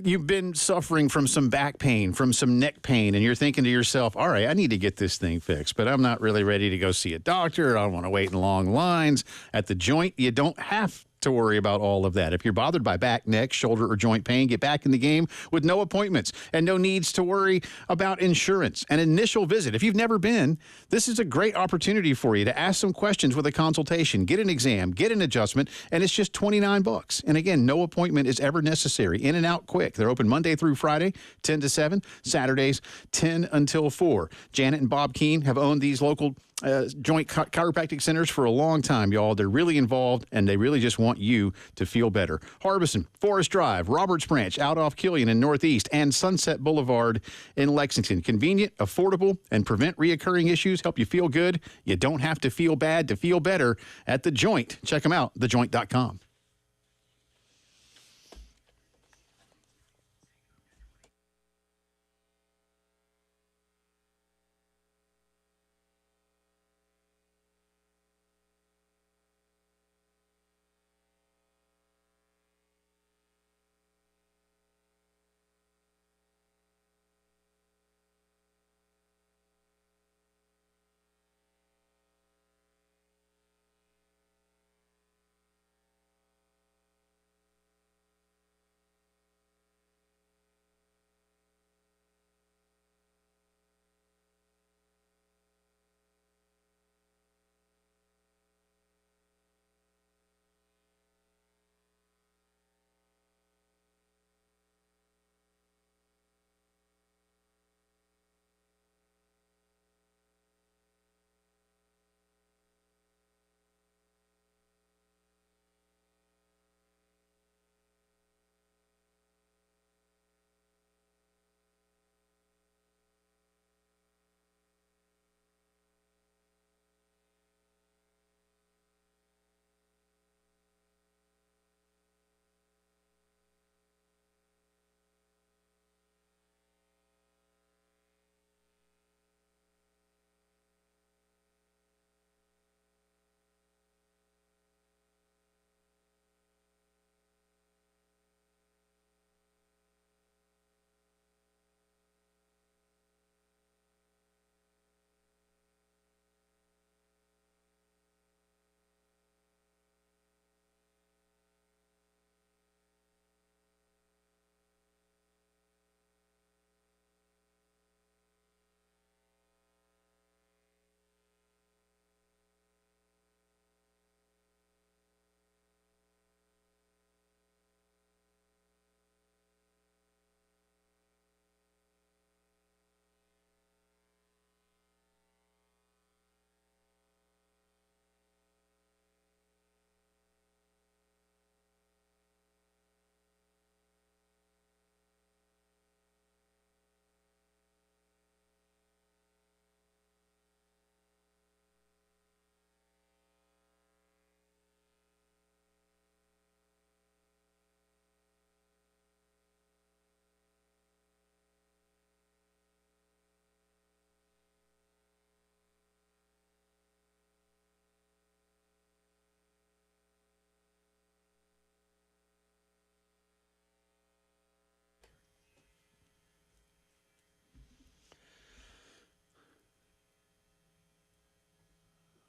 you've been suffering from some back pain, from some neck pain, and you're thinking to yourself, all right, I need to get this thing fixed, but I'm not really ready to go see a doctor. I don't want to wait in long lines. At The Joint, you don't have to worry about all of that. If you're bothered by back, neck, shoulder, or joint pain, get back in the game with no appointments and no needs to worry about insurance. An initial visit. If you've never been, this is a great opportunity for you to ask some questions with a consultation, get an exam, get an adjustment, and it's just $29. And again, no appointment is ever necessary. In and out quick. They're open Monday through Friday, 10 to 7, Saturdays, 10 until 4. Janet and Bob Keene have owned these local joint chiropractic centers for a long time, y'all. They're really involved, and they really just want you to feel better. Harbison, Forest Drive, Roberts Branch, out off Killian in Northeast, and Sunset Boulevard in Lexington. Convenient, affordable, and prevent reoccurring issues. Help you feel good. You don't have to feel bad to feel better at The Joint. Check them out, thejoint.com.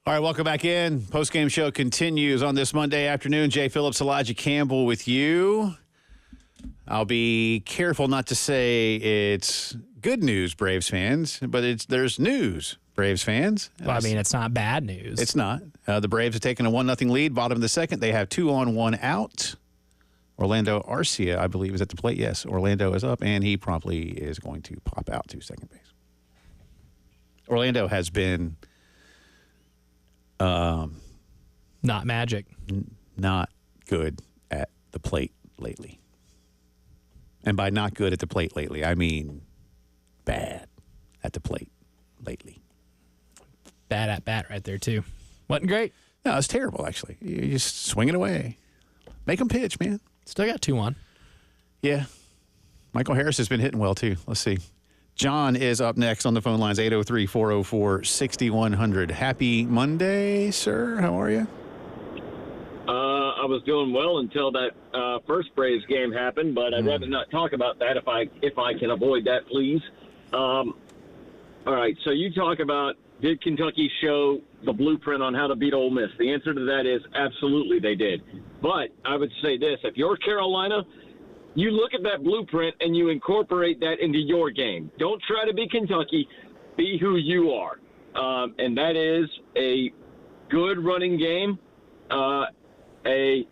All right, welcome back in. Postgame Show continues on this Monday afternoon. Jay Phillips, Elijah Campbell with you. I'll be careful not to say it's good news, Braves fans, but there's news, Braves fans. Well, I mean, it's not bad news. It's not. The Braves have taken a 1-0 lead, bottom of the second. They have 2 on, 1 out. Orlando Arcia, I believe, is at the plate. Yes, Orlando is up, and he promptly is going to pop out to second base. Orlando has been not magic. Not good at the plate lately. And by not good at the plate lately, I mean bad at the plate lately. Bad at bat right there, too. Wasn't great. No, it's terrible, actually. You just swing it away. Make them pitch, man. Still got 2 on. Yeah. Michael Harris has been hitting well, too. Let's see. John is up next on the phone lines, 803-404-6100. Happy Monday, sir. How are you? I was doing well until that first Braves game happened, but I'd rather not talk about that if I can avoid that, please. All right, so you talk about, did Kentucky show the blueprint on how to beat Ole Miss? The answer to that is absolutely they did. But I would say this, if you're Carolina, you look at that blueprint and you incorporate that into your game. Don't try to be Kentucky. Be who you are. And that is a good running game, a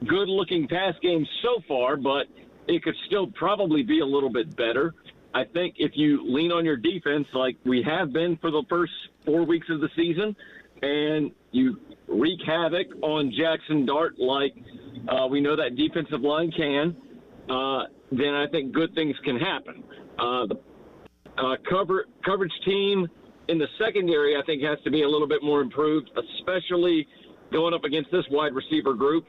good-looking pass game so far, but it could still probably be a little bit better. I think if you lean on your defense like we have been for the first 4 weeks of the season, and you wreak havoc on Jackson Dart like we know that defensive line can, then I think good things can happen. The coverage team in the secondary, I think, has to be a little bit more improved, especially going up against this wide receiver group.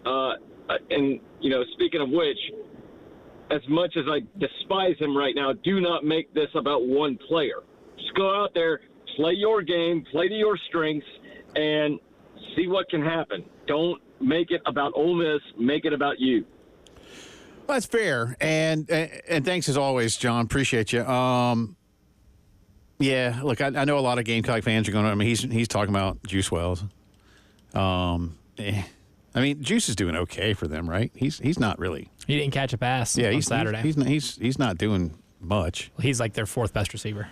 And, speaking of which, as much as I despise him right now, do not make this about one player. Just go out there, play your game, play to your strengths, and see what can happen. Don't make it about Ole Miss. Make it about you. Well, that's fair. And thanks as always, John. Appreciate you. Yeah, look, I know a lot of Gamecock fans are going to, he's talking about Juice Wells. Juice is doing okay for them, right? He's not really. He didn't catch a pass on Saturday. He's not doing much. He's like their fourth best receiver.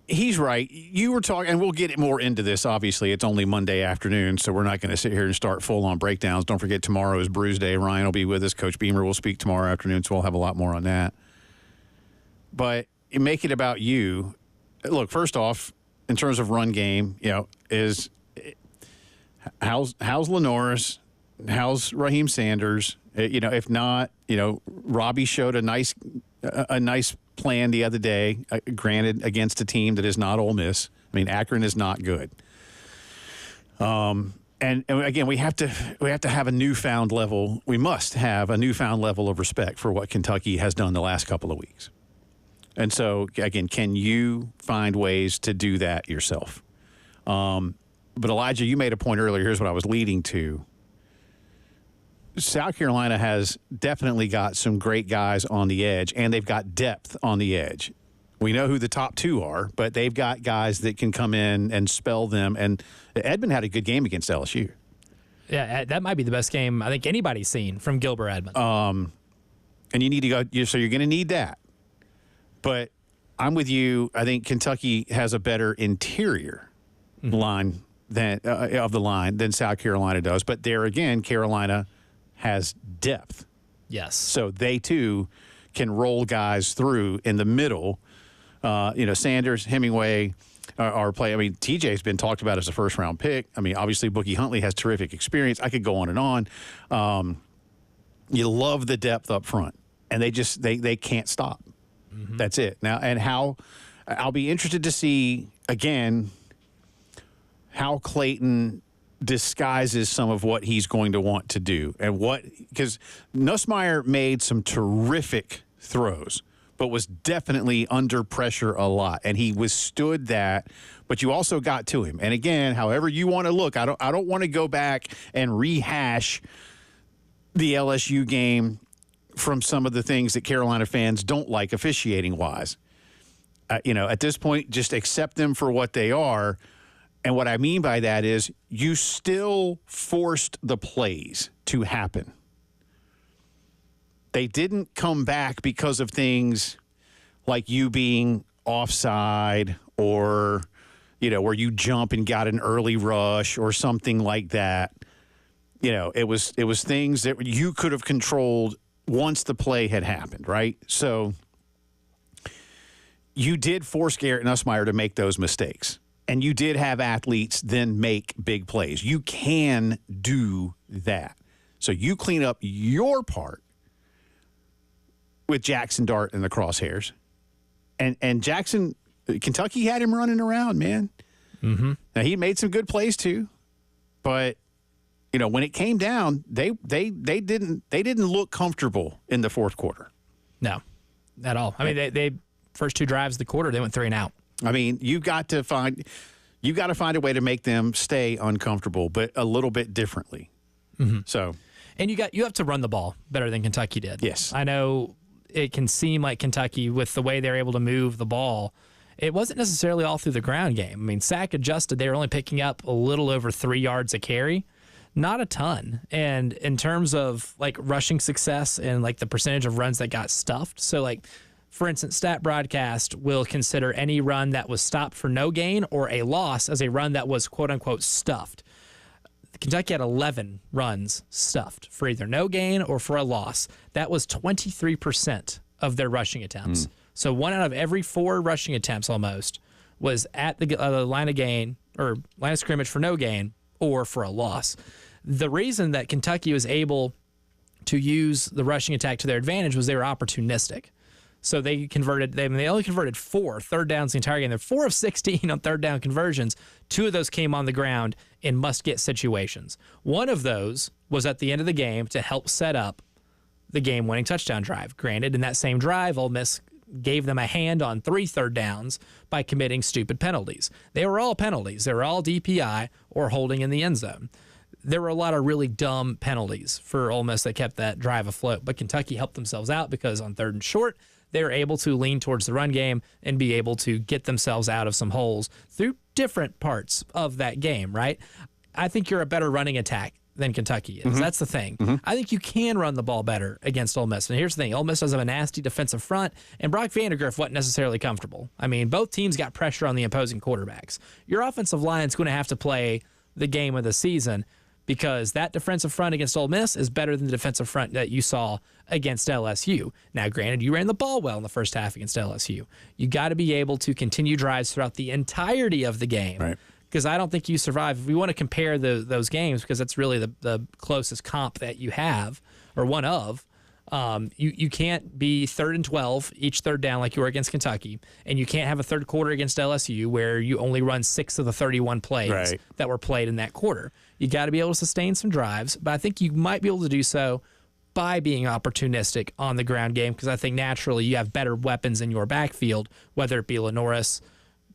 He's right. You were talking, and we'll get more into this, obviously. It's only Monday afternoon, so we're not going to sit here and start full-on breakdowns. Don't forget, tomorrow is Bruise Day. Ryan will be with us. Coach Beamer will speak tomorrow afternoon, so we'll have a lot more on that. But make it about you. Look, first off, in terms of run game, is how's Lenoris, how's Raheem Sanders? If not, Robbie showed a nice plan the other day, granted against a team that is not Ole Miss. Akron is not good. And again, we have to have a newfound level. We must have a newfound level of respect for what Kentucky has done the last couple of weeks. And so, again, can you find ways to do that yourself? But Elijah, you made a point earlier. Here's what I was leading to. South Carolina has definitely got some great guys on the edge, and they've got depth on the edge. We know who the top two are, but they've got guys that can come in and spell them. And Edmond had a good game against LSU. Yeah, that might be the best game I think anybody's seen from Gilbert Edmond. And you need to go, so you're going to need that. But I'm with you. I think Kentucky has a better interior line of the line than South Carolina does. But there again, Carolina has depth. Yes. So they too can roll guys through in the middle. Sanders, Hemingway are playing. TJ's been talked about as a first-round pick. Obviously Bookie Huntley has terrific experience. I could go on and on. You love the depth up front, and they can't stop. Mm-hmm. That's it. Now, and how I'll be interested to see again how Clayton disguises some of what he's going to want to do, and because Nussmeier made some terrific throws, but was definitely under pressure a lot, and he withstood that. But you also got to him. And again, however you want to look, I don't want to go back and rehash the LSU game from some of the things that Carolina fans don't like officiating wise. At this point, just accept them for what they are. And what I mean by that is you still forced the plays to happen. They didn't come back because of things like you being offside or, where you jump and got an early rush or something like that. It was things that you could have controlled once the play had happened, right? So you did force Garrett Nussmeier to make those mistakes. And you did have athletes then make big plays. You can do that. So you clean up your part with Jackson Dart and the crosshairs. And Jackson, Kentucky had him running around, man. Mm-hmm. Now, he made some good plays too. But, when it came down, they didn't look comfortable in the fourth quarter. No, at all. They first two drives of the quarter, they went 3 and out. You've got to find You got to find a way to make them stay uncomfortable, but a little bit differently. So, and you have to run the ball better than Kentucky did. Yes. I know it can seem like Kentucky, with the way they're able to move the ball, it wasn't necessarily all through the ground game. I mean, sack adjusted, they were only picking up a little over 3 yards a carry. Not a ton. And in terms of like rushing success and like the percentage of runs that got stuffed. So like, for instance, Stat Broadcast will consider any run that was stopped for no gain or a loss as a run that was quote unquote stuffed. Kentucky had 11 runs stuffed for either no gain or for a loss. That was 23% of their rushing attempts. So 1 out of every 4 rushing attempts almost was at the line of gain or line of scrimmage for no gain or for a loss. The reason that Kentucky was able to use the rushing attack to their advantage was they were opportunistic. So they only converted 4 third downs the entire game. They're 4 of 16 on third down conversions. 2 of those came on the ground in must-get situations. One of those was at the end of the game to help set up the game-winning touchdown drive. Granted, in that same drive, Ole Miss gave them a hand on 3 third downs by committing stupid penalties. They were all penalties. They were all DPI or holding in the end zone. There were a lot of really dumb penalties for Ole Miss that kept that drive afloat, but Kentucky helped themselves out because on 3rd and short, they were able to lean towards the run game and be able to get themselves out of some holes through different parts of that game, right? I think you're a better running attack than Kentucky is. That's the thing. I think you can run the ball better against Ole Miss. And here's the thing. Ole Miss does have a nasty defensive front, and Brock Vandagriff wasn't necessarily comfortable. I mean, both teams got pressure on the opposing quarterbacks. Your offensive line is going to have to play the game of the season because that defensive front against Ole Miss is better than the defensive front that you saw against LSU. Now, granted, you ran the ball well in the first half against LSU. You got to be able to continue drives throughout the entirety of the game. Right. Because I don't think you survive. If we want to compare those games, because that's really the closest comp that you have, or one of, you can't be 3rd and 12 each third down like you were against Kentucky, and you can't have a third quarter against LSU where you only run 6 of the 31 plays that were played in that quarter. You got to be able to sustain some drives, but I think you might be able to do so by being opportunistic on the ground game, because I think naturally you have better weapons in your backfield, whether it be Lenoris,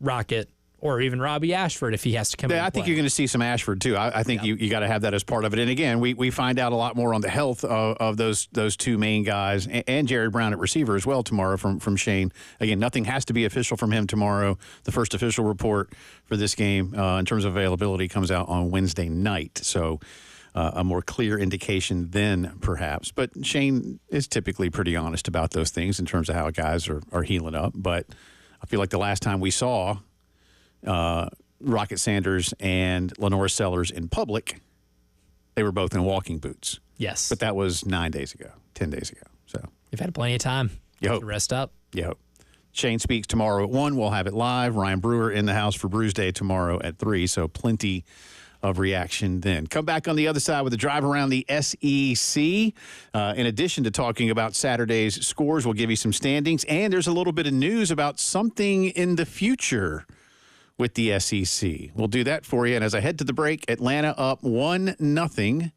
Rocket, or even Robbie Ashford if he has to come in. I think you're going to see some Ashford, too. I think you got to have that as part of it. And, again, we find out a lot more on the health of those 2 main guys and Jerry Brown at receiver as well tomorrow from Shane. Again, nothing has to be official from him tomorrow. The first official report for this game in terms of availability comes out on Wednesday night. So a more clear indication then, perhaps. But Shane is typically pretty honest about those things in terms of how guys are healing up. But I feel like the last time we saw Rocket Sanders and Lenore Sellers in public, they were both in walking boots. Yes. But that was 10 days ago. So you've had plenty of time to rest up. You hope. Shane speaks tomorrow at 1. We'll have it live. Ryan Brewer in the house for Brews Day tomorrow at 3. So plenty of reaction then. Come back on the other side with a drive around the SEC. In addition to talking about Saturday's scores, we'll give you some standings. And there's a little bit of news about something in the future with the SEC. We'll do that for you. And as I head to the break, Atlanta up 1-0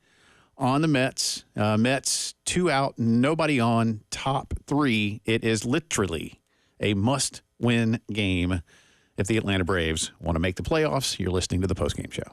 on the Mets. Mets 2 out, nobody on, top 3. It is literally a must-win game if the Atlanta Braves want to make the playoffs. You're listening to the Postgame Show.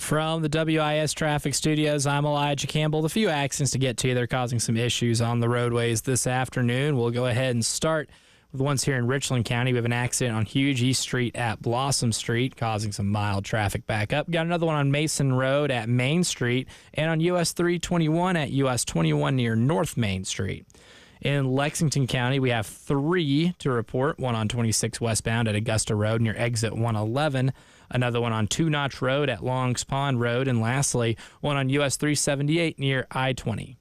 From the WIS Traffic Studios, I'm Elijah Campbell. The few accidents to get to, they're causing some issues on the roadways this afternoon. We'll go ahead and start with the ones here in Richland County. We have an accident on Huge East Street at Blossom Street, causing some mild traffic backup. Got another one on Mason Road at Main Street, and on US 321 at US 21 near North Main Street. In Lexington County, we have 3 to report, one on 26 westbound at Augusta Road near exit 111, another one on Two Notch Road at Longs Pond Road, and lastly, one on US 378 near I-20.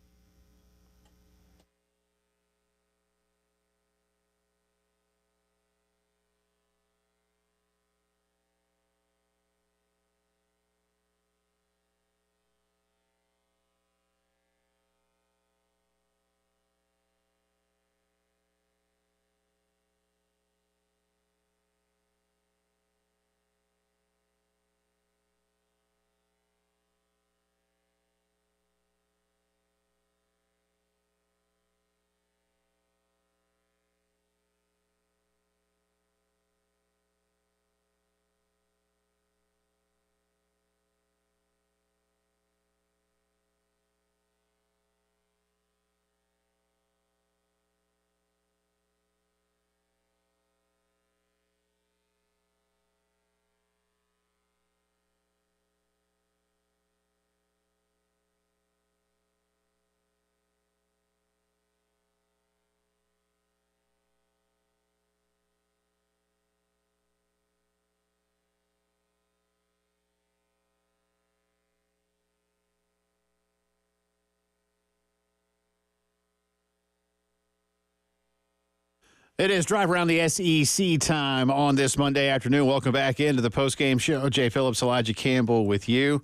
It is Drive Around the SEC time on this Monday afternoon. Welcome back into the Postgame Show. Jay Phillips, Elijah Campbell with you.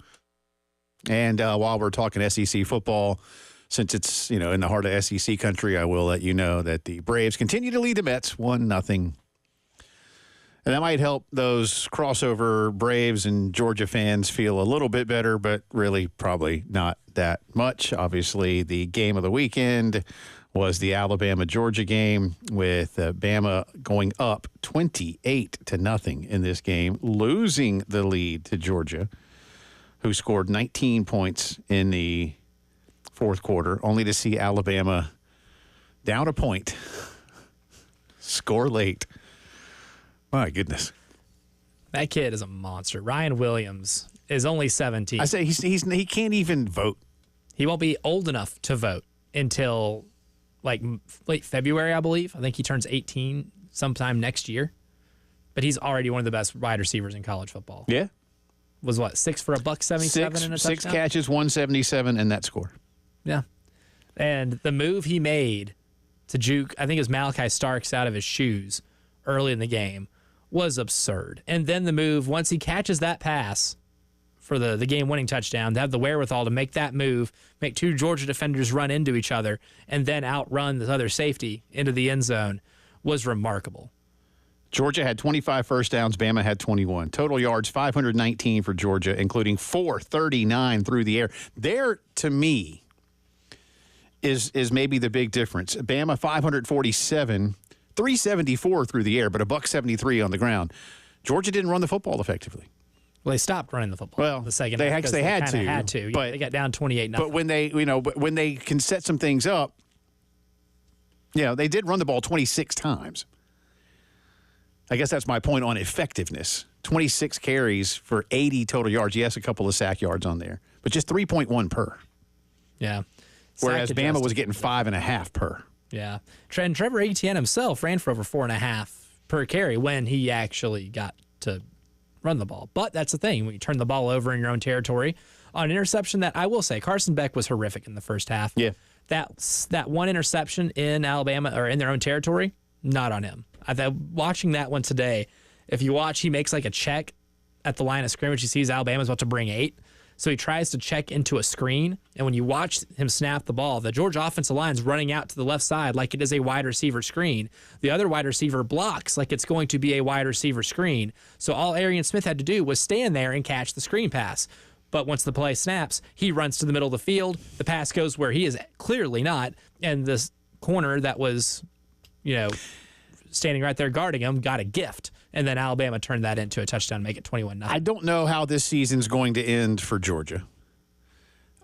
And while we're talking SEC football, since it's, in the heart of SEC country, I will let you know that the Braves continue to lead the Mets 1-0. And that might help those crossover Braves and Georgia fans feel a little bit better, but really probably not that much. Obviously, the game of the weekend was the Alabama-Georgia game, with Bama going up 28-0 in this game, losing the lead to Georgia, who scored 19 points in the fourth quarter, only to see Alabama down a point, score late. My goodness. That kid is a monster. Ryan Williams is only 17. I say he can't even vote. He won't be old enough to vote until late February, I believe. I think he turns 18 sometime next year. But he's already one of the best wide receivers in college football. Yeah. Was what, 6 for $177 and a touchdown? 6 catches, 177, and that score. Yeah. And the move he made to juke, I think it was Malachi Starks out of his shoes early in the game, was absurd. And then the move, once he catches that pass for the game-winning touchdown, to have the wherewithal to make that move, make 2 Georgia defenders run into each other, and then outrun the other safety into the end zone, was remarkable. Georgia had 25 first downs. Bama had 21. Total yards, 519 for Georgia, including 439 through the air. There, to me, is maybe the big difference. Bama, 547, 374 through the air, but $173 on the ground. Georgia didn't run the football effectively. Well, they stopped running the football. Well, the second they half actually had to. Had to. Yeah, but they got down 28-0. But when they can set some things up, they did run the ball 26 times. I guess that's my point on effectiveness. 26 carries for 80 total yards. Yes, a couple of sack yards on there, but just 3.1 per. Yeah. Whereas Bama was getting 5.5 per. Yeah. And Trevor Etienne himself ran for over 4.5 per carry when he actually got to run the ball. But that's the thing. When you turn the ball over in your own territory, on an interception that I will say, Carson Beck was horrific in the first half. Yeah. That one interception in Alabama, or in their own territory, not on him. Watching that one today, if you watch, he makes like a check at the line of scrimmage. He sees Alabama's about to bring 8. So he tries to check into a screen, and when you watch him snap the ball, the Georgia offensive line's running out to the left side like it is a wide receiver screen. The other wide receiver blocks like it's going to be a wide receiver screen. So all Arian Smith had to do was stand there and catch the screen pass. But once the play snaps, he runs to the middle of the field. The pass goes where he is clearly not, and this corner that was, standing right there guarding him got a gift. and then Alabama turned that into a touchdown, make it 21-0. I don't know how this season's going to end for Georgia.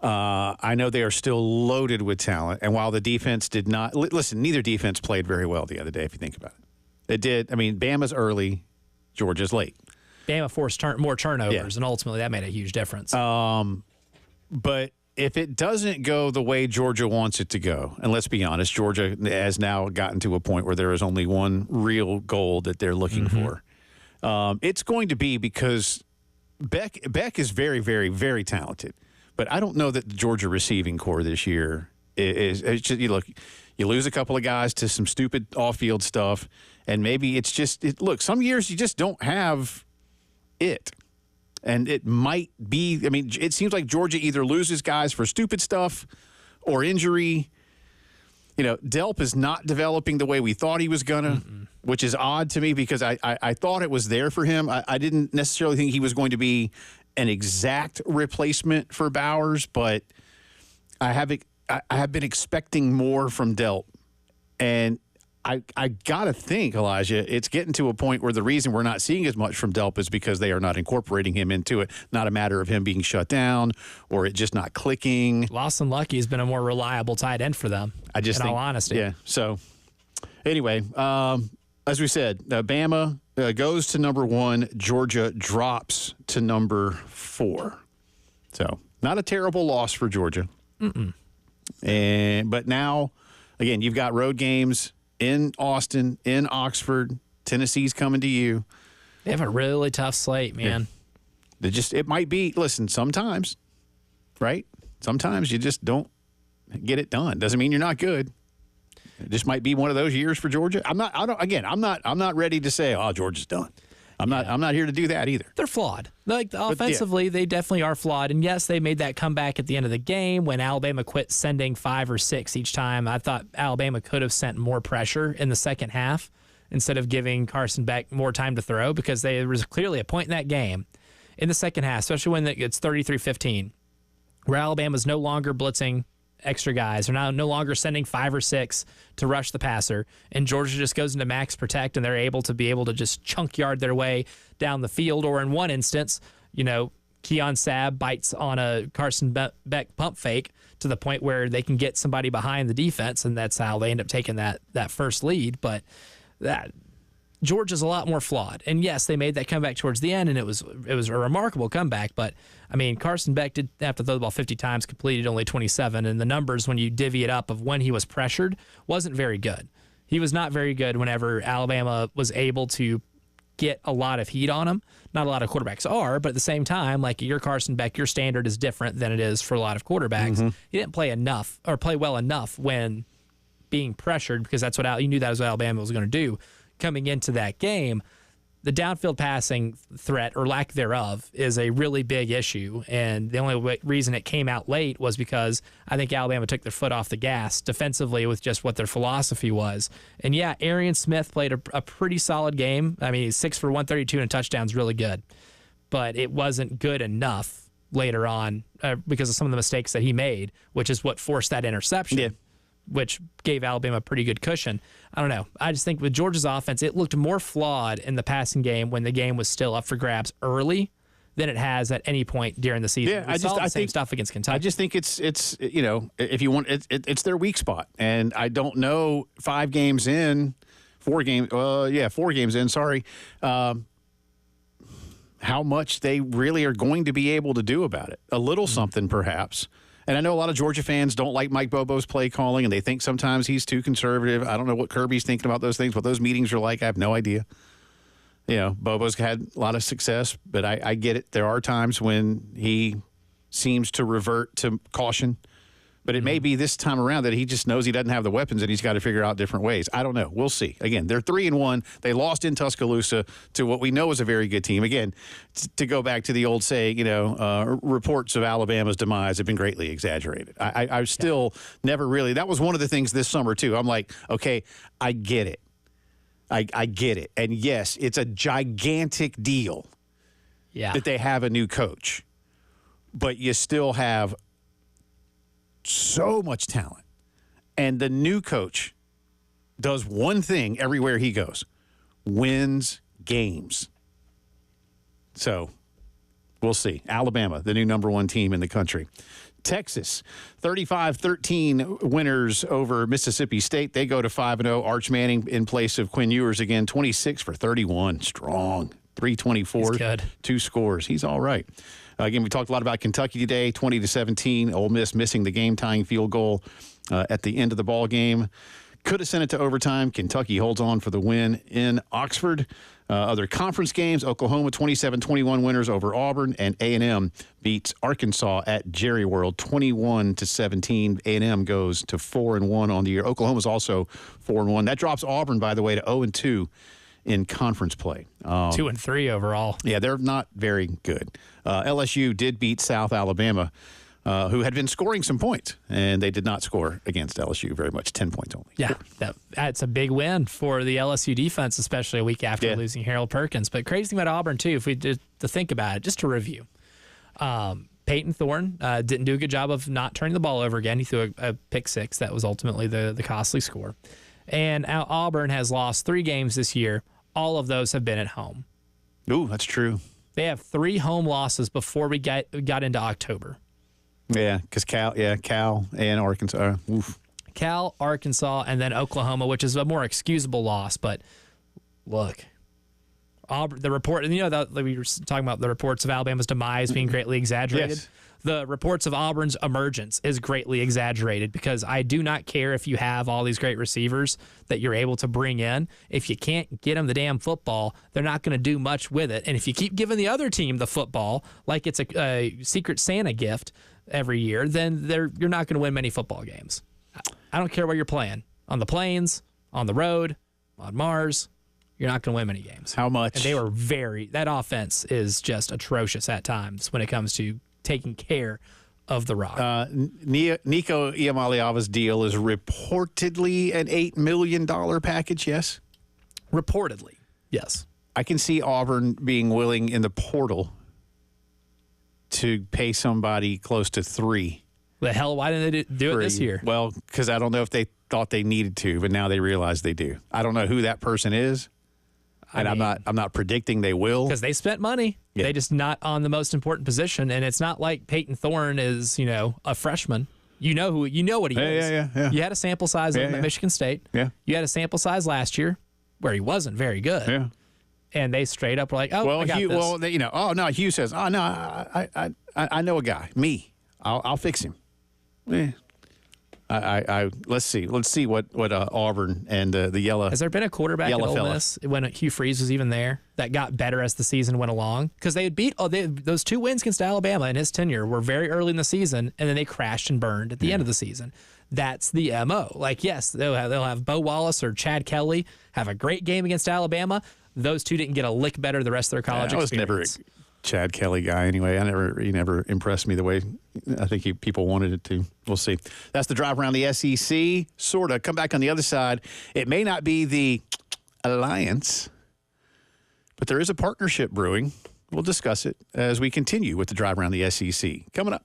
I know they are still loaded with talent, and while the defense did not – listen, neither defense played very well the other day, if you think about it. It did – I mean, Bama's early, Georgia's late. Bama forced more turnovers, and ultimately that made a huge difference. But if it doesn't go the way Georgia wants it to go, and let's be honest, Georgia has now gotten to a point where there is only one real goal that they're looking for. It's going to be because Beck is very, very, very talented. But I don't know that the Georgia receiving core this year is just, you lose a couple of guys to some stupid off-field stuff, and maybe it's just look, some years you just don't have it. And it might be, I mean, it seems like Georgia either loses guys for stupid stuff or injury. Delp is not developing the way we thought he was going to, which is odd to me because I thought it was there for him. I didn't necessarily think he was going to be an exact replacement for Bowers, but I have been expecting more from Delp. And I got to think, Elijah, it's getting to a point where the reason we're not seeing as much from Delp is because they are not incorporating him into it. Not a matter of him being shut down or it just not clicking. Lawson Lucky has been a more reliable tight end for them, in all honesty. Yeah, so anyway, as we said, Bama goes to number 1. Georgia drops to number 4. So not a terrible loss for Georgia. But now, again, you've got road games in Austin, in Oxford. Tennessee's coming to you. They have a really tough slate, man. Yeah. It might be, listen, sometimes, right? Sometimes you just don't get it done. Doesn't mean you're not good. It just might be one of those years for Georgia. I'm not ready to say, oh, Georgia's done. I'm not here to do that either. They're flawed. Like offensively, they definitely are flawed. And yes, they made that comeback at the end of the game when Alabama quit sending 5 or 6 each time. I thought Alabama could have sent more pressure in the second half instead of giving Carson Beck more time to throw, because there was clearly a point in that game in the second half, especially when it's 33-15, where Alabama's no longer blitzing extra guys. They're now no longer sending 5 or 6 to rush the passer, and Georgia just goes into max protect, and they're able to just chunk yard their way down the field. Or in one instance, Keon Sabb bites on a Carson Beck pump fake to the point where they can get somebody behind the defense, and that's how they end up taking that first lead. But that Georgia's a lot more flawed. And yes, they made that comeback towards the end, and it was a remarkable comeback. But, I mean, Carson Beck did have to throw the ball 50 times, completed only 27, and the numbers, when you divvy it up of when he was pressured, wasn't very good. He was not very good whenever Alabama was able to get a lot of heat on him. Not a lot of quarterbacks are, but at the same time, like your Carson Beck, your standard is different than it is for a lot of quarterbacks. He didn't play well enough when being pressured, because that's what you knew that was what Alabama was going to do. Coming into that game, the downfield passing threat, or lack thereof, is a really big issue. And the only reason it came out late was because I think Alabama took their foot off the gas defensively with just what their philosophy was. And yeah, Arian Smith played a pretty solid game. I mean, 6 for 132 and a touchdown's really good. But it wasn't good enough later on because of some of the mistakes that he made, which is what forced that interception. Which gave Alabama a pretty good cushion. I don't know. I just think with Georgia's offense, it looked more flawed in the passing game when the game was still up for grabs early than it has at any point during the season. Yeah, I think stuff against Kentucky. I just think it's if you want, it's their weak spot, and I don't know 4 games in. Sorry, how much they really are going to be able to do about it. A little something, perhaps. And I know a lot of Georgia fans don't like Mike Bobo's play calling, and they think sometimes he's too conservative. I don't know what Kirby's thinking about those things, what those meetings are like. I have no idea. Bobo's had a lot of success, but I get it. There are times when he seems to revert to caution. But it may be this time around that he just knows he doesn't have the weapons and he's got to figure out different ways. I don't know. We'll see. Again, they're 3-1. They lost in Tuscaloosa to what we know is a very good team. Again, to go back to the old saying, reports of Alabama's demise have been greatly exaggerated. I still never really – that was one of the things this summer too. I'm like, okay, I get it. I get it. And, yes, it's a gigantic deal that they have a new coach. But you still have – so much talent, and the new coach does one thing everywhere he goes: wins games. So we'll see. Alabama, the new number 1 team in the country. Texas, 35-13 winners over Mississippi State. They go to 5-0. Arch Manning in place of Quinn Ewers again, 26 for 31. Strong. 324. 2 scores. He's all right. Again, we talked a lot about Kentucky today, 20-17. Ole Miss missing the game-tying field goal at the end of the ball game. Could have sent it to overtime. Kentucky holds on for the win in Oxford. Other conference games, Oklahoma 27-21 winners over Auburn, and A&M beats Arkansas at Jerry World 21-17. A&M goes to 4-1 on the year. Oklahoma's also 4-1. That drops Auburn, by the way, to 0-2 in conference play. 2-3 overall. Yeah, they're not very good. LSU did beat South Alabama, who had been scoring some points, and they did not score against LSU very much, 10 points only. Yeah, that's a big win for the LSU defense, especially a week after losing Harold Perkins. But crazy thing about Auburn, too, if we did to think about it, just to review, Peyton Thorne didn't do a good job of not turning the ball over again. He threw a pick six. That was ultimately the costly score. And Auburn has lost 3 games this year. All of those have been at home. Ooh, that's true. They have 3 home losses before we got into October. Yeah, because Cal and Arkansas. Oof. Cal, Arkansas, and then Oklahoma, which is a more excusable loss. But look, Auburn, the report, and we were talking about the reports of Alabama's demise being greatly exaggerated. Yes. The reports of Auburn's emergence is greatly exaggerated because I do not care if you have all these great receivers that you're able to bring in. If you can't get them the damn football, they're not going to do much with it. And if you keep giving the other team the football like it's a Secret Santa gift every year, then you're not going to win many football games. I don't care where you're playing. On the plains, on the road, on Mars, you're not going to win many games. How much? And they were that offense is just atrocious at times when it comes to taking care of the rock. Nico Iamaleava's deal is reportedly an $8 million package, yes? Reportedly, yes. I can see Auburn being willing in the portal to pay somebody close to 3. The hell, why didn't they do it this year? Well, because I don't know if they thought they needed to, but now they realize they do. I don't know who that person is, and I'm not predicting they will. Because they spent money. Yeah. They just not on the most important position, and it's not like Peyton Thorne is, a freshman. You know what he is. Yeah. You had a sample size of him at Michigan State. Yeah. You had a sample size last year where he wasn't very good. Yeah. And they straight up were like, well, I got this. Hugh says, oh, no, I know a guy. Me. I'll fix him. Yeah. Let's see what Auburn and the yellow. Has there been a quarterback at Ole Miss when Hugh Freeze was even there that got better as the season went along? Because they had beat those 2 wins against Alabama in his tenure were very early in the season, and then they crashed and burned at the end of the season. That's the MO. Like, yes, they'll have Bo Wallace or Chad Kelly have a great game against Alabama. Those 2 didn't get a lick better the rest of their college experience. I was never a Chad Kelly guy anyway. He never impressed me the way I think people wanted it to. We'll see. That's the drive around the SEC. Sort of. Come back on the other side. It may not be the alliance, but there is a partnership brewing. We'll discuss it as we continue with the drive around the SEC. Coming up.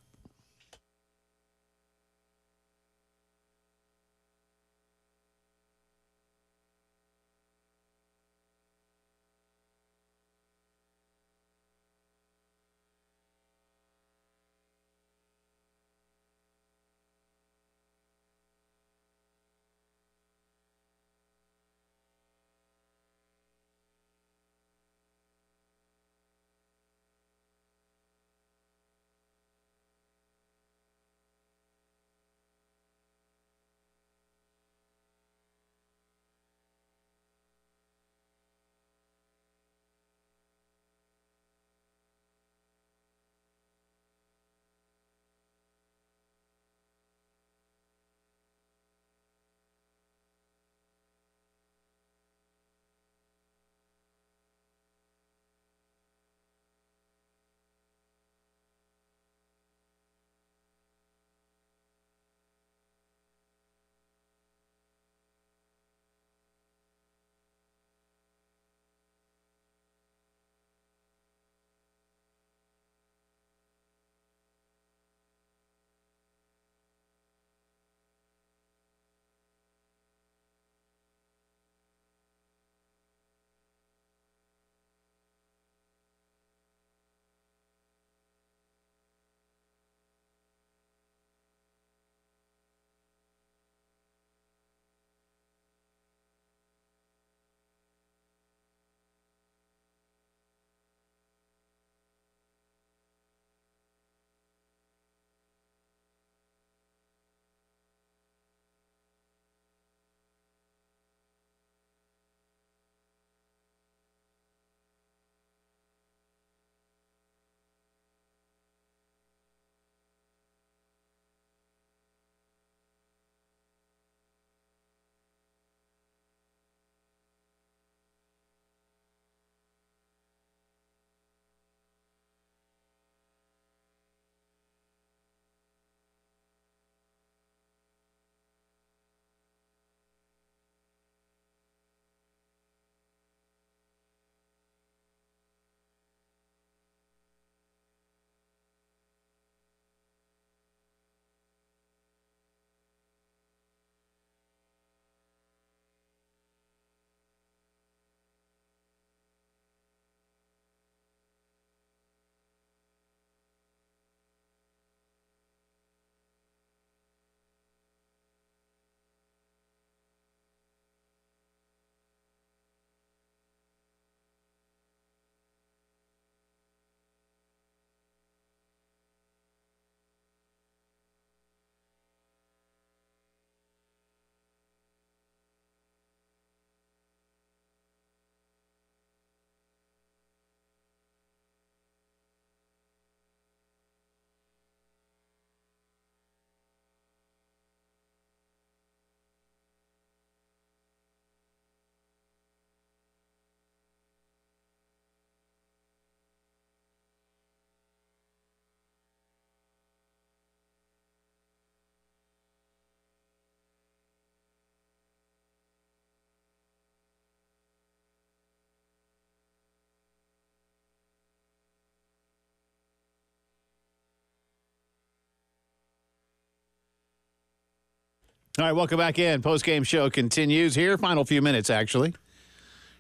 All right, welcome back in. Postgame Show continues here. Final few minutes, actually.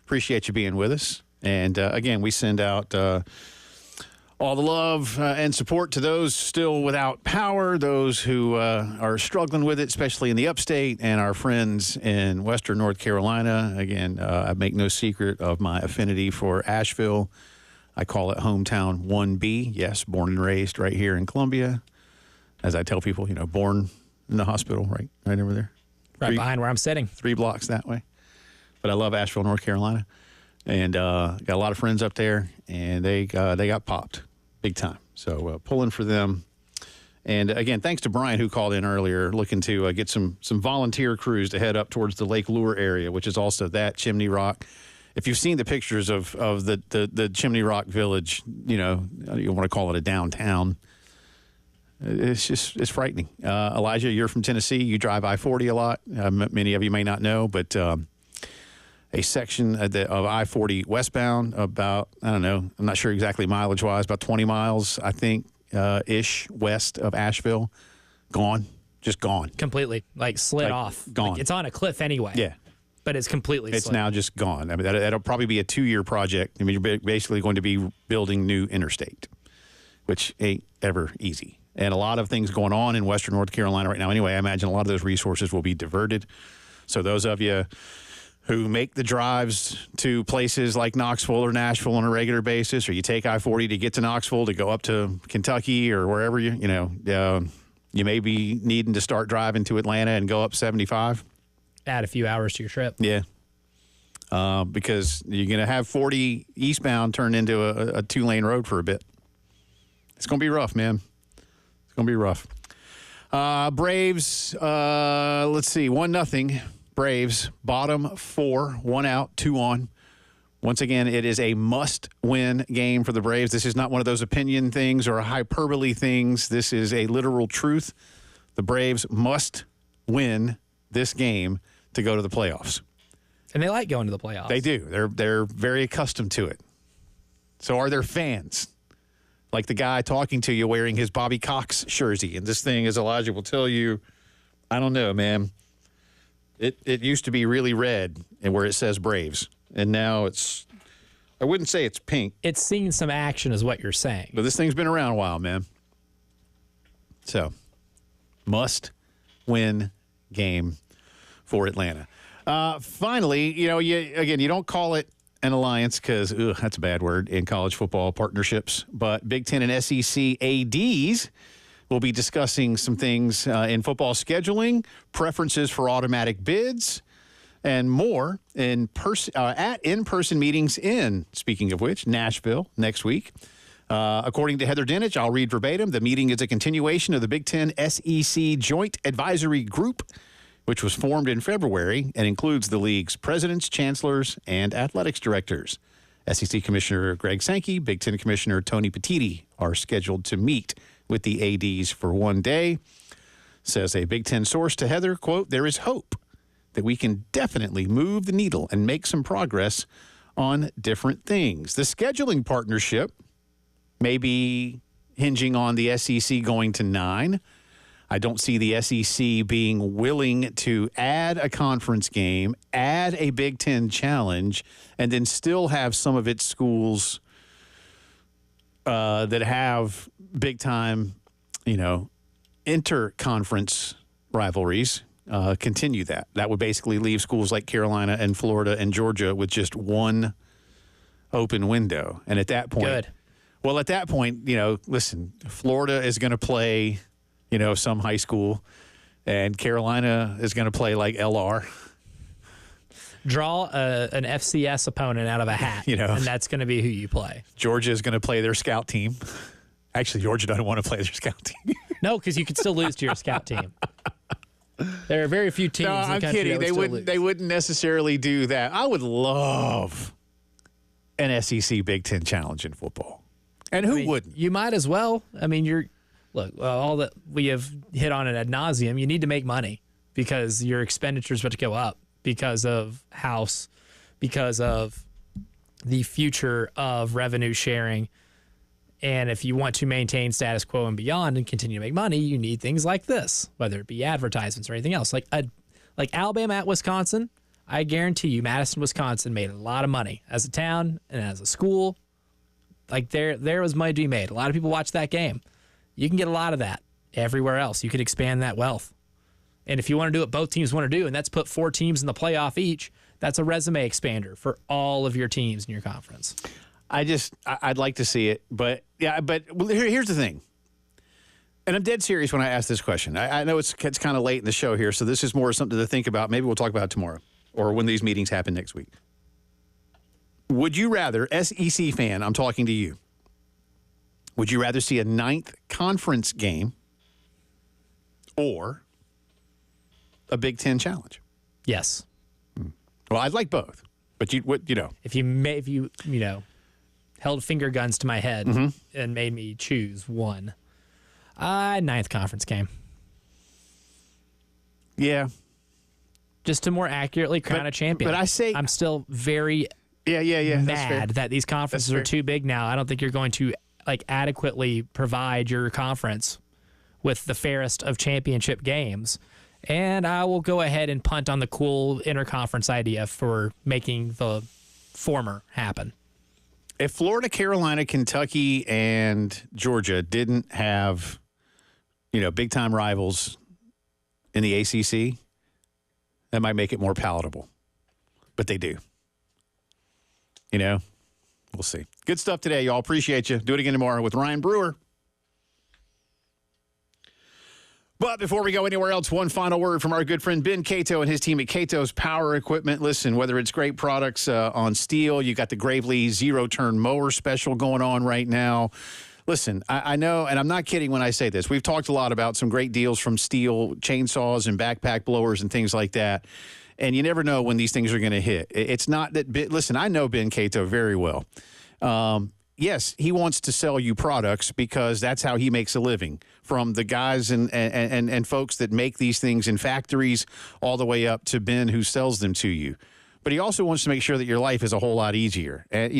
Appreciate you being with us. And, again, we send out all the love and support to those still without power, those who are struggling with it, especially in the upstate, and our friends in western North Carolina. Again, I make no secret of my affinity for Asheville. I call it hometown 1B. Yes, born and raised right here in Columbia. As I tell people, born in the hospital right over there. Right behind where I'm sitting. 3 blocks that way. But I love Asheville, North Carolina. And got a lot of friends up there, and they got popped big time. So pulling for them. And, again, thanks to Brian, who called in earlier, looking to get some volunteer crews to head up towards the Lake Lure area, which is also that Chimney Rock. If you've seen the pictures of the Chimney Rock Village, you want to call it a downtown, it's frightening. Elijah, you're from Tennessee. You drive I-40 a lot. Many of you may not know, but a section of I-40 westbound about, I don't know, I'm not sure exactly mileage-wise, about 20 miles, I think, ish west of Asheville, gone, just gone. Completely, slid off. Gone. It's on a cliff anyway. Yeah. But it's completely It's slid. now just gone. I mean, that'll probably be a 2-year project. I mean, you're basically going to be building new interstate, which ain't ever easy. And a lot of things going on in western North Carolina right now. Anyway, I imagine a lot of those resources will be diverted. So those of you who make the drives to places like Knoxville or Nashville on a regular basis, or you take I-40 to get to Knoxville to go up to Kentucky or wherever you may be needing to start driving to Atlanta and go up 75. Add a few hours to your trip. Yeah. Because you're going to have 40 eastbound turn into a 2-lane road for a bit. It's going to be rough, man. It's going to be rough. Braves, let's see, 1-0. Braves, bottom 4, 1 out, 2 on. Once again, it is a must-win game for the Braves. This is not one of those opinion things or hyperbole things. This is a literal truth. The Braves must win this game to go to the playoffs. And they like going to the playoffs. They do. They're very accustomed to it. So are their fans. Like the guy talking to you wearing his Bobby Cox jersey. And this thing, as Elijah will tell you, I don't know, man. It used to be really red and where it says Braves. And now I wouldn't say it's pink. It's seen some action is what you're saying. But this thing's been around a while, man. So, must win game for Atlanta. Finally, you don't call it an alliance because that's a bad word in college football partnerships. But Big Ten and SEC ADs will be discussing some things in football scheduling, preferences for automatic bids, and more at in-person meetings in, speaking of which, Nashville next week. According to Heather Dinich, I'll read verbatim, the meeting is a continuation of the Big Ten SEC Joint Advisory Group, which was formed in February and includes the league's presidents, chancellors, and athletics directors. SEC Commissioner Greg Sankey, Big Ten Commissioner Tony Petitti are scheduled to meet with the ADs for one day. Says a Big Ten source to Heather, quote, there is hope that we can definitely move the needle and make some progress on different things. The scheduling partnership may be hinging on the SEC going to 9. I don't see the SEC being willing to add a conference game, add a Big Ten challenge, and then still have some of its schools that have big-time, inter-conference rivalries continue that. That would basically leave schools like Carolina and Florida and Georgia with just one open window. And at that point... Good. Well, at that point, listen, Florida is going to play... some high school, and Carolina is going to play like LR. Draw an FCS opponent out of a hat, and that's going to be who you play. Georgia is going to play their scout team. Actually, Georgia doesn't want to play their scout team. No, because you could still lose to your scout team. There are very few teams in the I'm country kidding. that would still lose. They wouldn't necessarily do that. I would love an SEC Big Ten challenge in football. And who wouldn't? You might as well. I mean, Look, all that we have hit on it ad nauseum, you need to make money because your expenditures are about to go up because of house, because of the future of revenue sharing. And if you want to maintain status quo and beyond and continue to make money, you need things like this, whether it be advertisements or anything else. Like Alabama at Wisconsin, I guarantee you Madison, Wisconsin made a lot of money as a town and as a school. Like there was money to be made. A lot of people watch that game. You can get a lot of that everywhere else. You could expand that wealth. And if you want to do what both teams want to do, and that's put 4 teams in the playoff each, that's a resume expander for all of your teams in your conference. I'd like to see it, but here's the thing. And I'm dead serious when I ask this question. I know it's kind of late in the show here, so this is more something to think about. Maybe we'll talk about it tomorrow or when these meetings happen next week. Would you rather, SEC fan, I'm talking to you, would you rather see a 9th conference game or a Big Ten challenge? Yes. Well, I'd like both, but if you held finger guns to my head and made me choose one, 9th conference game. Yeah. Just to more accurately crown a champion. But I'm still very mad that these conferences are too big now. I don't think you're going to adequately provide your conference with the fairest of championship games. And I will go ahead and punt on the cool interconference idea for making the former happen. If Florida, Carolina, Kentucky, and Georgia didn't have, big-time rivals in the ACC, that might make it more palatable. But they do. We'll see. Good stuff today, y'all. Appreciate you. Do it again tomorrow with Ryan Brewer. But before we go anywhere else, one final word from our good friend Ben Cato and his team at Cato's Power Equipment. Listen, whether it's great products on steel, you got the Gravely zero-turn mower special going on right now. Listen, I know, and I'm not kidding when I say this. We've talked a lot about some great deals from steel chainsaws and backpack blowers and things like that. And you never know when these things are going to hit. It's not that – listen, I know Ben Cato very well. Yes, he wants to sell you products because that's how he makes a living, from the guys and folks that make these things in factories all the way up to Ben who sells them to you. But he also wants to make sure that your life is a whole lot easier. And,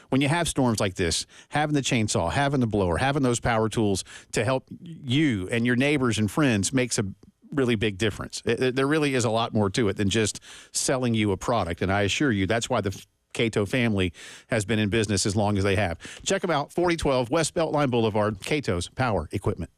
when you have storms like this, having the chainsaw, having the blower, having those power tools to help you and your neighbors and friends makes a really big difference. There really is a lot more to it than just selling you a product. And I assure you, that's why the Cato family has been in business as long as they have. Check them out, 4012 West Beltline Boulevard, Cato's Power Equipment.